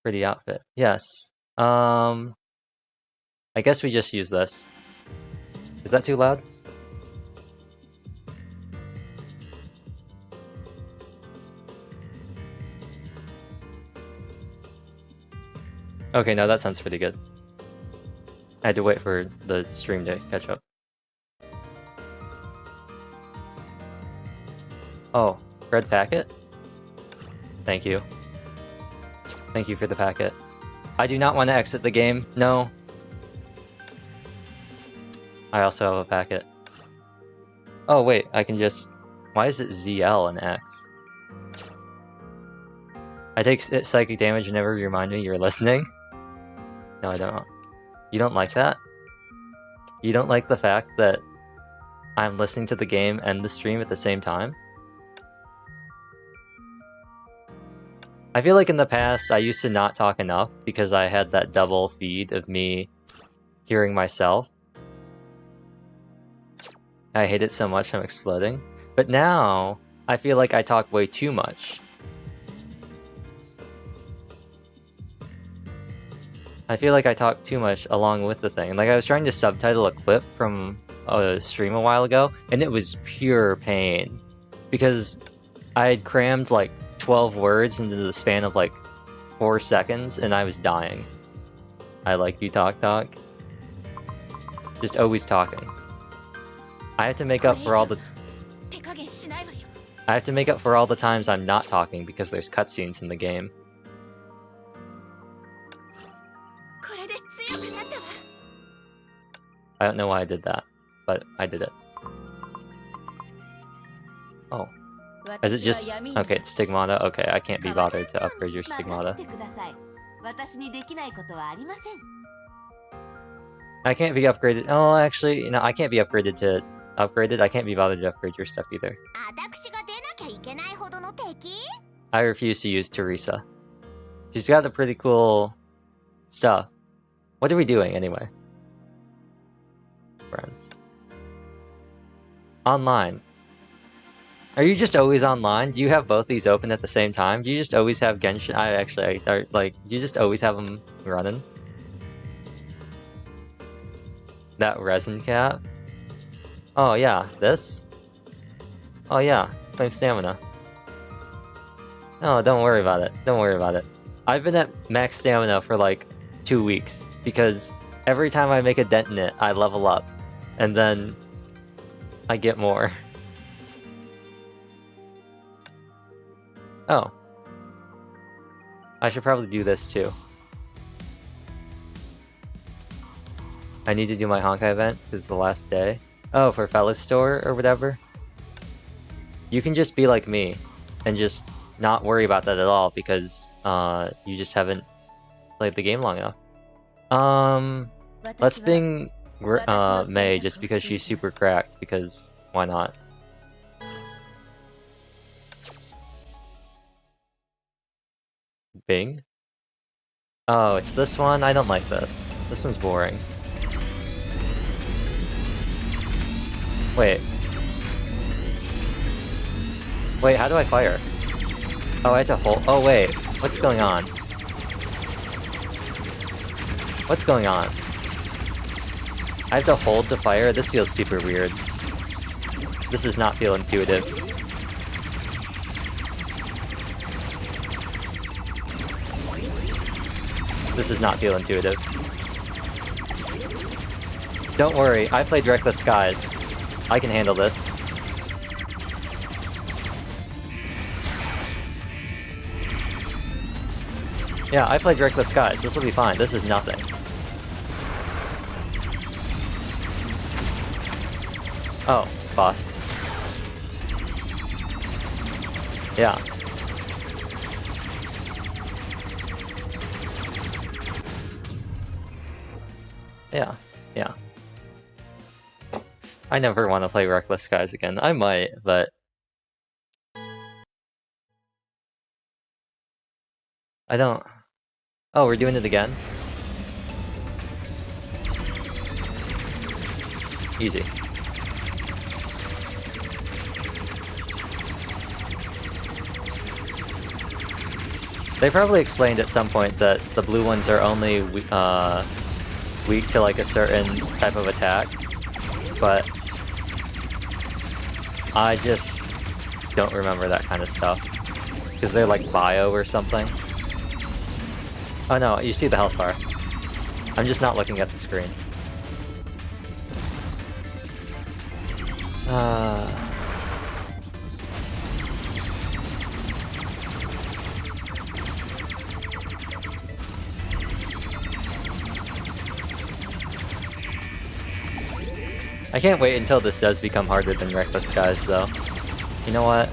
Pretty outfit. Yes. I guess we just use this. Is that too loud? Okay, no, that sounds pretty good. I had to wait for the stream to catch up. Oh, red packet? Thank you. Thank you for the packet. I do not want to exit the game. No. I also have a packet. Oh, wait, I can just... Why is it ZL and X? I take psychic damage whenever you remind me you're listening? No, I don't. You don't like that? You don't like the fact that I'm listening to the game and the stream at the same time? I feel like in the past, I used to not talk enough because I had that double feed of me hearing myself. I hate it so much I'm exploding. But now, I feel like I talk way too much. I feel like I talk too much along with the thing. Like, I was trying to subtitle a clip from a stream a while ago, and it was pure pain. Because I had crammed, like, 12 words into the span of, like, 4 seconds, and I was dying. I like you talk. Just always talking. I have to make up for all the... I have to make up for all the times I'm not talking because there's cutscenes in the game. I don't know why I did that, but I did it. Oh. Is it just... Okay, it's Stigmata. Okay, I can't be bothered to upgrade your Stigmata. I can't be upgraded... Oh, actually, you know, I can't be upgraded to... Upgraded? I can't be bothered to upgrade your stuff either. I refuse to use Teresa. She's got a pretty cool... stuff. What are we doing, anyway? Friends. Online. Are you just always online? Do you have both these open at the same time? Do you just always have Genshin? Like, do you just always have them running? That resin cap? Oh yeah, this? Oh yeah, claim stamina. Oh, don't worry about it. Don't worry about it. I've been at max stamina for like 2 weeks because every time I make a dent in it, I level up. And then I get more. Oh. I should probably do this too. I need to do my Honkai event because it's the last day. Oh, for Fellas Store or whatever? You can just be like me and just not worry about that at all because you just haven't played the game long enough. Let's bing May just because she's super cracked, because why not? Bing? Oh, it's this one? I don't like this. This one's boring. Wait. Wait, how do I fire? Oh, I have to hold. Oh, wait. What's going on? What's going on? I have to hold to fire? This feels super weird. This does not feel intuitive. This does not feel intuitive. Don't worry, I played Reckless Skies. I can handle this. Yeah, I played Reckless Skies. This will be fine. This is nothing. Oh, boss. Yeah. Yeah, yeah. I never want to play Reckless Skies again. I might, but... I don't... Oh, we're doing it again? Easy. They probably explained at some point that the blue ones are only weak to like a certain type of attack, but I just don't remember that kind of stuff because they're like bio or something. Oh no, you see the health bar. I'm just not looking at the screen. I can't wait until this does become harder than Reckless Skies, though. You know what?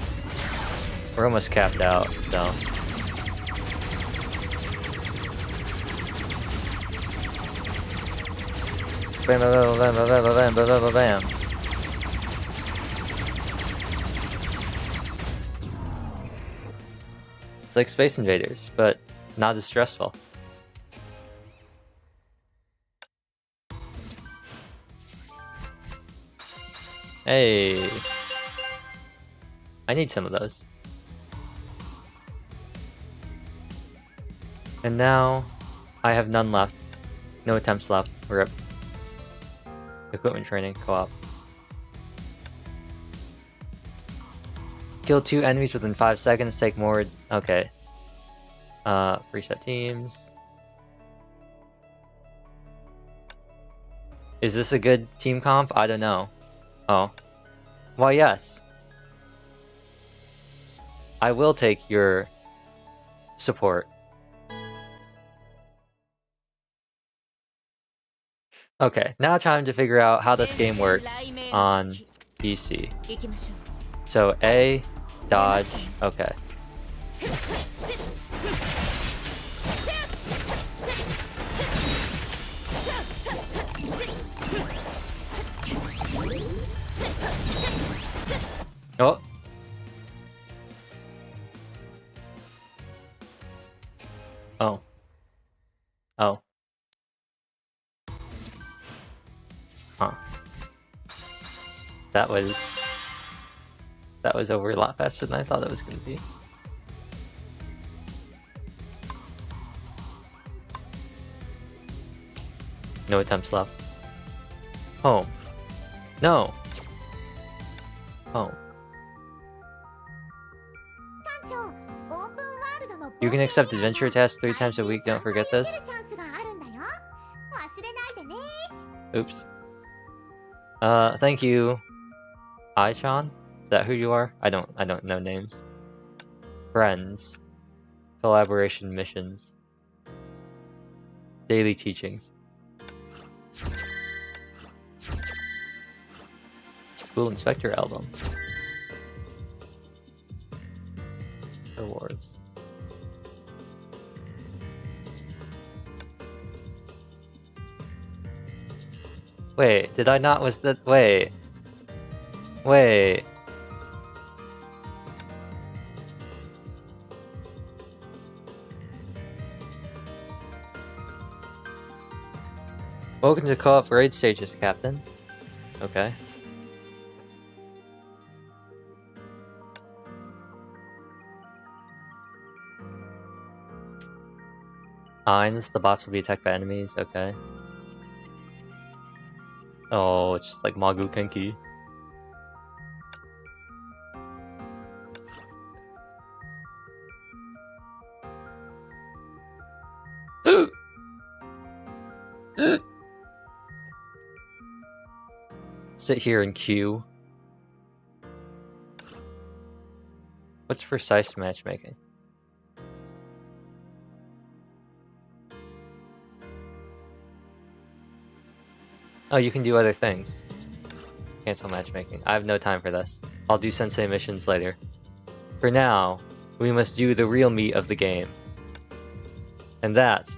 We're almost capped out, so... Bam, bam, bam, bam, bam, bam, bam, bam, bam. It's like Space Invaders, but not as stressful. Hey, I need some of those. And now, I have none left. No attempts left. Rip. Equipment training, co-op. Kill 2 enemies within 5 seconds, take more... Okay. Reset teams. Is this a good team comp? I don't know. Oh. Why, yes. I will take your support. Okay, now time to figure out how this game works on PC. So A, dodge, okay. Oh. Oh. Oh. Huh. That was over a lot faster than I thought it was going to be. No attempts left. Home. No. Home. You can accept adventure tasks 3 times a week, don't forget this. Oops. Thank you. Aichan? Is that who you are? I don't know names. Friends. Collaboration missions. Daily teachings. School Inspector album. Rewards. Wait, did I not was that wait. Wait. Welcome to co-op raid stages, Captain. Okay. Mines, the bots will be attacked by enemies, okay. Oh, it's just like Magu Kenki. Sit here and queue. What's precise matchmaking? Oh, you can do other things. Cancel matchmaking. I have no time for this. I'll do sensei missions later. For now, we must do the real meat of the game. And that...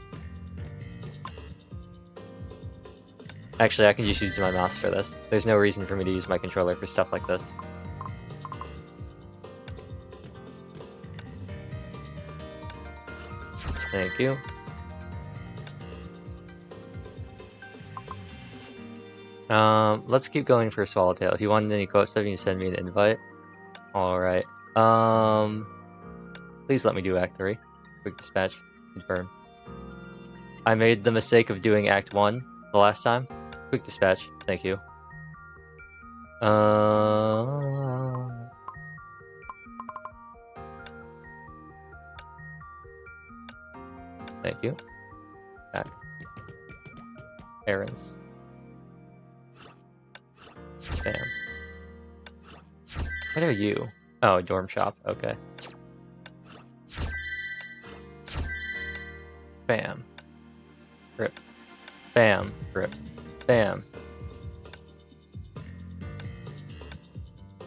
Actually, I can just use my mouse for this. There's no reason for me to use my controller for stuff like this. Thank you. Let's keep going for Swallowtail. If you wanted any quote stuff, you can send me an invite. Alright. Please let me do Act 3. Quick dispatch. Confirm. I made the mistake of doing Act 1 the last time. Quick dispatch. Thank you. Thank you. Back. Errands. Bam. What are you? Oh, dorm shop. Okay. Bam. Rip. Bam. Rip. Bam.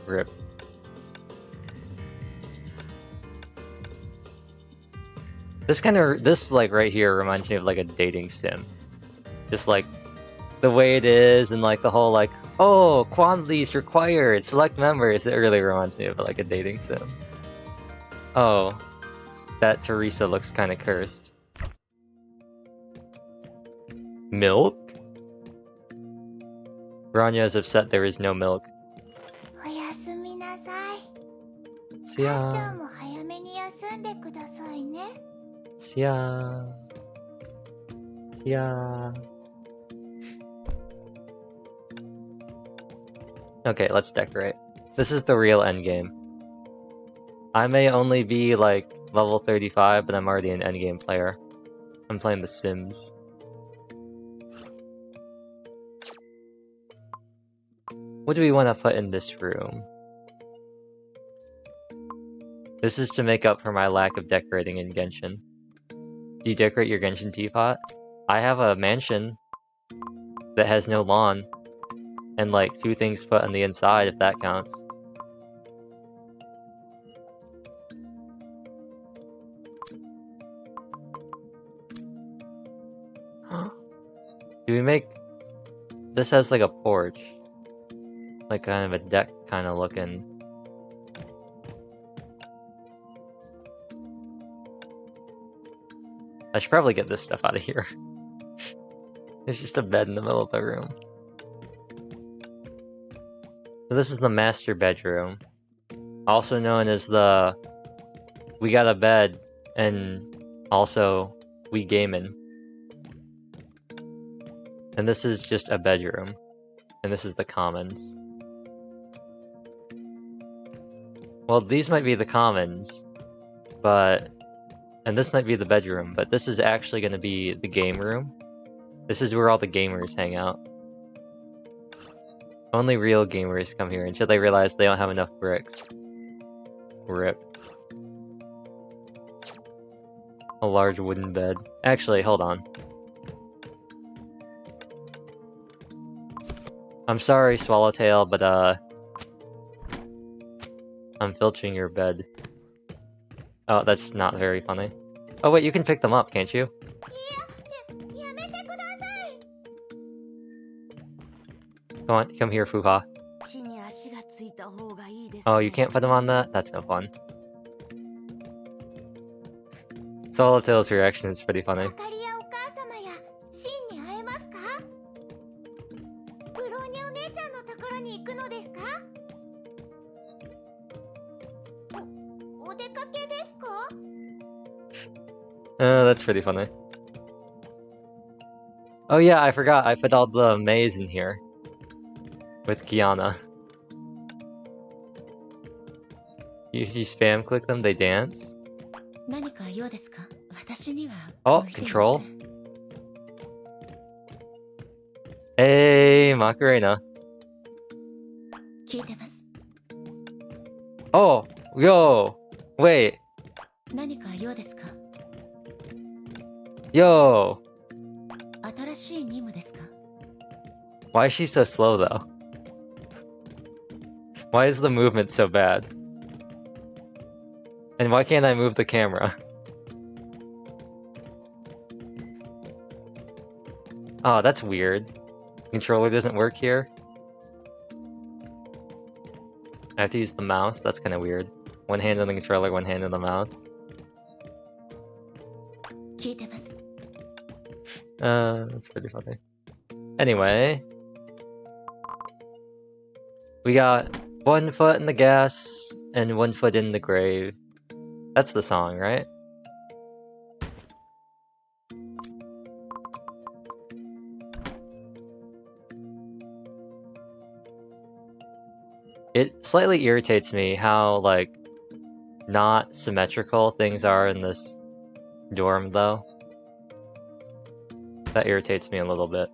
Rip. This like right here reminds me of like a dating sim. Just like the way it is and like the whole like, oh, quantities required, select members. It really reminds me of like a dating sim. Oh, that Teresa looks kind of cursed. Milk? Grania is upset there is no milk. See ya. See ya. See ya. Okay, let's decorate. This is the real endgame. I may only be like level 35, but I'm already an endgame player. I'm playing The Sims. What do we want to put in this room? This is to make up for my lack of decorating in Genshin. Do you decorate your Genshin teapot? I have a mansion that has no lawn. And like 2 things put on the inside, if that counts. Do we make... This has like a porch. Like kind of a deck kind of looking. I should probably get this stuff out of here. There's just a bed in the middle of the room. So this is the master bedroom. Also known as the... We got a bed, and also we gamin'. And this is just a bedroom. And this is the commons. Well, these might be the commons, but... And this might be the bedroom, but this is actually going to be the game room. This is where all the gamers hang out. Only real gamers come here until they realize they don't have enough bricks. Rip. A large wooden bed. Actually, hold on. I'm sorry, Swallowtail, but I'm filching your bed. Oh, that's not very funny. Oh wait, you can pick them up, can't you? Come on, come here, Fuha. Oh, you can't put them on that? That's no fun. Swallowtail's reaction is pretty funny. That's pretty funny. Oh yeah, I forgot. I put all the Mays in here. With Kiana. If you spam click them, they dance. Oh, control. Hey, Macarena. Oh, yo, wait. Yo. Why is she so slow though? Why is the movement so bad? And why can't I move the camera? Oh, that's weird. Controller doesn't work here. I have to use the mouse? That's kind of weird. One hand on the controller, one hand on the mouse. That's pretty funny. Anyway. We got 1 foot in the gas and 1 foot in the grave. That's the song, right? It slightly irritates me how, like, not symmetrical things are in this dorm, though. That irritates me a little bit.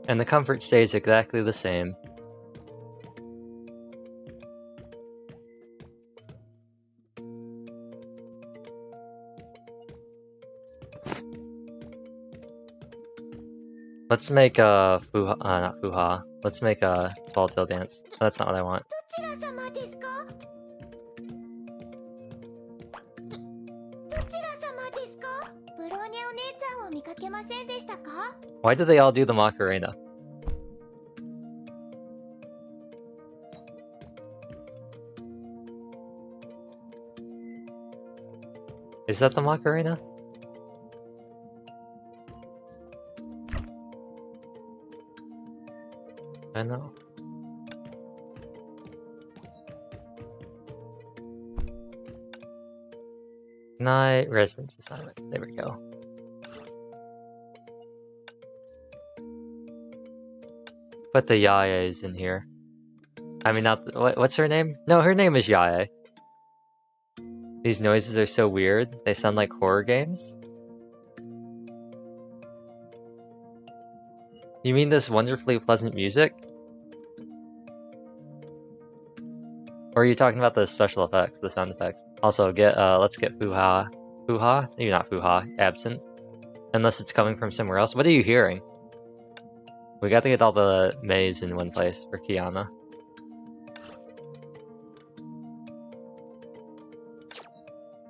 And the comfort stays exactly the same. Let's make a not fuha. Let's make a tall tail dance. That's not what I want. Why did they all do the Macarena? Is that the Macarena? I know. Night residence assignment. There we go. Put the Yaya's in here. I mean, not what's her name? No, her name is Yaya. These noises are so weird. They sound like horror games. You mean this wonderfully pleasant music? Or are you talking about the special effects, the sound effects? Also, let's get Fuha. Fuha? Maybe not Fuha. Absent. Unless it's coming from somewhere else. What are you hearing? We got to get all the Mays in one place for Kiana.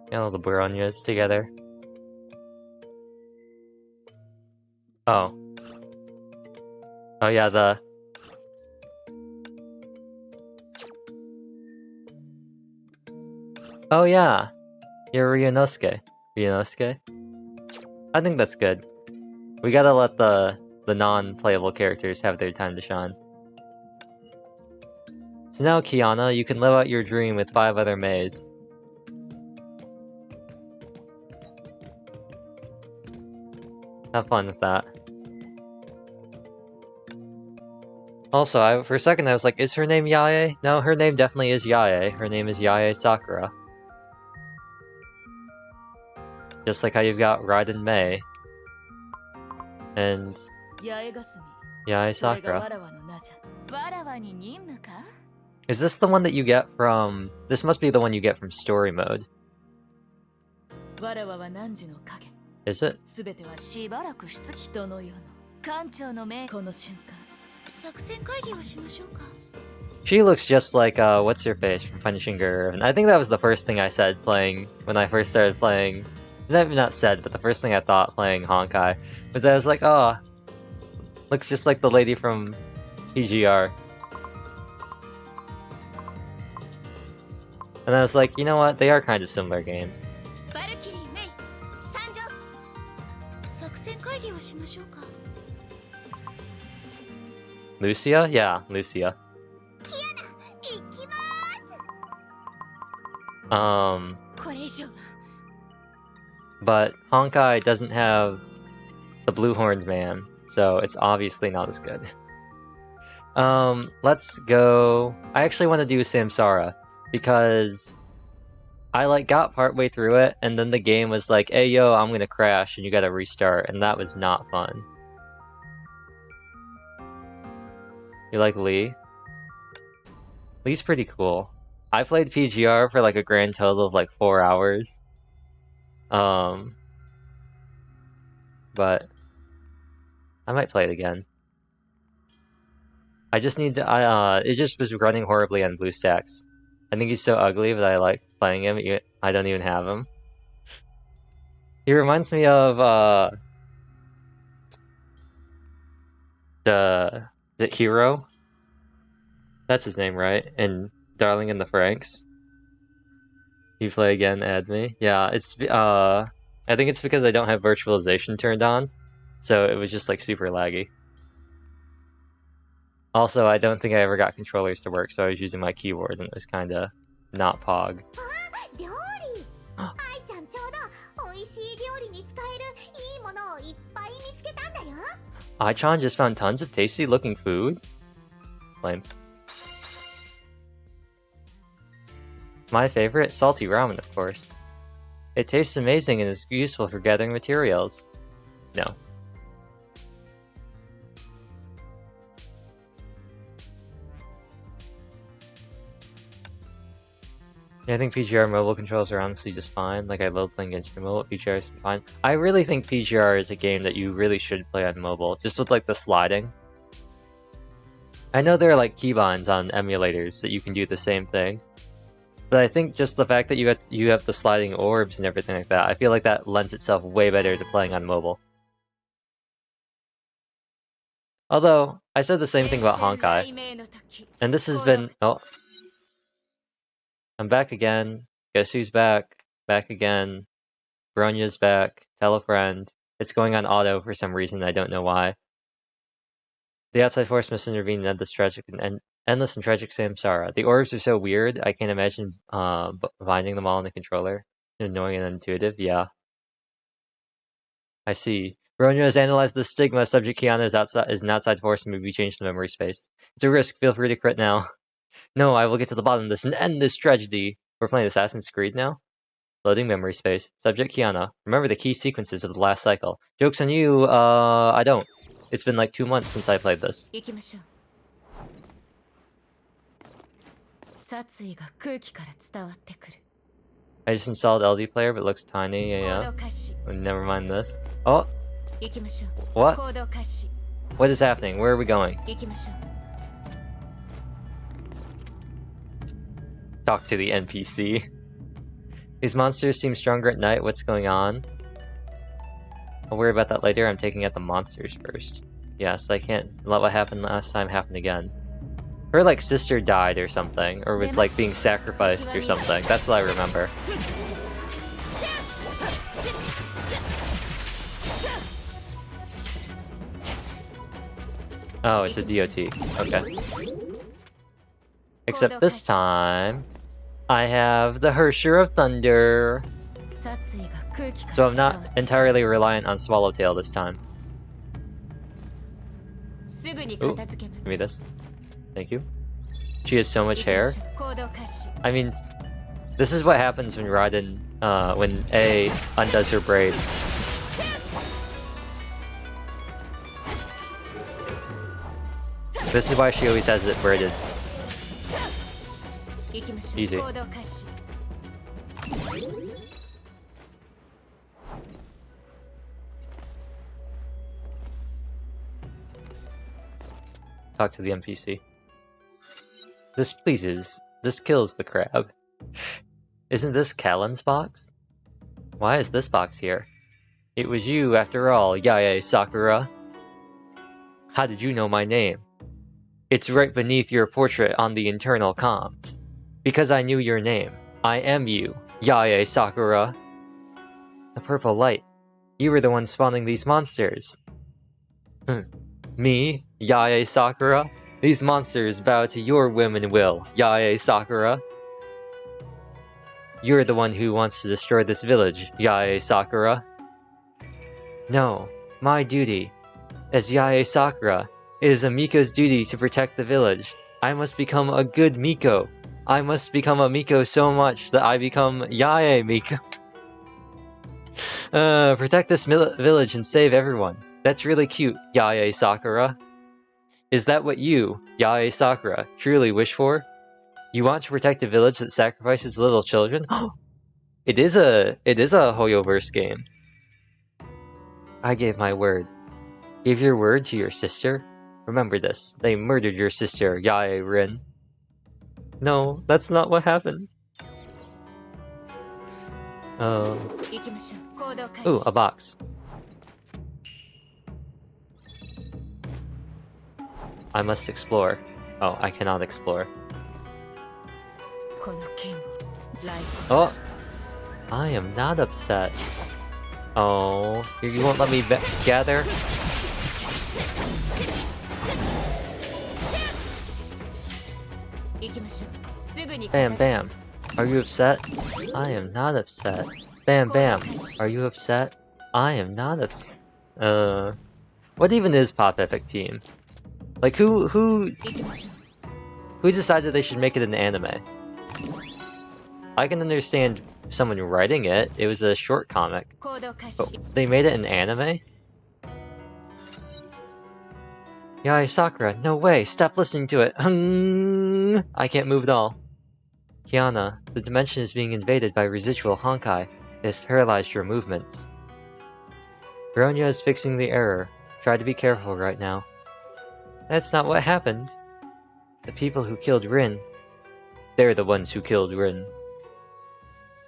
Get all the Buronyas together. Oh. Oh yeah, the... Oh yeah! You're Ryunosuke. Ryunosuke? I think that's good. We gotta let the non-playable characters have their time to shine. So now, Kiana, you can live out your dream with 5 other Mays. Have fun with that. Also, for a second I was like, is her name Yae? No, her name definitely is Yae. Her name is Yae Sakura. Just like how you've got Raiden Mei. And... Yae Sakura. Is this the one that you get from... This must be the one you get from story mode. Is it? She looks just like, what's her face from Punishing Girl. And I think that was the first thing I said playing, when I first started playing... Not said, but the first thing I thought playing Honkai was that I was like, oh, looks just like the lady from PGR. And I was like, you know what, they are kind of similar games. Lucia? Yeah, Lucia. But Honkai doesn't have the Blue Horned Man, so it's obviously not as good. Let's go. I actually want to do Samsara because I got partway through it, and then the game was like, "Hey, yo, I'm gonna crash, and you gotta restart," and that was not fun. You like Lee? Lee's pretty cool. I played PGR for a grand total of 4 hours. But I might play it again. I just need to. It just was running horribly on BlueStacks. I think he's so ugly, but I like playing him. I don't even have him. He reminds me of the Hero. That's his name, right? And Darling in the Franxx. You play again, add me. Yeah, it's I think it's because I don't have virtualization turned on, so it was just super laggy. Also, I don't think I ever got controllers to work, so I was using my keyboard, and it was kind of not pog. Aichan just found tons of tasty-looking food? Lame. My favorite? Salty ramen, of course. It tastes amazing and is useful for gathering materials. No. Yeah, I think PGR mobile controls are honestly just fine. I love playing Genshin mobile. PGR is fine. I really think PGR is a game that you really should play on mobile, just with the sliding. I know there are keybinds on emulators that you can do the same thing, but I think just the fact that you have the sliding orbs and everything like that, I feel like that lends itself way better to playing on mobile. Although, I said the same thing about Honkai, and this has been... Oh. I'm back again. Guess who's back? Back again. Bronya's back. Tell a friend. It's going on auto for some reason, I don't know why. The outside force must intervene and end this tragic and endless and tragic samsara. The orbs are so weird, I can't imagine binding them all in the controller. Annoying and intuitive, yeah. I see. Bronya has analyzed the stigma. Subject Kiana is an outside force and may be changed to memory space. It's a risk, feel free to crit now. No, I will get to the bottom of this and end this tragedy. We're playing Assassin's Creed now? Loading memory space. Subject Kiana. Remember the key sequences of the last cycle. Joke's on you, I don't. It's been 2 months since I played this. I just installed LD Player, but it looks tiny, yeah. Never mind this. Oh! What? What is happening? Where are we going? Talk to the NPC. These monsters seem stronger at night. What's going on? I'll worry about that later. I'm taking out the monsters first. Yeah, so I can't let what happened last time happen again. Her, sister died or something. Or was, being sacrificed or something. That's what I remember. Oh, it's a DOT. Okay. Except this time, I have the Hersher of Thunder. So I'm not entirely reliant on Swallowtail this time. Ooh, give me this. Thank you. She has so much hair. I mean, this is what happens when Raiden, when A undoes her braid. This is why she always has it braided. Easy. Talk to the NPC. This pleases. This kills the crab. Isn't this Callan's box? Why is this box here? It was you, after all, Yae Sakura. How did you know my name? It's right beneath your portrait on the internal comms. Because I knew your name. I am you, Yae Sakura. The purple light. You were the one spawning these monsters. Me, Yae Sakura? These monsters bow to your whim and will, Yae Sakura. You're the one who wants to destroy this village, Yae Sakura. No, my duty as Yae Sakura. It is a Miko's duty to protect the village. I must become a good Miko. I must become a Miko so much that I become Yae Miko. Protect this village and save everyone. That's really cute, Yae Sakura. Is that what you, Yae Sakura, truly wish for? You want to protect a village that sacrifices little children? It is a Hoyoverse game. I gave my word. Give your word to your sister? Remember this. They murdered your sister, Yae Rin. No, that's not what happened. Ooh, a box. I must explore. Oh, I cannot explore. Oh! I am not upset. Oh, you won't let me gather? Bam bam. Are you upset? I am not upset. Bam bam. Are you upset? I am not upset. What even is Pop Epic Team? Like who decided they should make it an anime? I can understand someone writing it. It was a short comic. But they made it an anime? Yae Sakura, no way! Stop listening to it! I can't move at all. Kiana, the dimension is being invaded by residual Honkai. It has paralyzed your movements. Bronya is fixing the error. Try to be careful right now. That's not what happened. The people who killed Rin. They're the ones who killed Rin.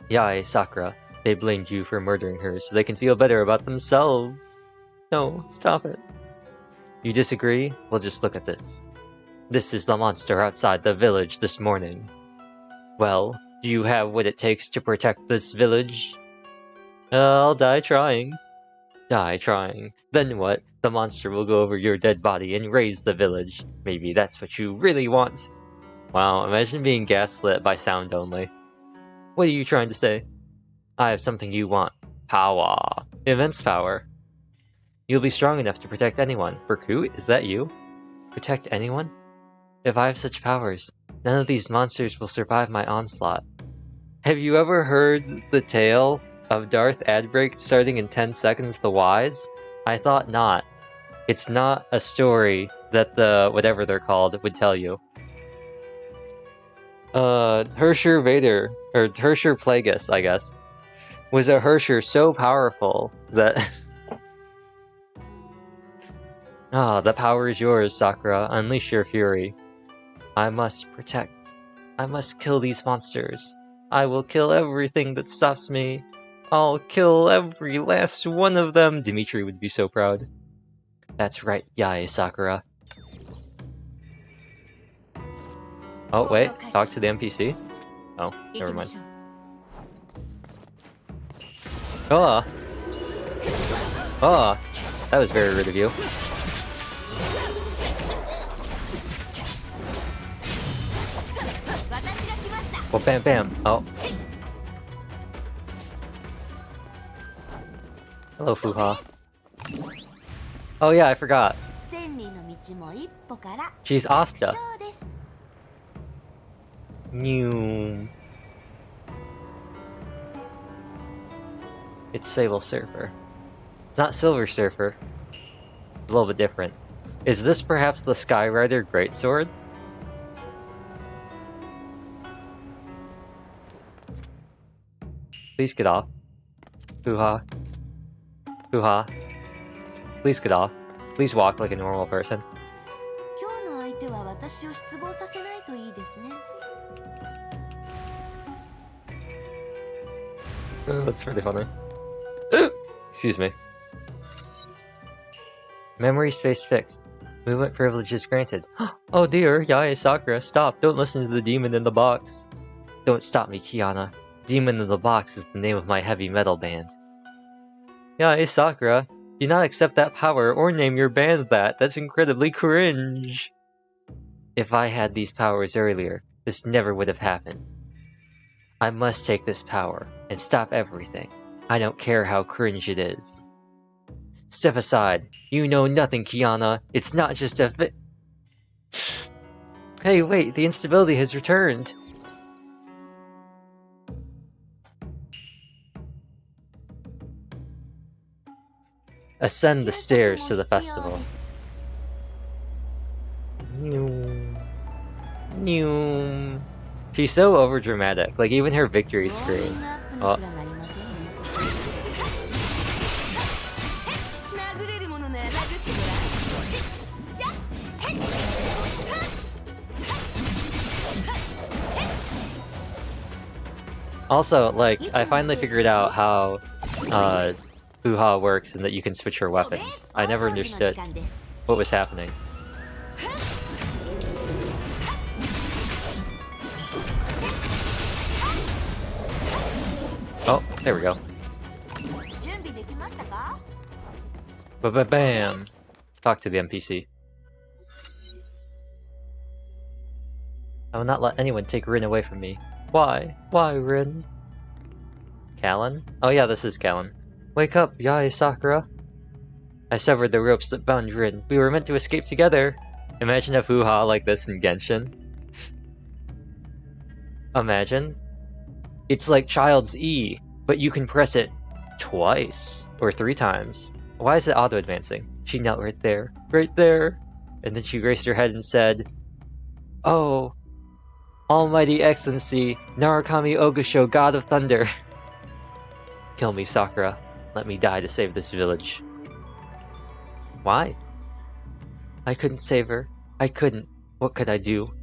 Yae Sakura, they blamed you for murdering her so they can feel better about themselves. No, stop it. You disagree? Well, just look at this. This is the monster outside the village this morning. Well, do you have what it takes to protect this village? I'll die trying. Die trying. Then what? The monster will go over your dead body and raise the village. Maybe that's what you really want. Wow, imagine being gaslit by sound only. What are you trying to say? I have something you want. Power. Immense power. You'll be strong enough to protect anyone. Berkut, is that you? Protect anyone? If I have such powers, none of these monsters will survive my onslaught. Have you ever heard the tale of Darth Adbreak starting in 10 Seconds the Wise? I thought not. It's not a story that the whatever they're called would tell you. Herrscher Vader, or Herrscher Plagueis, I guess, was a Herrscher so powerful that... Ah, the power is yours, Sakura. Unleash your fury. I must protect. I must kill these monsters. I will kill everything that stops me. I'll kill every last one of them. Dimitri would be so proud. That's right, Yae Sakura. Oh, wait. Talk to the NPC? Oh, never mind. Oh! Oh! That was very rude of you. Well, bam bam. Oh. Hello, Fuha. Oh yeah, I forgot. She's Asta. New. It's Sable Surfer. It's not Silver Surfer. A little bit different. Is this perhaps the Skyrider Greatsword? Please get off. Hoo-ha. Hoo-ha. Please get off. Please walk like a normal person. Oh, that's really funny. Excuse me. Memory space fixed. Movement privileges granted. Oh dear, Yae Sakura, stop. Don't listen to the demon in the box. Don't stop me, Kiana. Demon in the Box is the name of my heavy metal band. Yae Sakura, do not accept that power or name your band that. That's incredibly cringe. If I had these powers earlier, this never would have happened. I must take this power and stop everything. I don't care how cringe it is. Step aside. You know nothing, Kiana. It's not just a Hey, wait, the instability has returned. Ascend the stairs to the festival. She's so overdramatic, like even her victory scream. Oh. Also, like, I finally figured out how Hoo-Ha works and that you can switch her weapons. I never understood what was happening. Oh, there we go. Ba-ba-bam! Talk to the NPC. I will not let anyone take Rin away from me. Why? Why, Rin? Callan? Oh yeah, this is Callan. Wake up, Yae Sakura. I severed the ropes that bound Rin. We were meant to escape together. Imagine if Hoo-Ha like this in Genshin. Imagine. It's like Child's E, but you can press it twice or 3 times. Why is it auto-advancing? She knelt right there. Right there! And then she raised her head and said, "Oh, Almighty Excellency, Narukami Ogasho, God of Thunder. Kill me, Sakura. Let me die to save this village." Why? I couldn't save her. I couldn't. What could I do?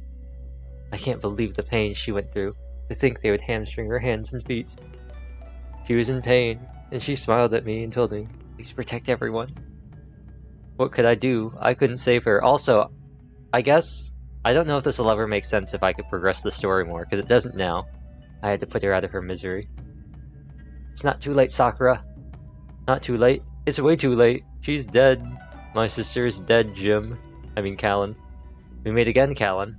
I can't believe the pain she went through. To think they would hamstring her hands and feet. She was in pain, and she smiled at me and told me, "Please protect everyone." What could I do? I couldn't save her. Also, I guess, I don't know if this will ever make sense if I could progress the story more, because it doesn't now. I had to put her out of her misery. It's not too late, Sakura. Not too late. It's way too late. She's dead. My sister is dead, Jim. I mean, Callan. We meet again, Callan.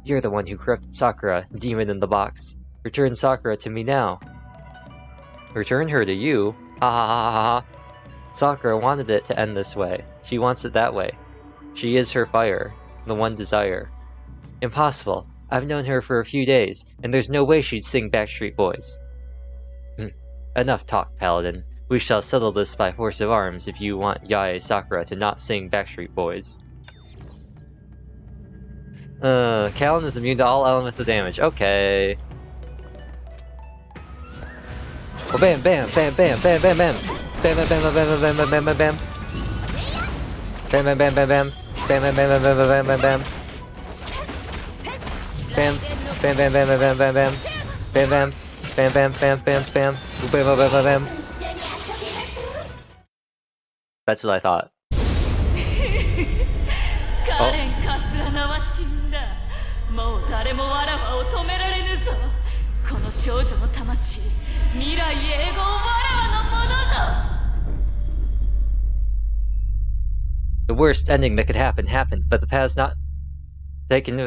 You're the one who corrupted Sakura, demon in the box. Return Sakura to me now. Return her to you? Ha ha ha ha ha. Sakura wanted it to end this way. She wants it that way. She is her fire, the one desire. Impossible. I've known her for a few days, and there's no way she'd sing Backstreet Boys. Enough talk, Paladin. We shall settle this by force of arms if you want Yae Sakura to not sing Backstreet Boys. Callan is immune to all elements of damage. Okay. Well, bam, bam, bam, bam, bam, bam, bam. Bam, bam, bam, bam, bam, bam, bam, bam, bam, bam. Bam, bam, bam, bam, bam. Bam, bam, bam, bam, bam, bam, bam, bam. Bam, bam, bam, bam, bam, bam, bam, bam. Bam, bam, bam, bam, bam, bam, bam. Bam, bam, bam, bam, bam. That's what I thought. Oh. The worst ending that could happen happened, but the path's not taken.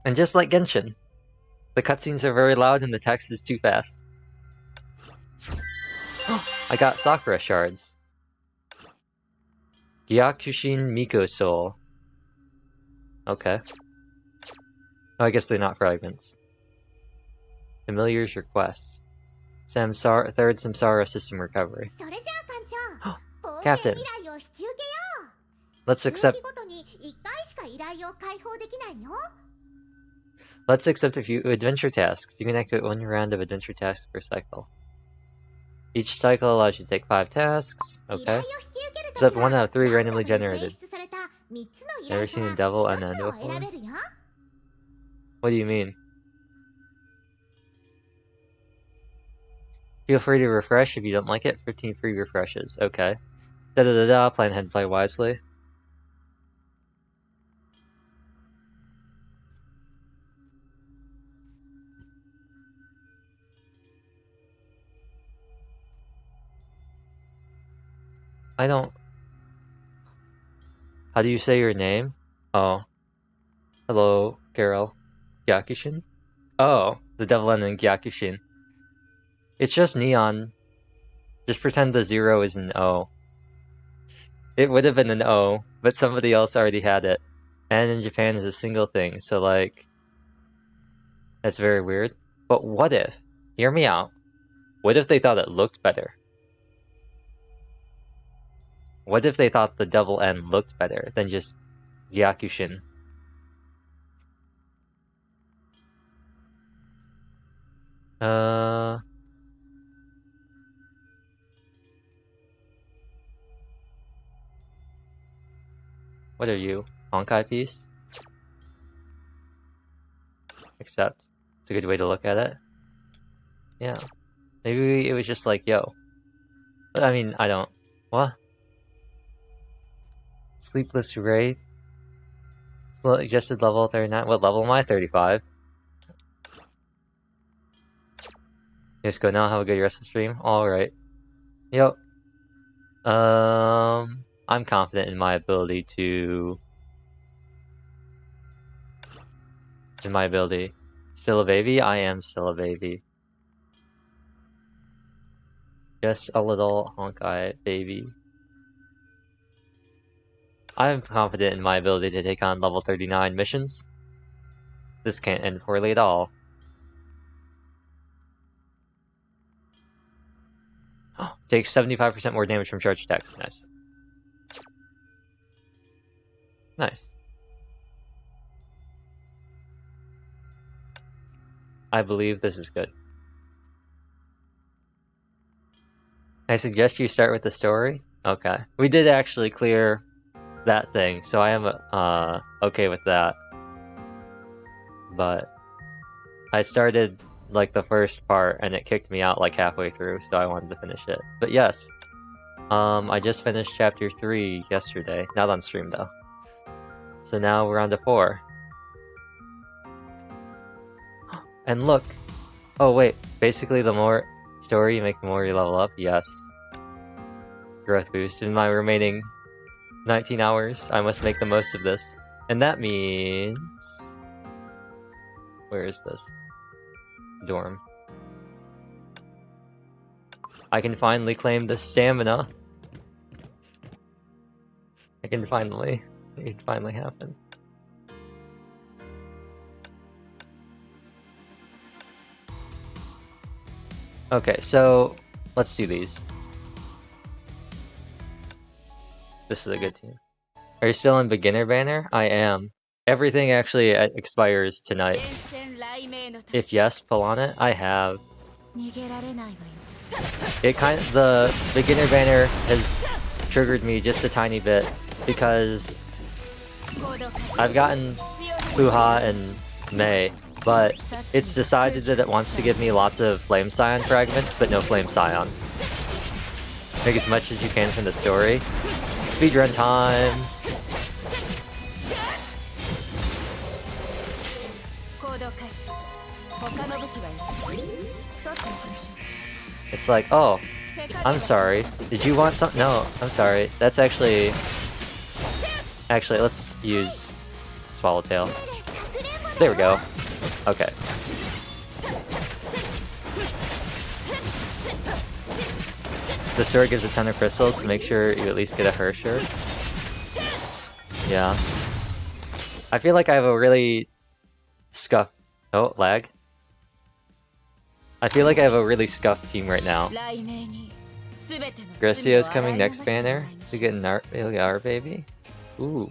And just like Genshin, the cutscenes are very loud and the text is too fast. I got Sakura shards. Gyakushin Miko Soul. Okay. Oh, I guess they're not fragments. Familiar's request. Samsara, third Samsara system recovery. Captain. Let's accept a few adventure tasks. You can activate 1 round of adventure tasks per cycle. Each cycle allows you to take 5 tasks. Okay. Except 1 out of 3 randomly generated. Never seen a devil and end before? What do you mean? Feel free to refresh if you don't like it. 15 free refreshes. Okay. Da-da-da-da. Plan ahead and play wisely. I don't... How do you say your name? Oh. Hello, Carol. Gyakushin? Oh, the devil end in Gyakushin. It's just neon. Just pretend the 0 is an O. It would have been an O, but somebody else already had it. And in Japan is a single thing, so like... That's very weird. But what if? Hear me out. What if they thought it looked better? What if they thought the double N looked better than just Gyakushin? What are you? Honkai piece? Except, it's a good way to look at it. Yeah. Maybe it was just like, yo. But I mean, I don't... What? Sleepless Wraith? Adjusted level 39. What level am I? 35. Just go now, have a good rest of the stream. Alright. Yep. I'm confident in my ability to... Still a baby? I am still a baby. Just a little Honkai baby. I am confident in my ability to take on level 39 missions. This can't end poorly at all. Takes 75% more damage from charge attacks. Nice. Nice. I believe this is good. I suggest you start with the story? Okay. We did actually clear that thing, so I am okay with that. But I started like the first part and it kicked me out like halfway through, so I wanted to finish it. But yes, I just finished chapter 3 yesterday, not on stream though. So now we're on to 4. And look, oh wait, basically the more story you make, the more you level up. Yes. Growth boost. In my remaining 19 hours, I must make the most of this. And that means... Where is this? Dorm. I can finally claim the stamina. It can finally happen. Okay, so let's do these. This is a good team. Are you still in beginner banner? I am. Everything actually expires tonight. If yes, pull on it. I have. The beginner banner has triggered me just a tiny bit because I've gotten Fuha and Mei, but it's decided that it wants to give me lots of Flame Scion fragments, but no Flame Scion. Make as much as you can from the story. Speedrun time! It's like, oh, I'm sorry. Did you want something? No, I'm sorry. That's actually... Actually, let's use Swallowtail. There we go. Okay. The story gives a ton of crystals, so make sure you at least get a Hersher. Yeah. I feel like I have a really scuffed... Oh, lag. I feel like I have a really scuffed team right now. Grecio's coming next banner to get an our baby. Ooh.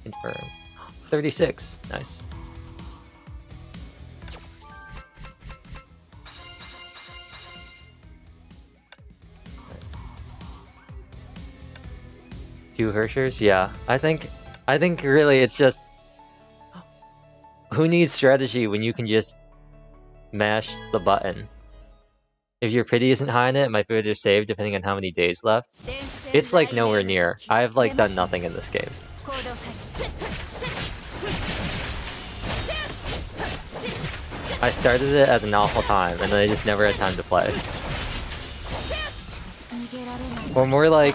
Confirm. 36. Nice. Two Hershers? Yeah. I think really it's just... Who needs strategy when you can just mash the button? If your pity isn't high in it, it might be better to save depending on how many days left. It's like nowhere near. I've like done nothing in this game. I started it at an awful time and then I just never had time to play. Or more like,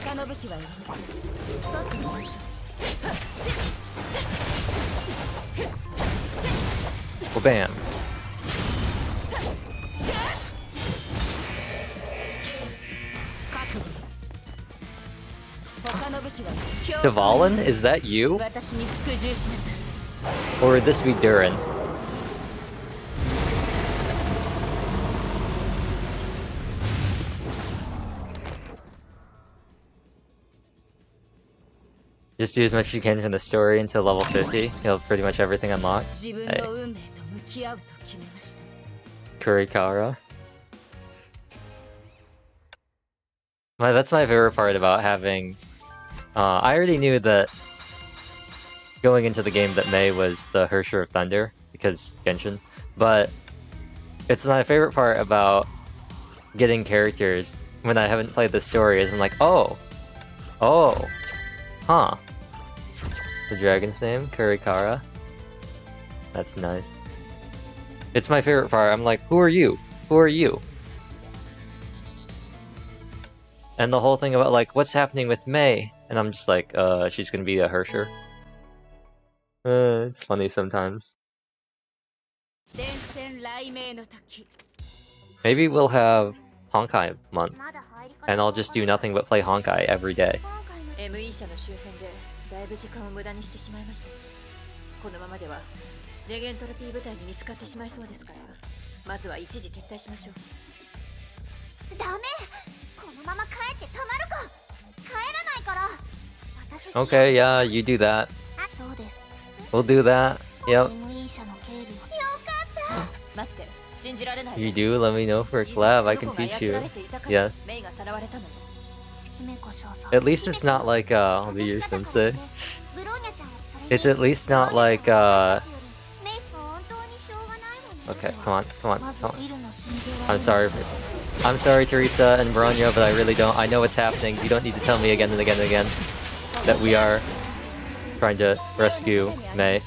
bam. Dvalin, is that you? Or would this be Durin? Just do as much as you can from the story until level 50. You'll have pretty much everything unlocked. Hey. Kurikara. Well, that's my favorite part about having... I already knew that going into the game that Mei was the Hersher of Thunder, because Genshin, but it's my favorite part about getting characters when I haven't played the story is I'm like, oh, huh. The dragon's name, Kurikara. That's nice. It's my favorite part. I'm like, who are you? Who are you? And the whole thing about like, what's happening with Mei? And I'm just like, she's gonna be a Hersher. It's funny sometimes. Maybe we'll have Honkai month, and I'll just do nothing but play Honkai every day. Okay, yeah, you do that. We'll do that. Yep. You do? Let me know for a collab. I can teach you. Yes. At least it's not like, I'll be your sensei. It's at least not like, okay, come on. I'm sorry, Teresa and Bronya, but I really don't. I know what's happening. You don't need to tell me again and again and again that we are trying to rescue Mei.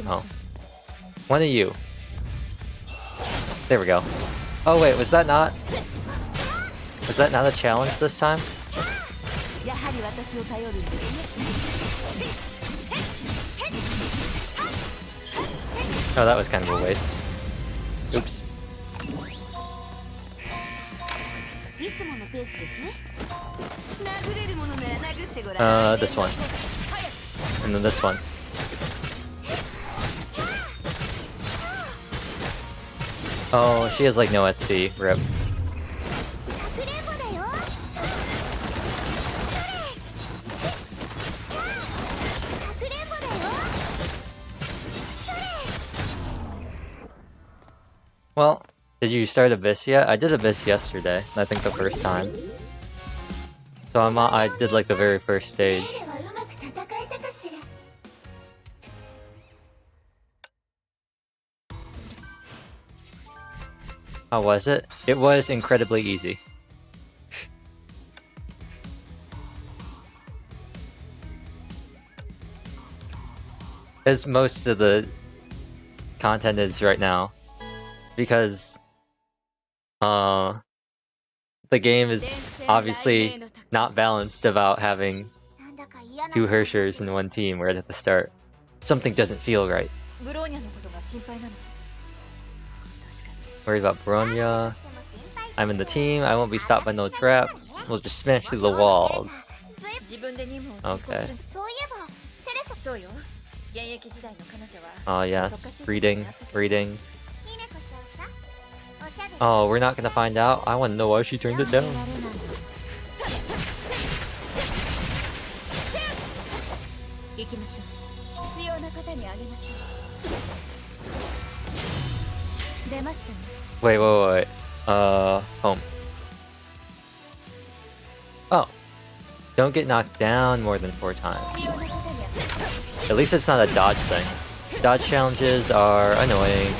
Oh. One of you. There we go. Oh wait, was that not a challenge this time? Oh, that was kind of a waste. Oops. This one. And then this one. Oh, she has like no SP. Rip. Well, did you start Abyss yet? I did Abyss yesterday, I think the first time. So I did like the very first stage. How was it? It was incredibly easy. As most of the content is right now. Because the game is obviously not balanced about having two Hershers in one team right at the start. Something doesn't feel right. Worried about Bronya. I'm in the team. I won't be stopped by no traps. We'll just smash through the walls. Okay. Oh yes, reading. Oh, we're not gonna find out? I wanna know why she turned it down. Wait. Home. Oh. Don't get knocked down more than 4 times. At least it's not a dodge thing. Dodge challenges are annoying.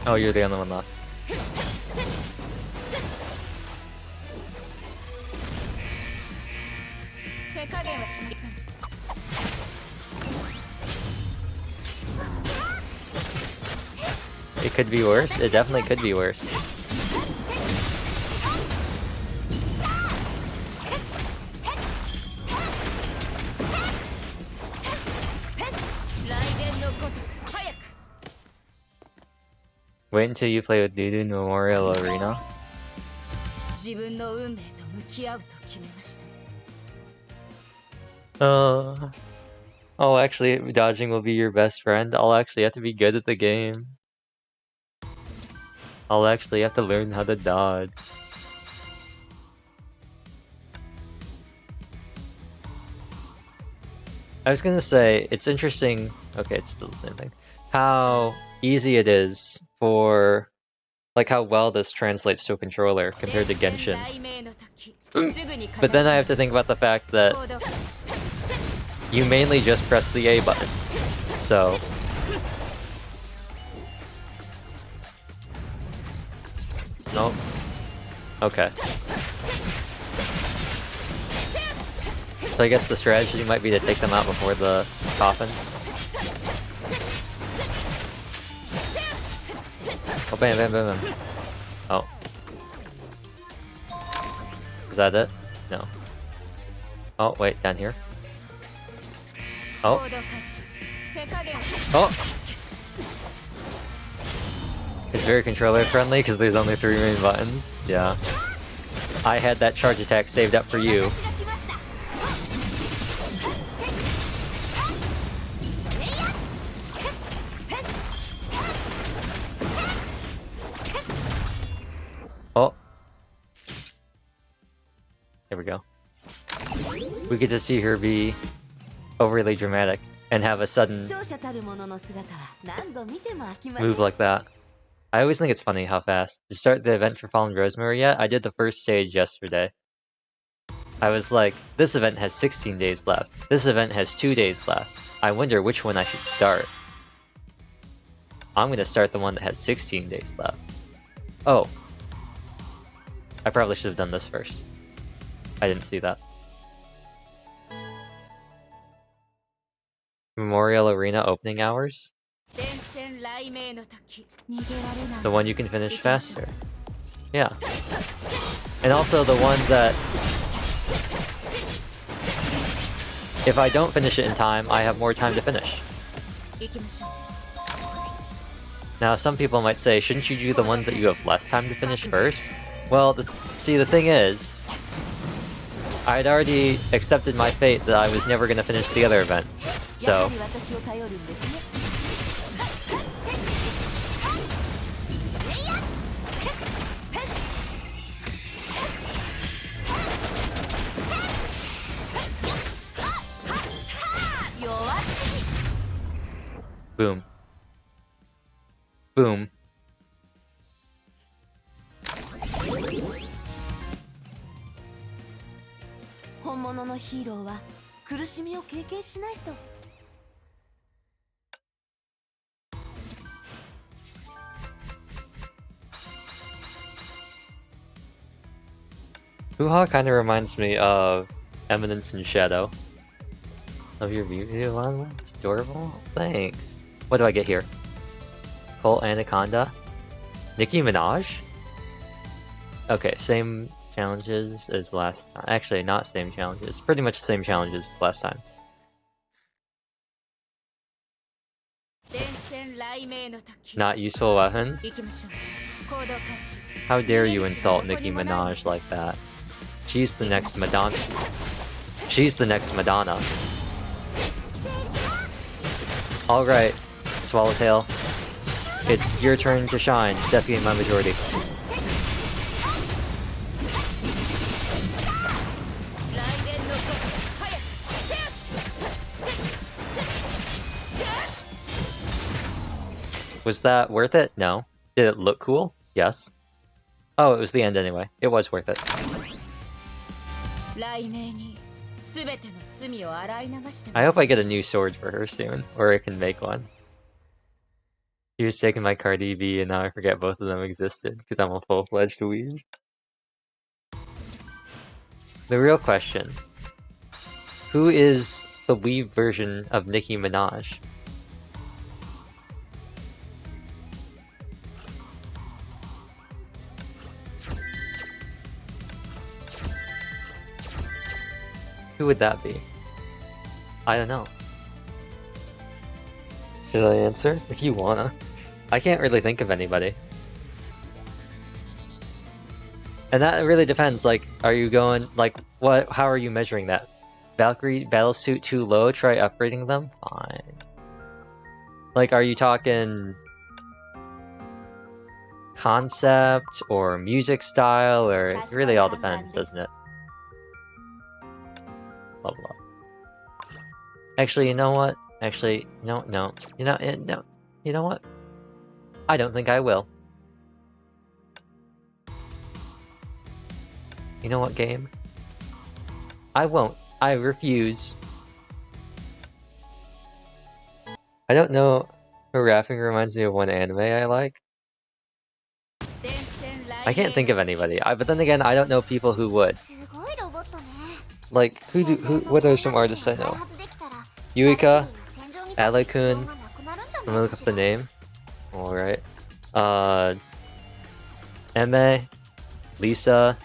Oh, you're the only one left. It could be worse. It definitely could be worse. Wait until you play with Dudu Memorial Arena. Oh, actually, dodging will be your best friend. I'll actually have to be good at the game. I'll actually have to learn how to dodge. I was gonna say, it's interesting, okay, it's still the same thing, how easy it is for, like how well this translates to a controller compared to Genshin. But then I have to think about the fact that you mainly just press the A button, so... Nope. Okay. So I guess the strategy might be to take them out before the coffins. Oh, bam, bam, bam, bam. Oh. Is that it? No. Oh, wait, down here. Oh. Oh! It's very controller friendly because there's only 3 main buttons. Yeah. I had that charge attack saved up for you. Oh. Here we go. We get to see her be overly dramatic and have a sudden move like that. I always think it's funny how fast. To start the event for Fallen Rosemary yet? I did the first stage yesterday. I was like, this event has 16 days left. This event has 2 days left. I wonder which one I should start. I'm gonna start the one that has 16 days left. Oh. I probably should have done this first. I didn't see that. Memorial Arena opening hours? The one you can finish faster. Yeah. And also the one that... if I don't finish it in time, I have more time to finish. Now, some people might say, shouldn't you do the one that you have less time to finish first? Well, see, the thing is, I'd already accepted my fate that I was never going to finish the other event, so... Boom. Boom. Hoo-ha kind of reminds me of Eminence and Shadow. Love your beauty, Lana. It's adorable. Thanks. What do I get here? Colt Anaconda? Nicki Minaj? Okay, same challenges as last time. Actually, not same challenges. Pretty much the same challenges as last time. Not useful weapons? How dare you insult Nicki Minaj like that? She's the next Madonna. She's the next Madonna. Alright, Swallowtail. It's your turn to shine. Definitely my majority. Was that worth it? No. Did it look cool? Yes. Oh, it was the end anyway. It was worth it. I hope I get a new sword for her soon, or I can make one. He was taking my Cardi B, and now I forget both of them existed, because I'm a full-fledged weeb. The real question Who is the Weave version of Nicki Minaj? Who would that be? I don't know. Should I answer? If you wanna. I can't really think of anybody. And that really depends, like, are you going, like, how are you measuring that? Valkyrie battlesuit too low, try upgrading them? Fine. Like, are you talking concept or music style, or it really all depends, doesn't it? Level up. Actually, you know what? Actually, no. You know what? I don't think I will. You know what, game? I won't. I refuse. I don't know. Her rapping reminds me of one anime I like. I can't think of anybody. But then again, I don't know people who would. Like, what are some artists I know? Yuika, Alakun. I'm gonna look up the name. Alright. Eme, Lisa,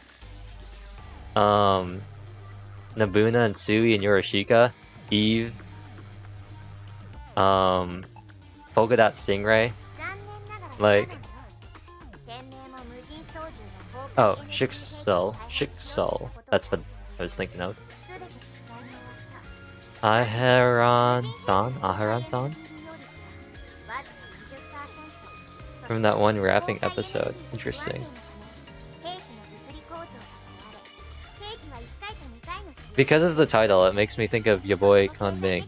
Nabuna and Sui and Yorishika, Eve, Polka Dot Stingray, like, oh, Shixel, that's what I was thinking of. Aharon-san? From that one rapping episode. Interesting. Because of the title, it makes me think of your boy Kunming.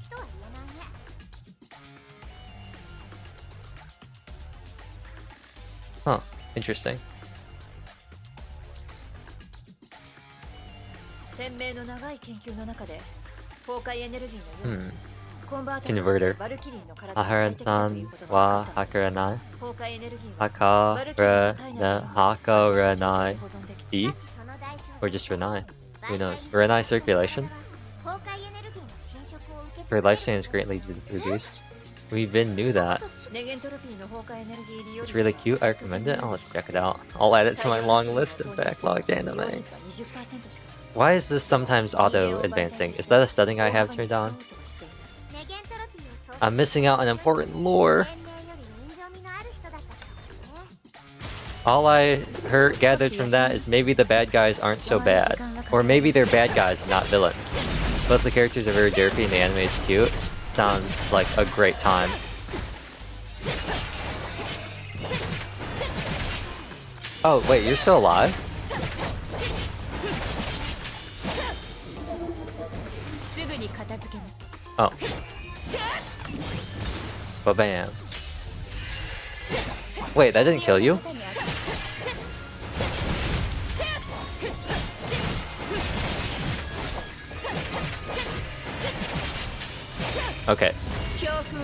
Huh, interesting. Converter. Aharan-san wa hakaranai. Hakaranai. E? Or just Renai? Who knows? Renai circulation? Her lifespan is greatly reduced. We even knew that. It's really cute. I recommend it. I'll check it out. I'll add it to my long list of backlogged anime. Why is this sometimes auto-advancing? Is that a setting I have turned on? I'm missing out on important lore. All I gathered from that is maybe the bad guys aren't so bad. Or maybe they're bad guys, not villains. Both the characters are very derpy and the anime is cute. Sounds like a great time. Oh, wait, you're still alive? Oh. Ba-bam. Wait, that didn't kill you? Okay.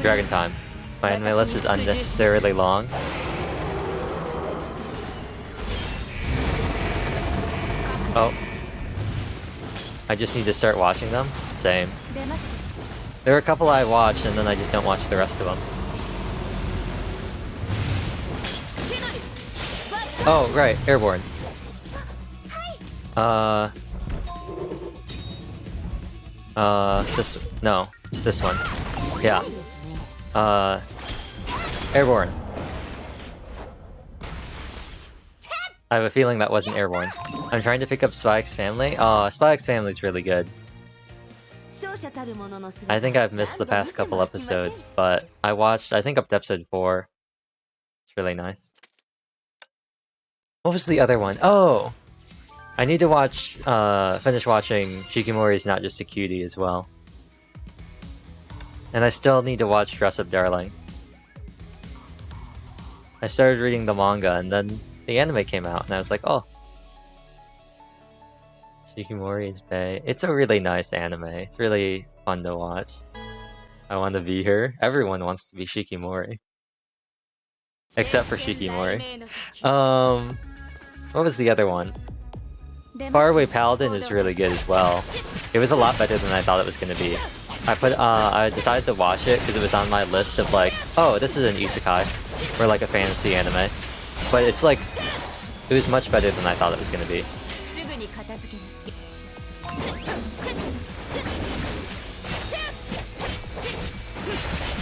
Dragon time. My anime list is unnecessarily long. Oh. I just need to start watching them? Same. There are a couple I watch and then I just don't watch the rest of them. Oh, right, Airborne. This one. Yeah. Airborne. I have a feeling that wasn't Airborne. I'm trying to pick up Spy X Family. Oh, Spy X Family's really good. I think I've missed the past couple episodes, but I watched, I think up to episode 4. It's really nice. What was the other one? Oh! I need to watch, finish watching Shikimori's Not Just a Cutie as well. And I still need to watch Dress Up Darling. I started reading the manga and then the anime came out and I was like, oh. Shikimori's Bay. It's a really nice anime. It's really fun to watch. I want to be her. Everyone wants to be Shikimori. Except for Shikimori. What was the other one? Faraway Paladin is really good as well. It was a lot better than I thought it was gonna be. I decided to watch it because it was on my list of like, oh, this is an isekai, or like a fantasy anime. But it's like, it was much better than I thought it was gonna be.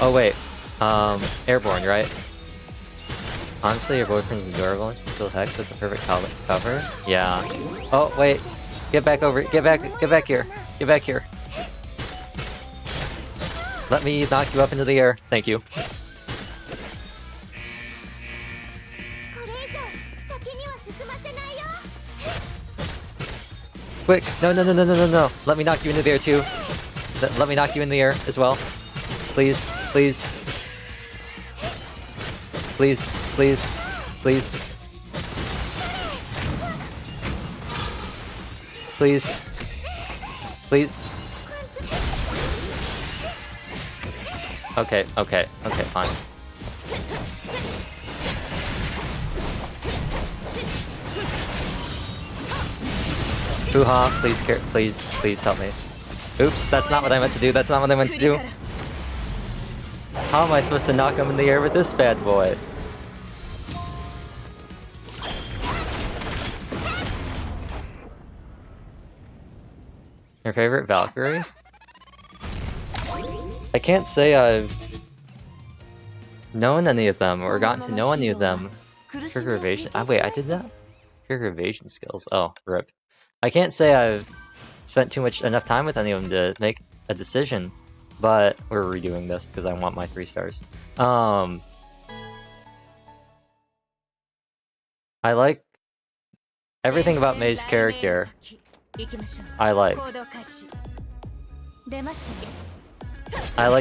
Oh wait, Airborne, right? Honestly, your boyfriend's adorable and she's still hex, so it's a perfect cover. Yeah. Oh wait, get back over, get back here, get back here. Let me knock you up into the air. Thank you. Quick! No! Let me knock you into the air too. Let me knock you in the air as well. Please. Please. Please. Please. Please. Please. Please. Okay, fine. Hoo-ha, please help me. Oops, that's not what I meant to do, that's not what I meant to do. How am I supposed to knock him in the air with this bad boy? Your favorite Valkyrie? I can't say I've known any of them or gotten to know any of them. Trigger evasion. Wait, I did that? Trigger evasion skills. Oh, rip. I can't say I've spent enough time with any of them to make a decision, but we're redoing this because I want my 3 stars. I like everything about Mei's character. I like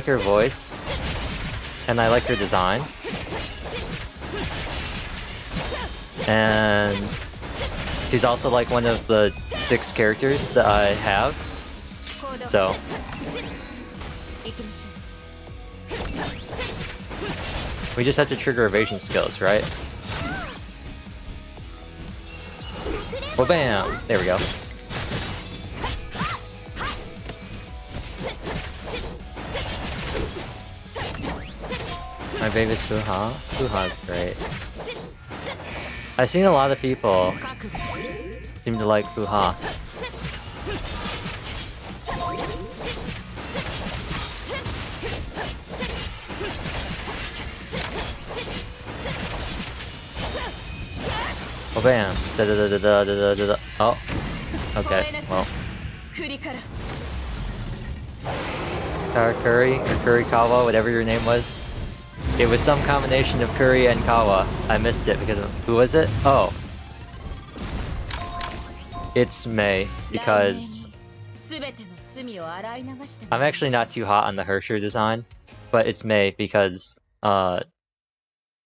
her voice, and I like her design, and she's also like one of the 6 characters that I have, so we just have to trigger evasion skills, right? Well, bam! There we go. My favorite's Hoo-ha. Hoo-ha's great. I've seen a lot of people seem to like Hoo-ha. Oh bam! Da da da da da da da da. Oh, okay. Well, Curry or Kurikawa, whatever your name was. It was some combination of Curry and Kawa. I missed it because of who was it? Oh, it's Mei because I'm actually not too hot on the Hersher design, but it's Mei because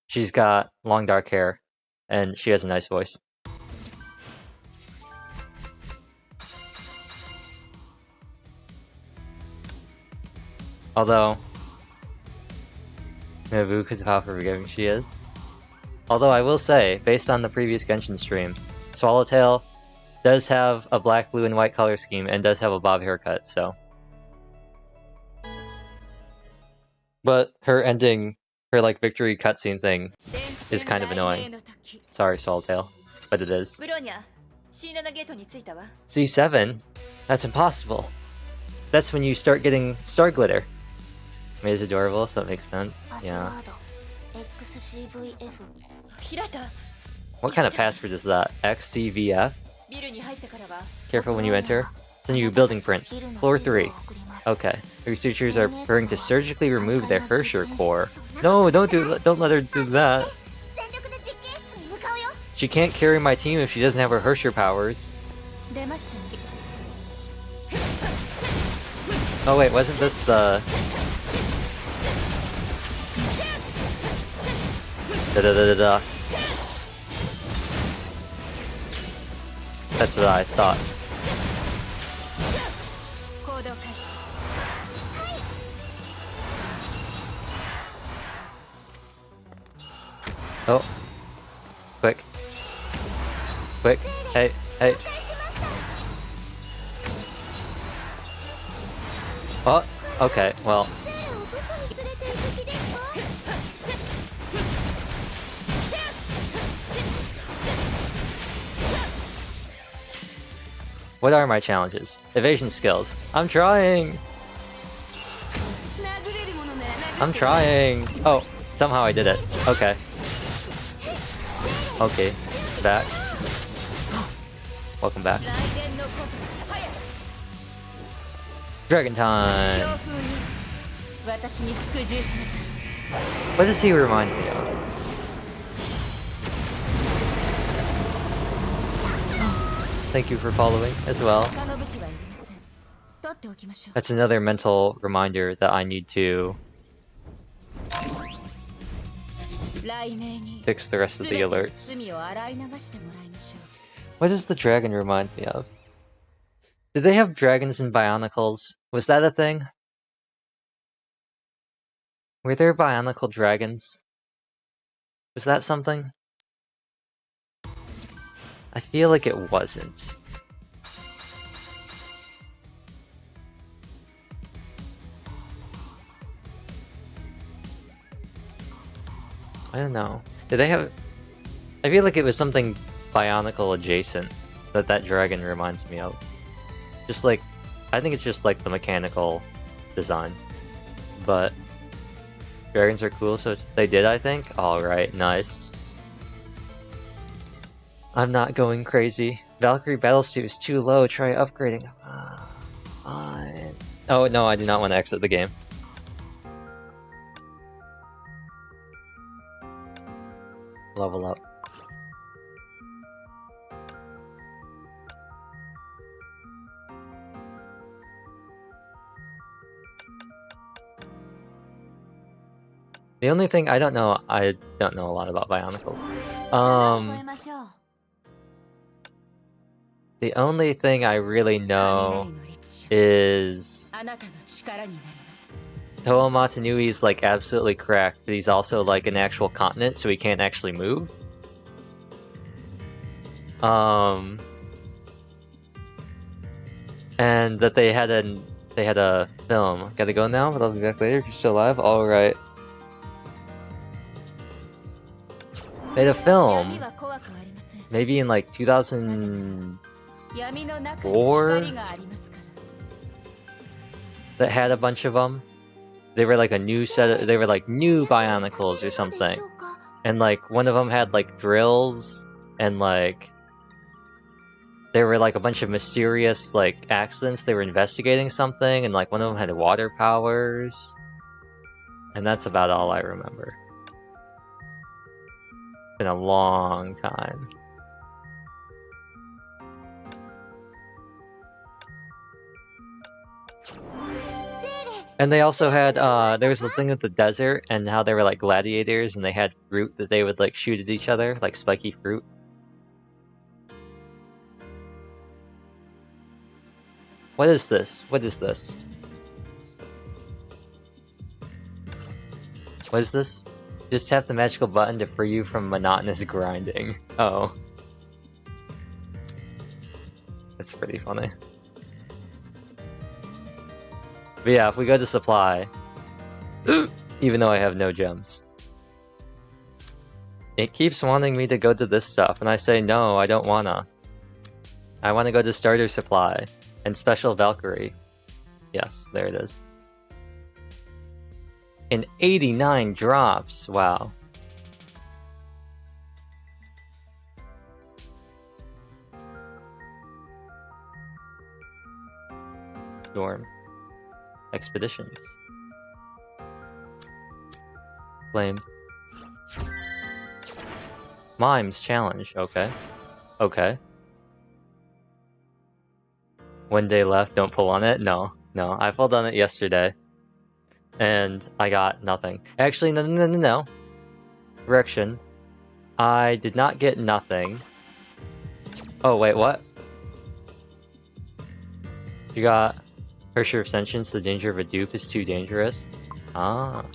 she's got long dark hair. And she has a nice voice. Although, Nobu, because of how forgiving she is. Although I will say, based on the previous Genshin stream, Swallowtail does have a black, blue, and white color scheme and does have a bob haircut, so. But her ending, her like victory cutscene thing is kind of annoying. Sorry, Swallowtail, but it is. C7? That's impossible. That's when you start getting star glitter. Mei is adorable, so it makes sense. Yeah. What kind of password is that? XCVF? Careful when you enter. It's a new building prints. Floor 3. Okay. Researchers are preparing to surgically remove their Hersher core. No, don't let her do that. She can't carry my team if she doesn't have her Hersher powers. Oh wait, wasn't this the... Da-da-da-da-da. That's what I thought. Oh. Quick. Quick. Hey. Oh, okay, well. What are my challenges? Evasion skills. I'm trying! I'm trying! Oh, somehow I did it. Okay. Okay. Back. Welcome back. Dragon time! What does he remind me of? Thank you for following as well. That's another mental reminder that I need to fix the rest of the alerts. What does the dragon remind me of? Did they have dragons in Bionicles? Was that a thing? Were there Bionicle dragons? Was that something? I feel like it wasn't. I don't know. Did they have... I feel like it was something Bionicle adjacent that dragon reminds me of. Just like... I think it's just like the mechanical design. But... dragons are cool, so they did, I think? Alright, nice. I'm not going crazy. Valkyrie Battlesuit is too low, try upgrading. Fine. Oh no, I do not want to exit the game. Level up. The only thing I don't know a lot about Bionicles. The only thing I really know is Toa Matanui's like absolutely cracked, but he's also like an actual continent, so he can't actually move. And that they had a film. Gotta go now, but I'll be back later if you're still alive. Alright. They had a film. Maybe in like 2004? That had a bunch of them. They were like a new set. They were like new Bionicles or something. And like one of them had like drills and like there were like a bunch of mysterious like accidents. They were investigating something and like one of them had water powers. And that's about all I remember. It's been a long time. And they also had, there was the thing with the desert, and how they were like gladiators, and they had fruit that they would like shoot at each other, like spiky fruit. What is this? What is this? What is this? Just tap the magical button to free you from monotonous grinding. Oh. That's pretty funny. But yeah, if we go to supply, even though I have no gems, it keeps wanting me to go to this stuff, and I say no, I don't wanna. I wanna go to starter supply and special Valkyrie. Yes, there it is. And 89 drops, wow. Storm. Expeditions. Flame. Mimes challenge, okay. Okay. 1 day left, don't pull on it? No, no, I pulled on it yesterday. And I got nothing. Actually, no. Correction. I did not get nothing. Oh, wait, what? You got Pressure of Sentience, the danger of a dupe is too dangerous. Ah.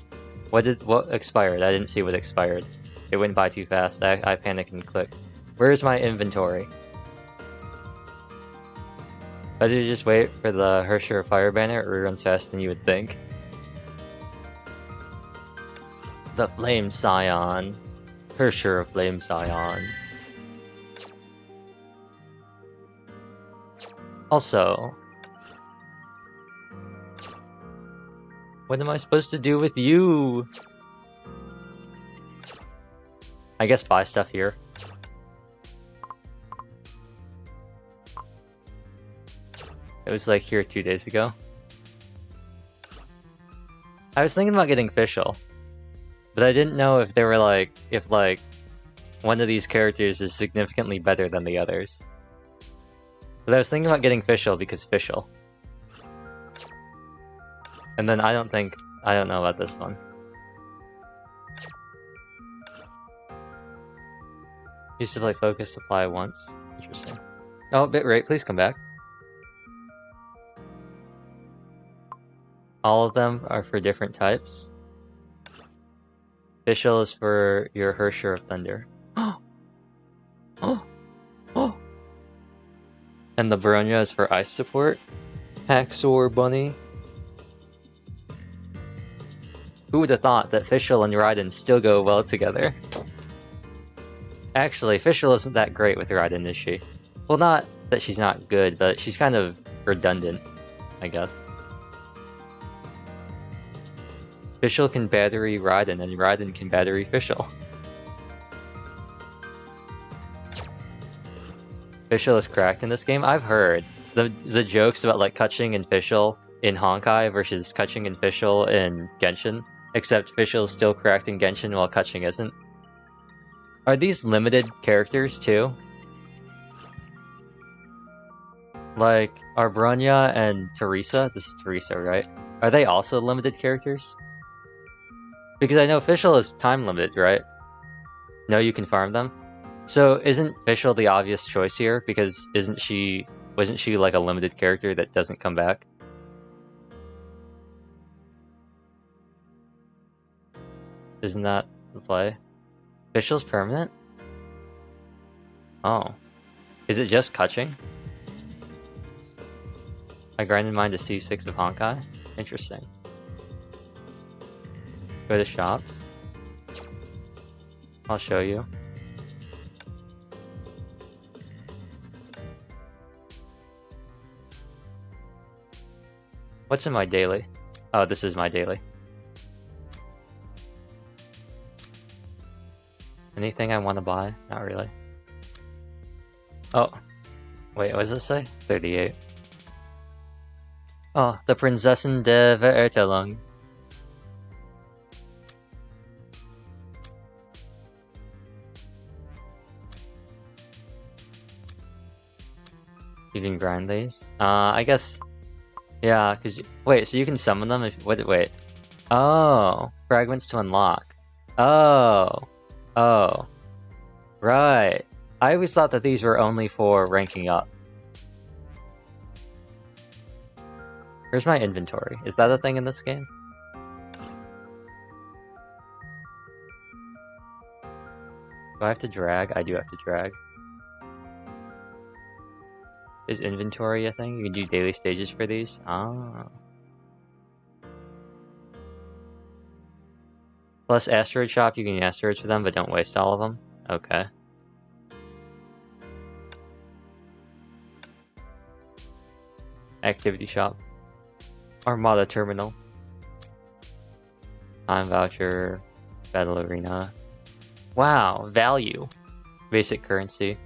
What expired? I didn't see what expired. It went by too fast. I panicked and clicked. Where's my inventory? Better to just wait for the Hersher Fire Banner, it runs faster than you would think. The Flame Scion. Hersher Flame Scion. Also, what am I supposed to do with you? I guess buy stuff here. It was like here 2 days ago. I was thinking about getting Fischl, but I didn't know if they were like, if one of these characters is significantly better than the others. But I was thinking about getting Fischl because Fischl. And then I don't know about this one. Used to play Focus Supply once. Interesting. Oh, bitrate, please come back. All of them are for different types. Fischl is for your Hersher of Thunder. And the Bronya is for ice support. Haxor Bunny. Who would have thought that Fischl and Raiden still go well together? Actually, Fischl isn't that great with Raiden, is she? Well, not that she's not good, but she's kind of redundant, I guess. Fischl can battery Raiden, and Raiden can battery Fischl. Fischl is cracked in this game? I've heard the jokes about like Kaching and Fischl in Honkai versus Kaching and Fischl in Genshin, except Fischl is still cracked in Genshin while Kaching isn't. Are these limited characters too? Like, are Bronya and Teresa, this is Teresa, right? Are they also limited characters? Because I know Fischl is time limited, right? No, you can farm them? So isn't Fischl the obvious choice here? Because wasn't she like a limited character that doesn't come back? Isn't that the play? Fischl's permanent? Oh. Is it just Kaching? I grinded mine to C6 of Honkai? Interesting. Go to shops. I'll show you. What's in my daily? Oh, this is my daily. Anything I want to buy? Not really. Oh. Wait, what does it say? 38. Oh, the Prinzessin der Verehrtelung. You can grind these? I guess... Yeah, because... Wait, so you can summon them if... Wait. Oh! Fragments to unlock. Oh! Oh. Right. I always thought that these were only for ranking up. Where's my inventory? Is that a thing in this game? Do I have to drag? I do have to drag. Is inventory a thing? You can do daily stages for these? Ah. Plus asteroid shop, you can use asteroids for them, but don't waste all of them. Okay. Activity shop. Armada terminal. Time voucher. Battle arena. Wow, value. Basic currency.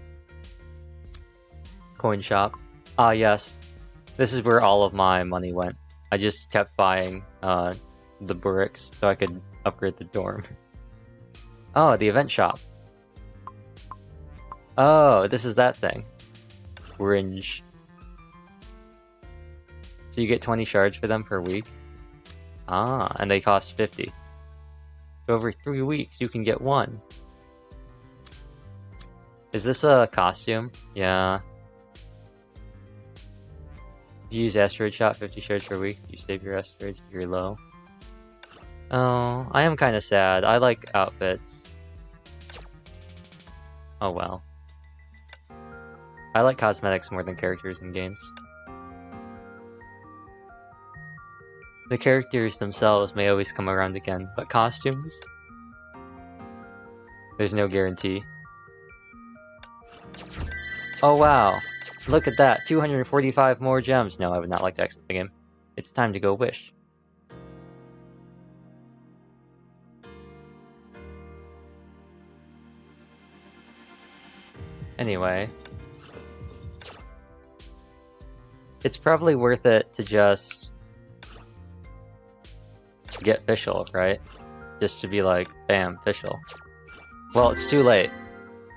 Coin shop. Ah, yes. This is where all of my money went. I just kept buying the bricks so I could upgrade the dorm. Oh, the event shop. Oh, this is that thing. Orange. So you get 20 shards for them per week. Ah, and they cost 50. So over 3 weeks, you can get one. Is this a costume? Yeah. You use asteroid shot, 50 shards per week. You save your asteroids if you're low. Oh, I am kind of sad. I like outfits. Oh well. I like cosmetics more than characters in games. The characters themselves may always come around again, but costumes? There's no guarantee. Oh wow! Look at that! 245 more gems! No, I would not like to exit the game. It's time to go wish. Anyway. It's probably worth it to just get Fischl, right? Just to be like, bam, Fischl. Well, it's too late.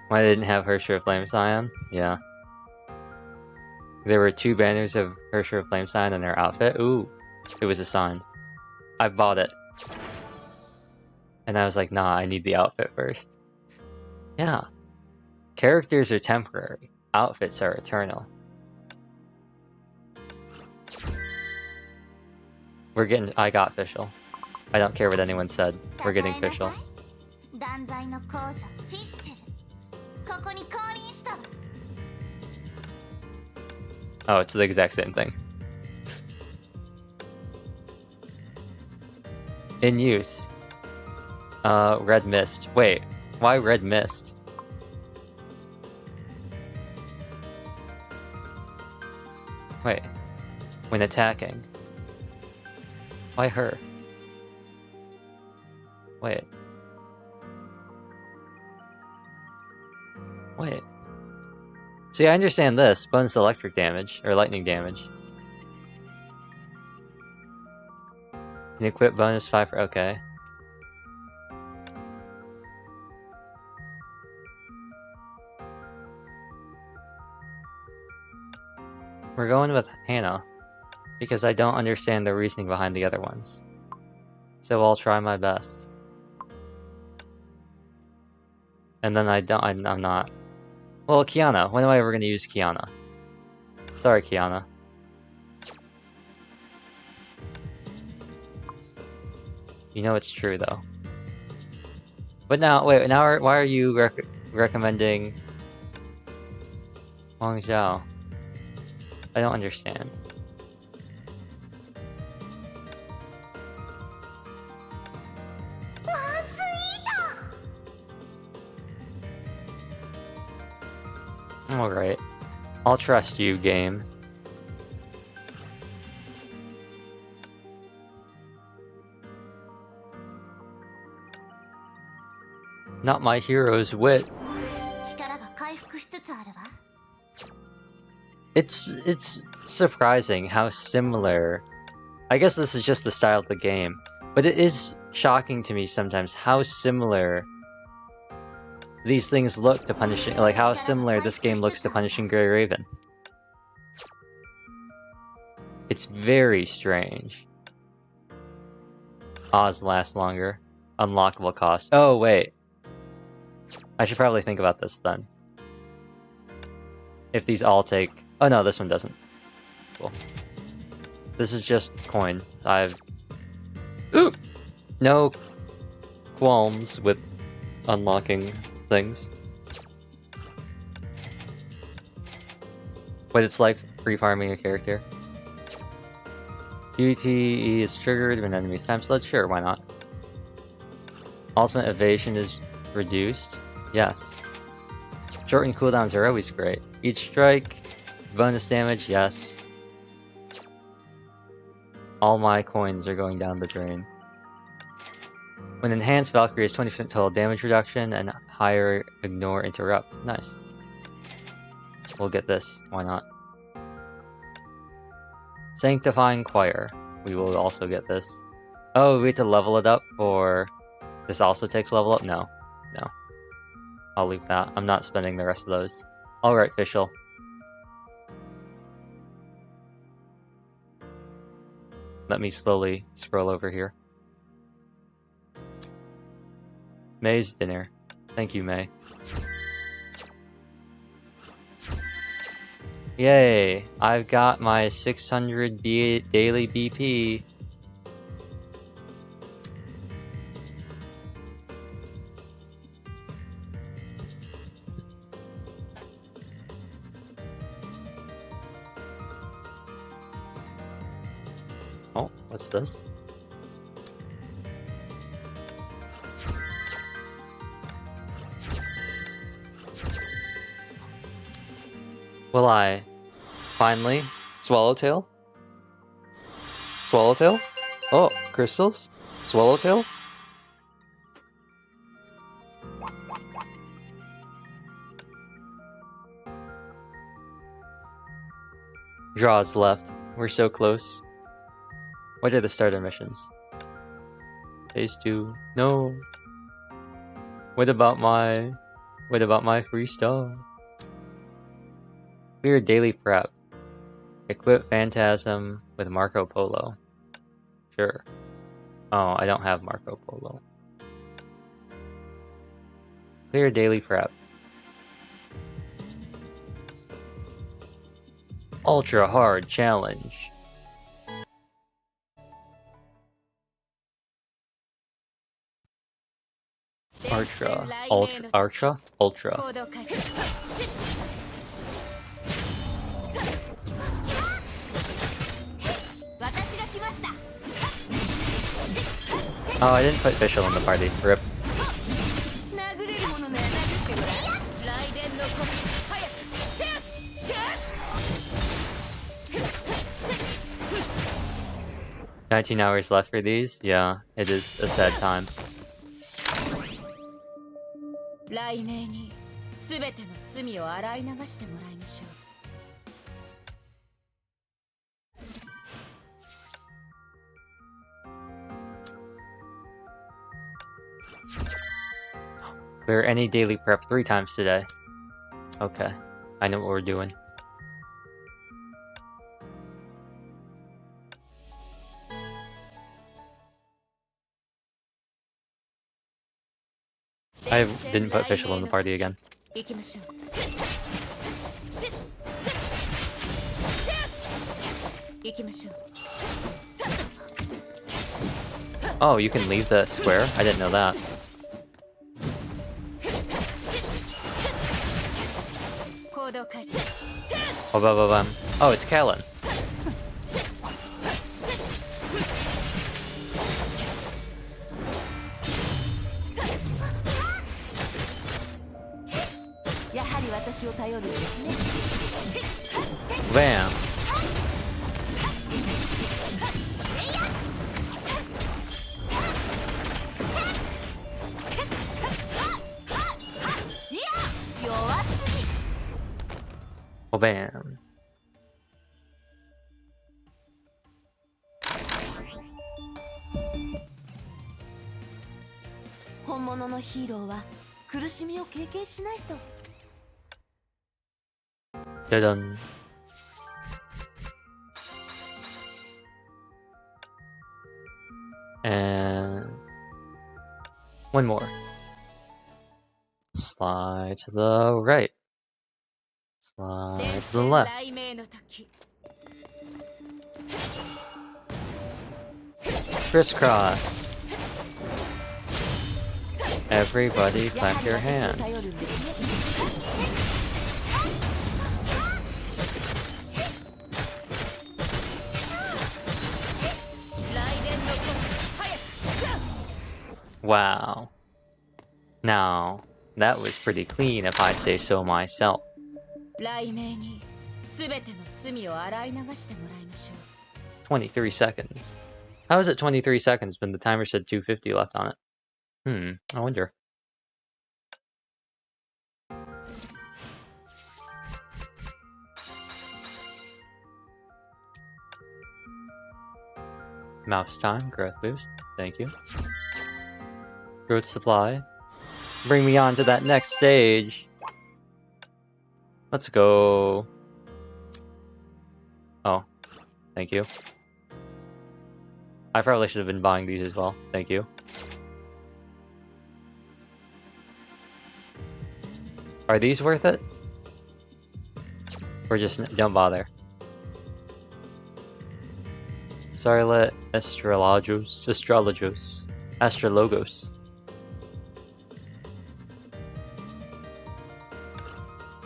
Why didn't have Hersher of Flame Scion? Yeah. There were 2 banners of Hersher of Flame Scion in their outfit. Ooh, it was a sign. I bought it. And I was like, nah, I need the outfit first. Yeah. Characters are temporary. Outfits are eternal. I got Fischl. I don't care what anyone said. We're getting Fischl. Oh, it's the exact same thing. In use. Red mist. Wait, why red mist? Wait. When attacking. Why her? Wait. Wait. See, I understand this. Bonus electric damage, or lightning damage. Can equip bonus 5 for... okay. We're going with Hannah, because I don't understand the reasoning behind the other ones. So I'll try my best. And then I'm not... Well, Kiana. When am I ever going to use Kiana? Sorry, Kiana. You know it's true, though. But now, wait, now why are you recommending Wang Zhao? I don't understand. Alright. I'll trust you, game. Not my hero's wit. It's surprising how similar... I guess this is just the style of the game, but it is shocking to me sometimes how similar these things look to Punishing... like how similar this game looks to Punishing Grey Raven. It's very strange. Oz lasts longer. Unlockable cost. Oh, wait. I should probably think about this then. If these all take... oh no, this one doesn't. Cool. This is just coin. Ooh! No qualms with unlocking things. What it's like free-farming a character. QTE is triggered when enemies time slowed? Sure, why not? Ultimate evasion is reduced? Yes. Shortened cooldowns are always great. Each strike, bonus damage, yes. All my coins are going down the drain. When enhanced, Valkyrie is 20% total damage reduction and higher ignore interrupt. Nice. We'll get this, why not? Sanctifying Choir. We will also get this. Oh, we have to level it up, or this also takes level up? No. No. I'll leave that. I'm not spending the rest of those. Alright, Fischl. Let me slowly scroll over here. May's dinner. Thank you, May. Yay! I've got my 600 daily BP. What's this? Will I finally Swallowtail? Swallowtail? Oh, crystals? Swallowtail? Draws left. We're so close. What are the starter missions? Phase 2. No. What about my freestyle? Clear daily prep. Equip Phantasm with Marco Polo. Sure. Oh, I don't have Marco Polo. Clear daily prep. Ultra hard challenge. Ultra. Oh, I didn't put Fischl in the party. RIP. "19 hours left for these?" Yeah, it is a sad time. Clear any daily prep 3 times today. Okay, I know what we're doing. I didn't put Fischl in the party again. Oh, you can leave the square? I didn't know that. Oh, it's Callan. Bam. Oh, bam. Dun. And one more. Slide to the right. Slide to the left. Crisscross. Everybody clap your hands. Wow. Now, that was pretty clean if I say so myself. 23 seconds. How is it 23 seconds when the timer said 250 left on it? I wonder. Mouse time, growth boost. Thank you. Growth supply. Bring me on to that next stage. Let's go. Oh, thank you. I probably should have been buying these as well. Thank you. Are these worth it? Or just don't bother? Starlet Astrologos.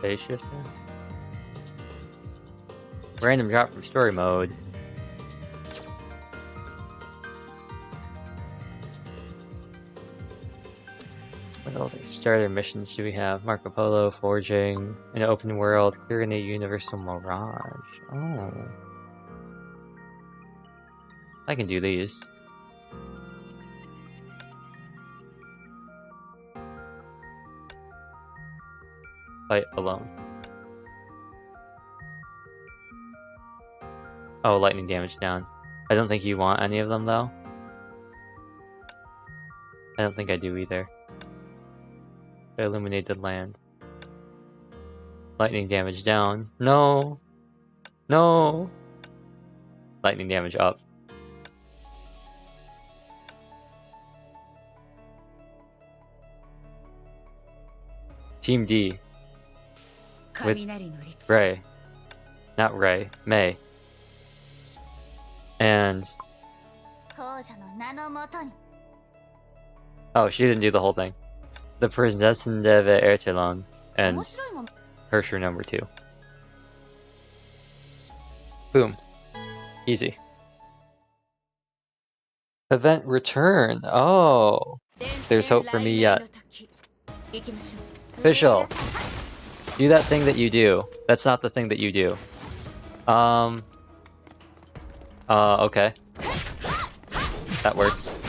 Phase shifter. Random drop from story mode. What other starter missions do we have? Marco Polo, forging, an open world, clearing a universal mirage. Oh. I can do these. Fight alone. Oh, lightning damage down. I don't think you want any of them, though. I don't think I do either. Illuminated land. Lightning damage down. No! No! Lightning damage up. Team D. With Ray. Not Ray. May. And... Oh, she didn't do the whole thing. The Prinzessin de Ertelon and Hersher number 2. Boom. Easy. Event return. Oh. There's hope for me yet. Official. Do that thing that you do. That's not the thing that you do. Okay. That works.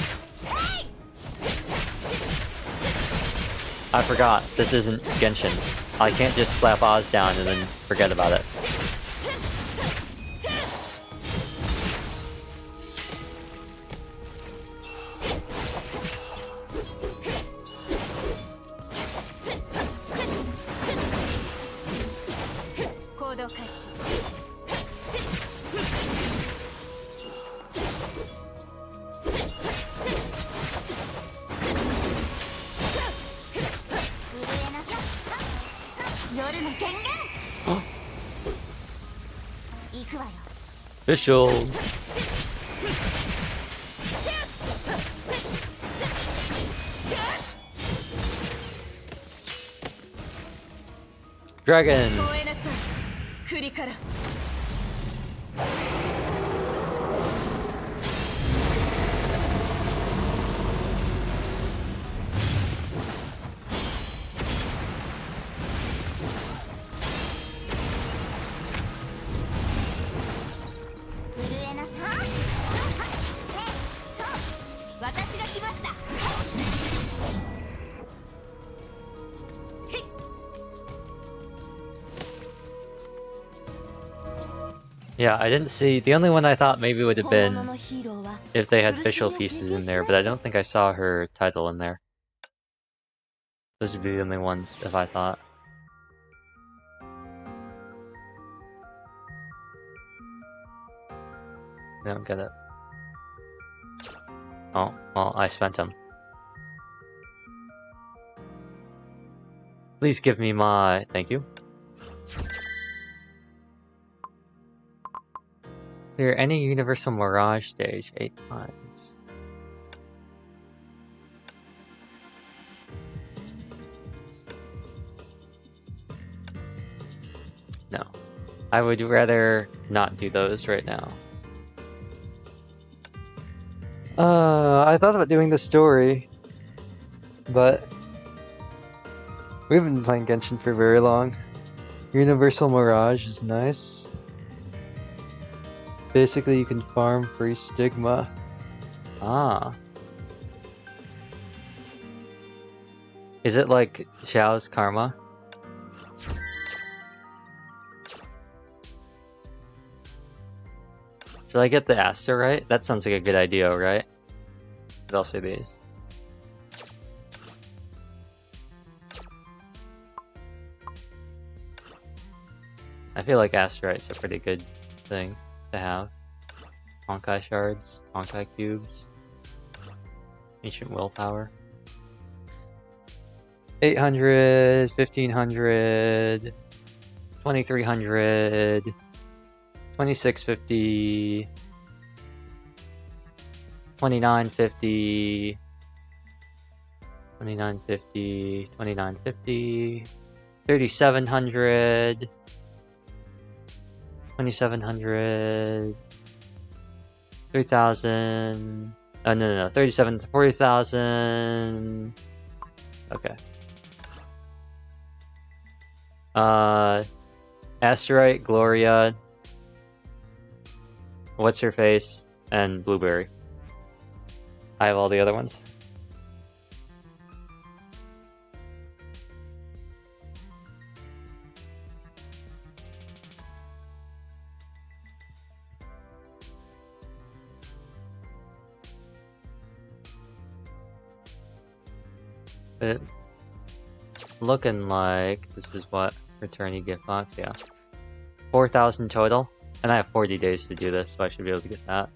I forgot. This isn't Genshin. I can't just slap Oz down and then forget about it. Official. Dragon. Yeah, I didn't see. The only one I thought maybe would have been if they had official pieces in there, but I don't think I saw her title in there. Those would be the only ones if I thought. I don't get it. Oh, well, I spent them. Please give me my... Thank you. Clear any Universal Mirage stage 8 times. No. I would rather not do those right now. I thought about doing the story, but we haven't been playing Genshin for very long. Universal Mirage is nice. Basically, you can farm free stigma. Ah. Is it like Xiao's Karma? Should I get the Aster right? That sounds like a good idea, right? But I'll say these. I feel like Asterite's a pretty good thing to have. Honkai shards, Honkai cubes, ancient willpower. 800, 1500, 2300, 2650, 2950, 2950, 2950, 3700, 2700, 3000, no, 37, 40,000, Okay. Asteroid, Gloria, What's Her Face, and Blueberry. I have all the other ones. It's looking like this is what return you gift box, yeah. 4,000 total, and I have 40 days to do this, so I should be able to get that.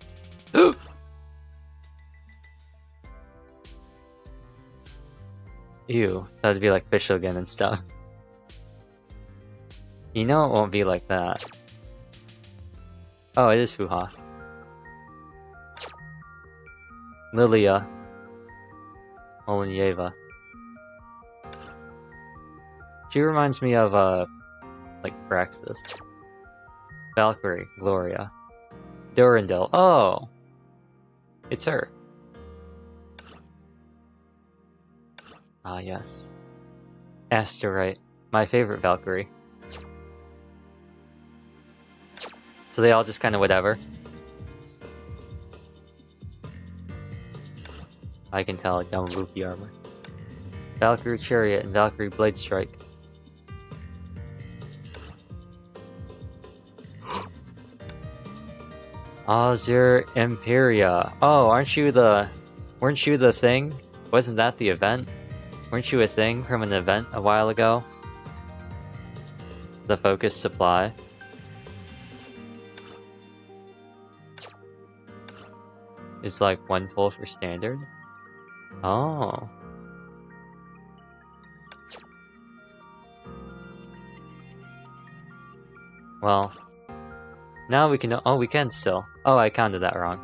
Ew, that'd be like fish again and stuff. You know it won't be like that. Oh, it is Fuha. Lilia. Olenieva. She reminds me of, like, Praxis. Valkyrie, Gloria. Durandal. Oh! It's her. Ah, yes. Asterite. My favorite Valkyrie. So they all just kind of whatever. I can tell, like, Yamabuki armor. Valkyrie Chariot and Valkyrie Blade Strike. Azure Imperia. Oh, weren't you the thing? Wasn't that the event? Weren't you a thing from an event a while ago? The Focus Supply. Is like 1 full for standard? Oh. Well, now we can. Oh, we can still. Oh, I counted that wrong.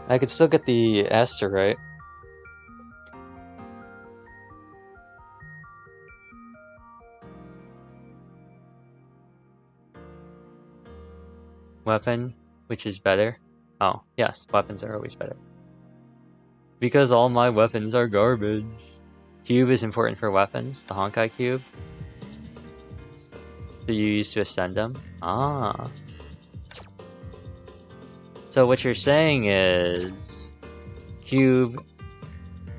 I could still get the asteroid. Weapon, which is better? Oh, yes, weapons are always better. Because all my weapons are garbage. Cube is important for weapons, the Honkai Cube. So you use to ascend them? Ah. So what you're saying is Cube,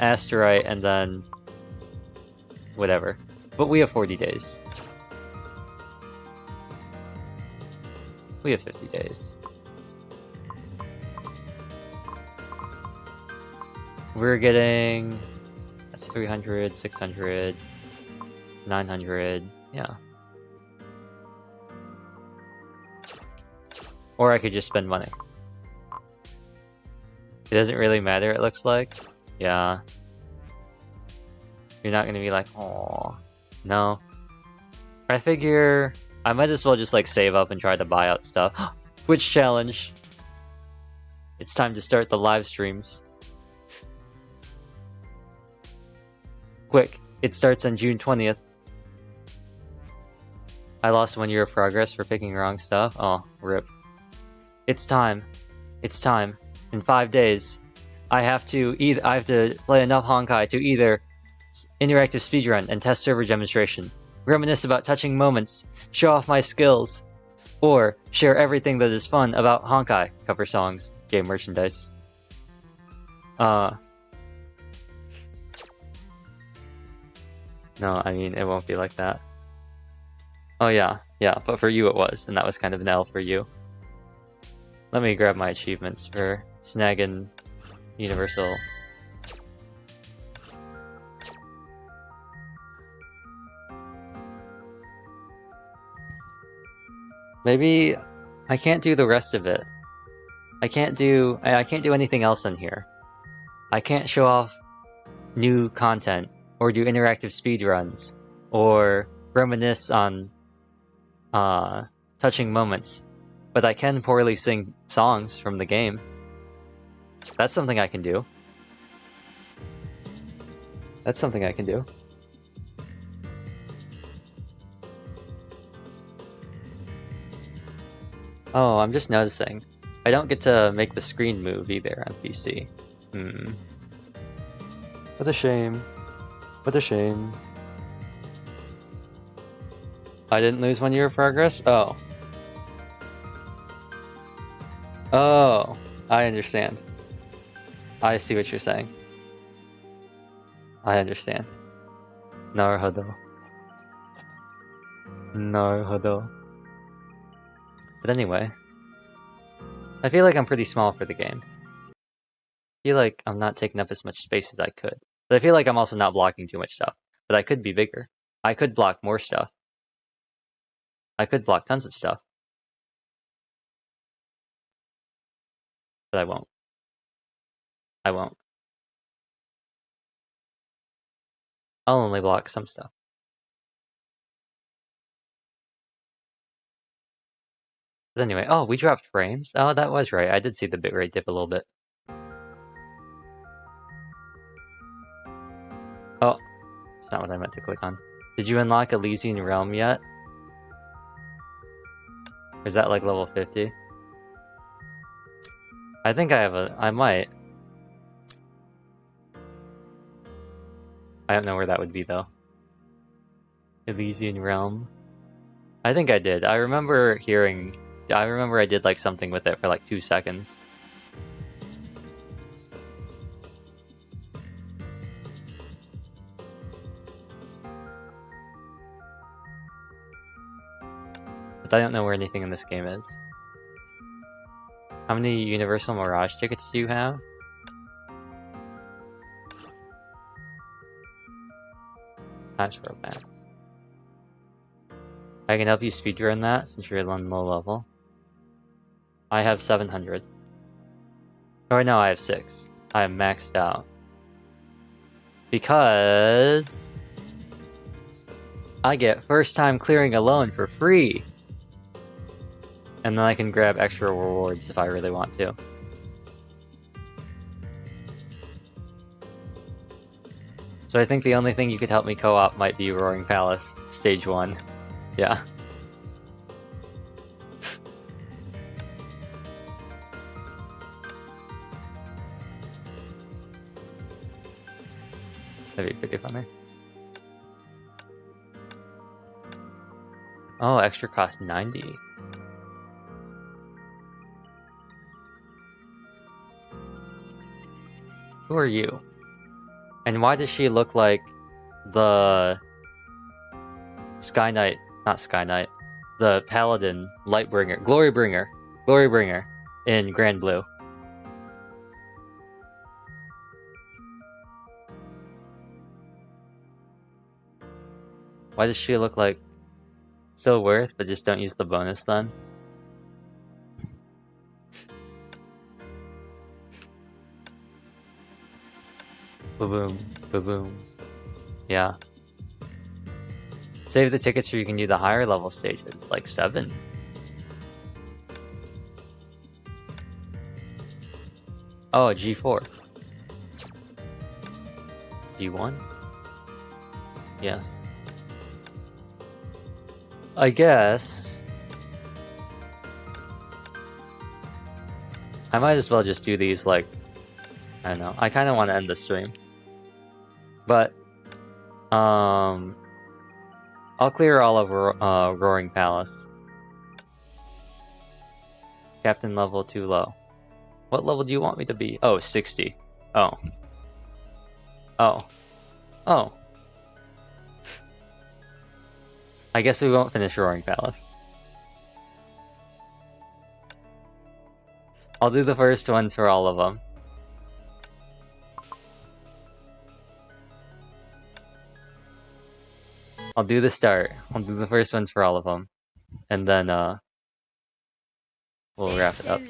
Asteroid, and then whatever. But we have 40 days. We have 50 days. We're getting... That's 300, 600, 900, yeah. Or I could just spend money. It doesn't really matter, it looks like. Yeah. You're not gonna be like, oh, no. I figure I might as well just like save up and try to buy out stuff. Which challenge? It's time to start the live streams. Quick, it starts on June 20th. I lost 1 year of progress for picking wrong stuff. Oh, rip. It's time. It's time. In 5 days, I have to play enough Honkai to either interactive speedrun and test server demonstration, reminisce about touching moments, show off my skills, or share everything that is fun about Honkai, cover songs, game merchandise. No, I mean, it won't be like that. Oh yeah, but for you it was, and that was kind of an L for you. Let me grab my achievements for snagging Universal. Maybe I can't do the rest of it. I can't do anything else in here. I can't show off new content or do interactive speedruns or reminisce on touching moments. But I can poorly sing songs from the game. That's something I can do. That's something I can do. Oh, I'm just noticing. I don't get to make the screen move either on PC. What a shame. What a shame. I didn't lose 1 year of progress? Oh. Oh, I understand. I see what you're saying. I understand. Naruhodo. Naruhodo. But anyway, I feel like I'm pretty small for the game. I feel like I'm not taking up as much space as I could. But I feel like I'm also not blocking too much stuff. But I could be bigger. I could block more stuff. I could block tons of stuff. But I won't. I won't. I'll only block some stuff. But anyway, oh, we dropped frames? Oh, that was right. I did see the bitrate dip a little bit. Oh, it's not what I meant to click on. Did you unlock Elysian Realm yet? Or is that like level 50? I think I have I might. I don't know where that would be though. Elysian Realm. I think I did. I remember I did like something with it for like 2 seconds. But I don't know where anything in this game is. How many Universal Mirage tickets do you have? Times for a pass. I can help you speedrun that since you're on low level. I have 700. Or no, I have 6. I am maxed out. Because I get first time clearing alone for free. And then I can grab extra rewards if I really want to. So I think the only thing you could help me co-op might be Roaring Palace, Stage 1. Yeah. That'd be pretty funny. Oh, extra cost 90. Who are you? And why does she look like the Sky Knight, not Sky Knight, the Paladin, Lightbringer, Glorybringer in Grand Blue? Why does she look like still worth, but just don't use the bonus then? Ba-boom, ba-boom. Yeah. Save the tickets so you can do the higher level stages, like 7. Oh, G4. G1? Yes. I guess I might as well just do these like, I don't know. I kind of want to end the stream. But I'll clear all of Roaring Palace. Captain level too low. What level do you want me to be? Oh, 60. Oh. Oh. Oh. I guess we won't finish Roaring Palace. I'll do the first ones for all of them. I'll do the start. I'll do the first ones for all of them. And then, we'll wrap it up.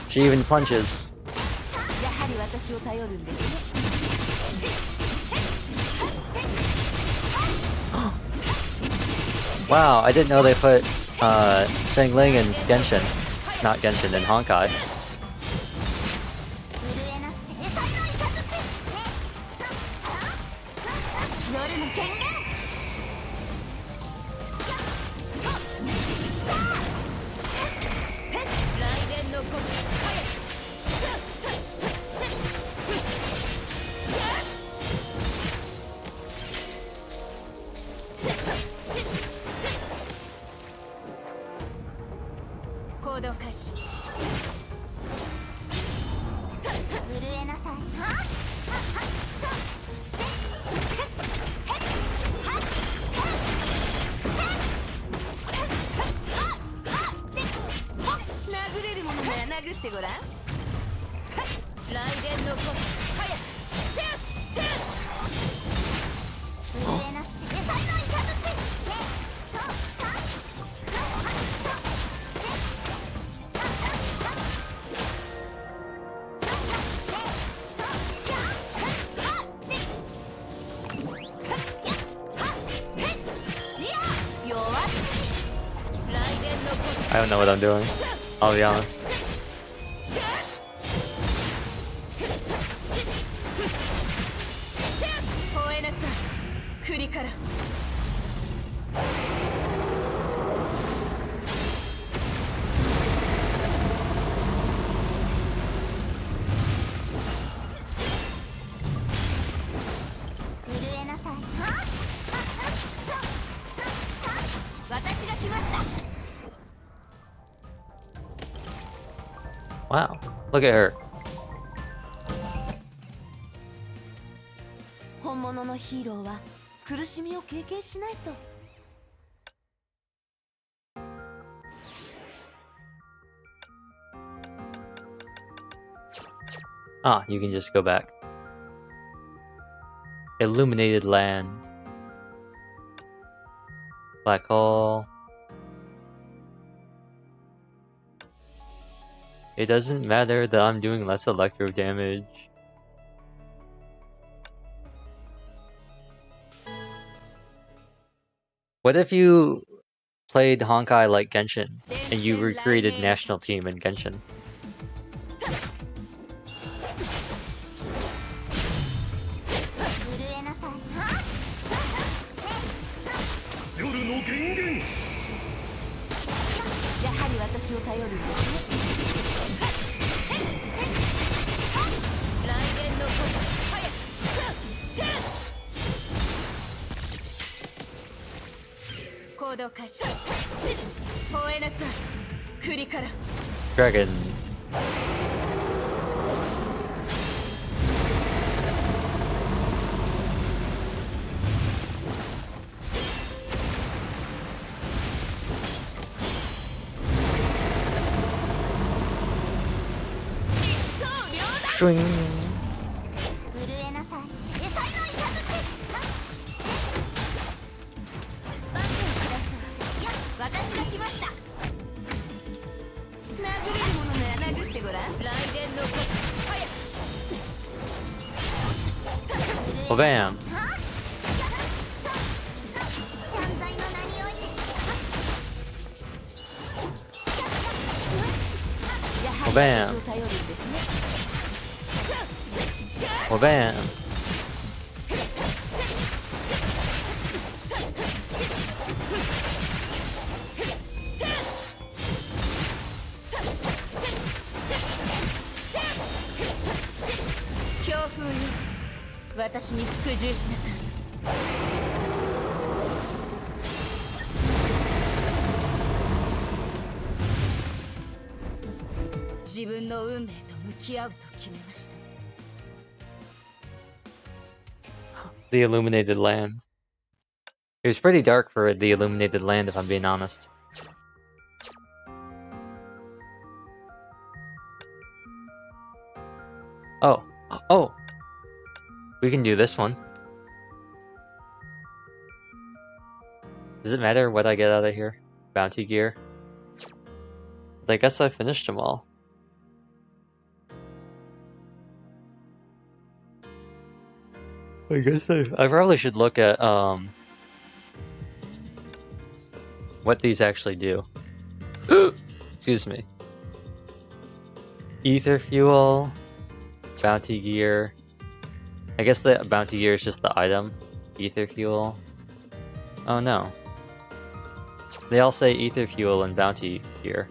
She even plunges. Wow, I didn't know they put Shangling in Genshin. Not Genshin, in Honkai. I don't know what I'm doing, I'll be honest. Wow, look at her. 本物のヒーローは苦しみを経験しないと。 Ah, you can just go back. Illuminated land. Black hole. It doesn't matter that I'm doing less electro damage. What if you played Honkai like Genshin and you recreated national team in Genshin? Dragon. Swing. Well, bam. Well, bam. Well, bam. The illuminated land. It was pretty dark for the illuminated land, if I'm being honest. Oh. Oh! We can do this one. Does it matter what I get out of here? Bounty gear? I guess I finished them all. I guess I probably should look at what these actually do. Excuse me. Ether fuel, bounty gear. I guess the bounty gear is just the item. Ether fuel. Oh no. They all say ether fuel and bounty gear.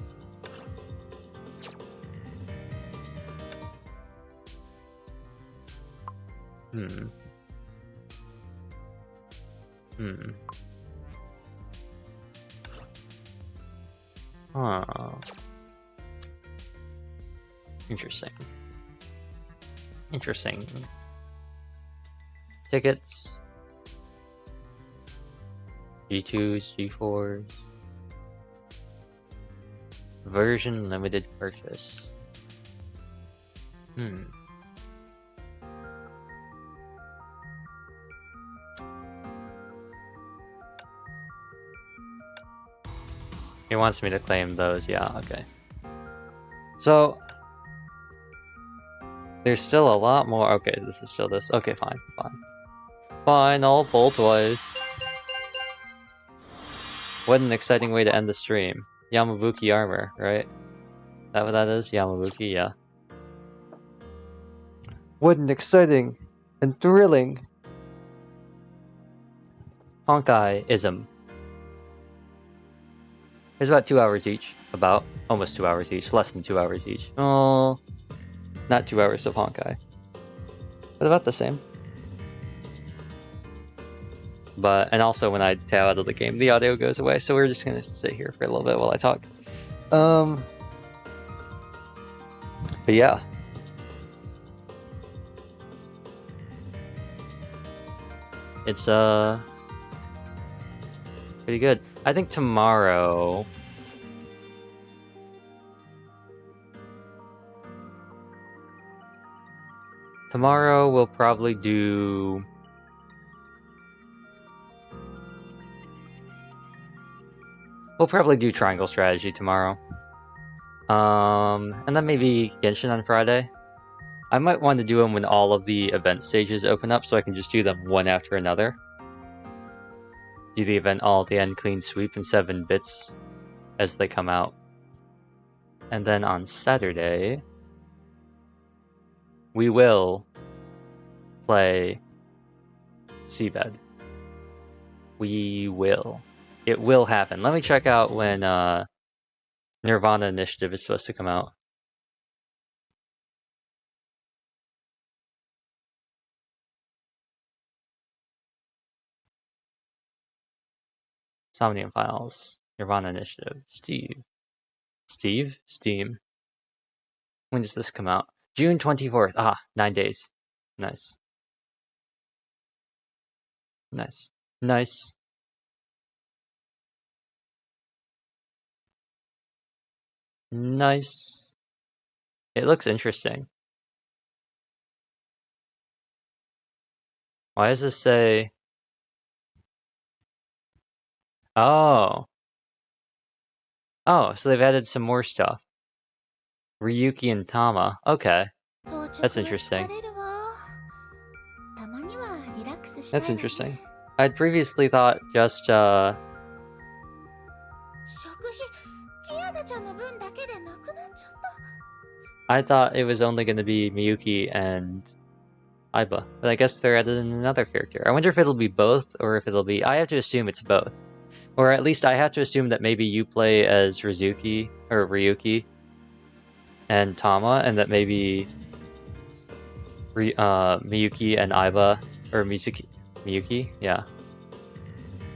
Huh. Interesting. Interesting. Tickets. G2s, G4s. Version limited purchase. He wants me to claim those, yeah, okay. So, there's still a lot more. Okay, this is still this. Okay, fine, fine. Fine, I'll pull twice. What an exciting way to end the stream. Yamabuki armor, right? Is that what that is? Yamabuki, yeah. What an exciting and thrilling Honkai-ism. There's about 2 hours each. About. Almost 2 hours each. Less than 2 hours each. Oh, not 2 hours of Honkai. But about the same. But, and also when I tab out of the game, the audio goes away, so we're just gonna sit here for a little bit while I talk. But yeah. It's, pretty good. I think tomorrow... Tomorrow we'll probably do... We'll probably do Triangle Strategy tomorrow. And then maybe Genshin on Friday. I might want to do them when all of the event stages open up, so I can just do them one after another. Do the event all at the end, clean sweep, in 7 bits as they come out. And then on Saturday, we will play Seabed. We will. It will happen. Let me check out when Nirvana Initiative is supposed to come out. Somnium Files. Nirvana Initiative. Steve. Steam. When does this come out? June 24th. Ah, 9 days. Nice. Nice. Nice. Nice. It looks interesting. Why does this say... Oh. Oh, so they've added some more stuff. Ryuki and Tama. Okay. That's interesting. That's interesting. I'd previously thought just, I thought it was only going to be Miyuki and Aiba, but I guess they're adding another character. I wonder if it'll be both, or if it'll be... I have to assume it's both. Or at least I have to assume that maybe you play as Ryuki and Tama, and that maybe Miyuki and Aiba, or Miyuki, yeah,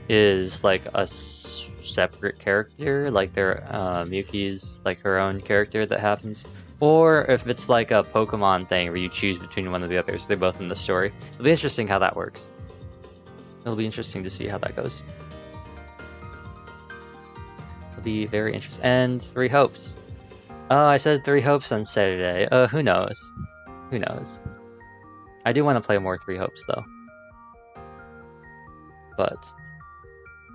is like a separate character, like Miyuki's like her own character that happens, or if it's like a Pokemon thing where you choose between one of the others. They're both in the story. It'll be interesting how that works. It'll be interesting to see how that goes. It'll be very interesting. And 3 Hopes. I said 3 Hopes on Saturday. Who knows? Who knows? I do want to play more 3 Hopes though. But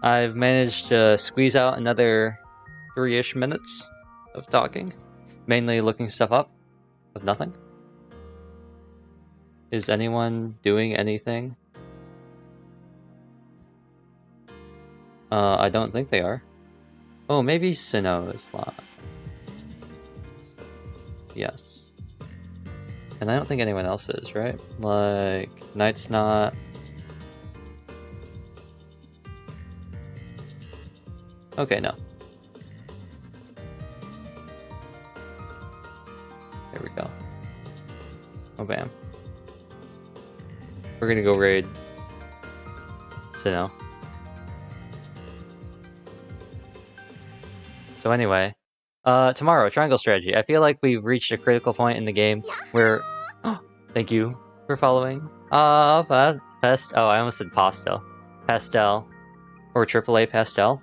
I've managed to squeeze out another 3-ish minutes of talking. Mainly looking stuff up of nothing. Is anyone doing anything? I don't think they are. Oh, maybe Sinnoh is live. Yes. And I don't think anyone else is, right? Like, Knight's not. Okay, no. There we go. Oh, bam. We're gonna go raid Sinnoh. So anyway, tomorrow, Triangle Strategy. I feel like we've reached a critical point in the game where... thank you for following. Oh, I almost said Pastel. Pastel. Or AAA Pastel.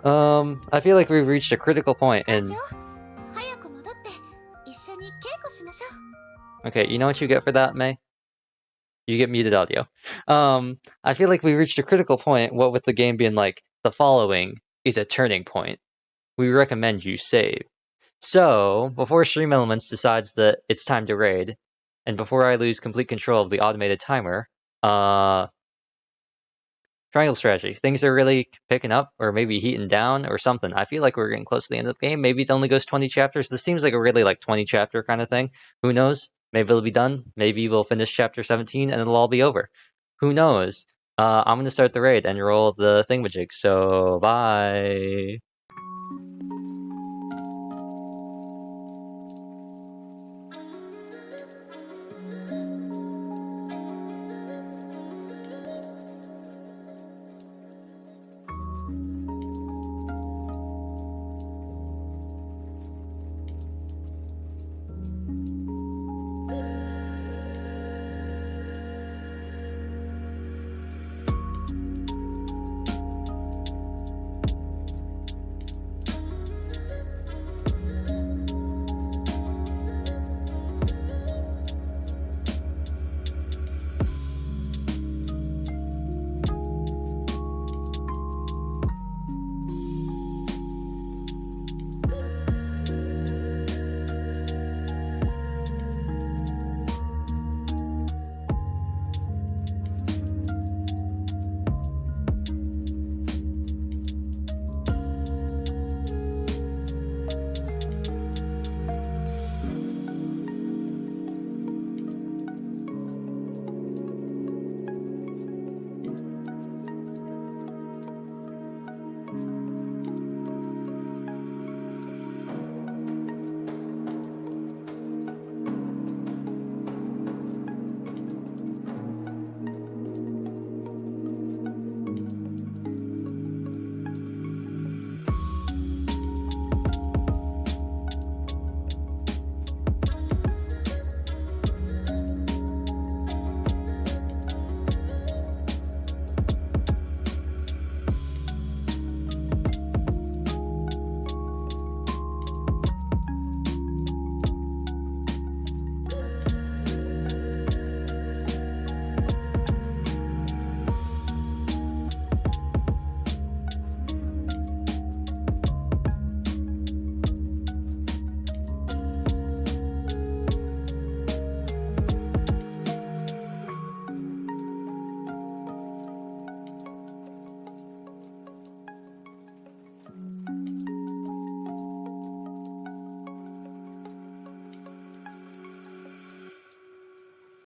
I feel like we've reached a critical point in... Okay, you know what you get for that, May? You get muted audio. I feel like we reached a critical point, what with the game being like, the following is a turning point. We recommend you save. So, before Stream Elements decides that it's time to raid, and before I lose complete control of the automated timer, Triangle strategy. Things are really picking up, or maybe heating down, or something. I feel like we're getting close to the end of the game. Maybe it only goes 20 chapters. This seems like a really 20 chapter kind of thing. Who knows? Maybe it'll be done. Maybe we'll finish chapter 17 and it'll all be over. Who knows? I'm going to start the raid and roll the thingamajig. So, bye.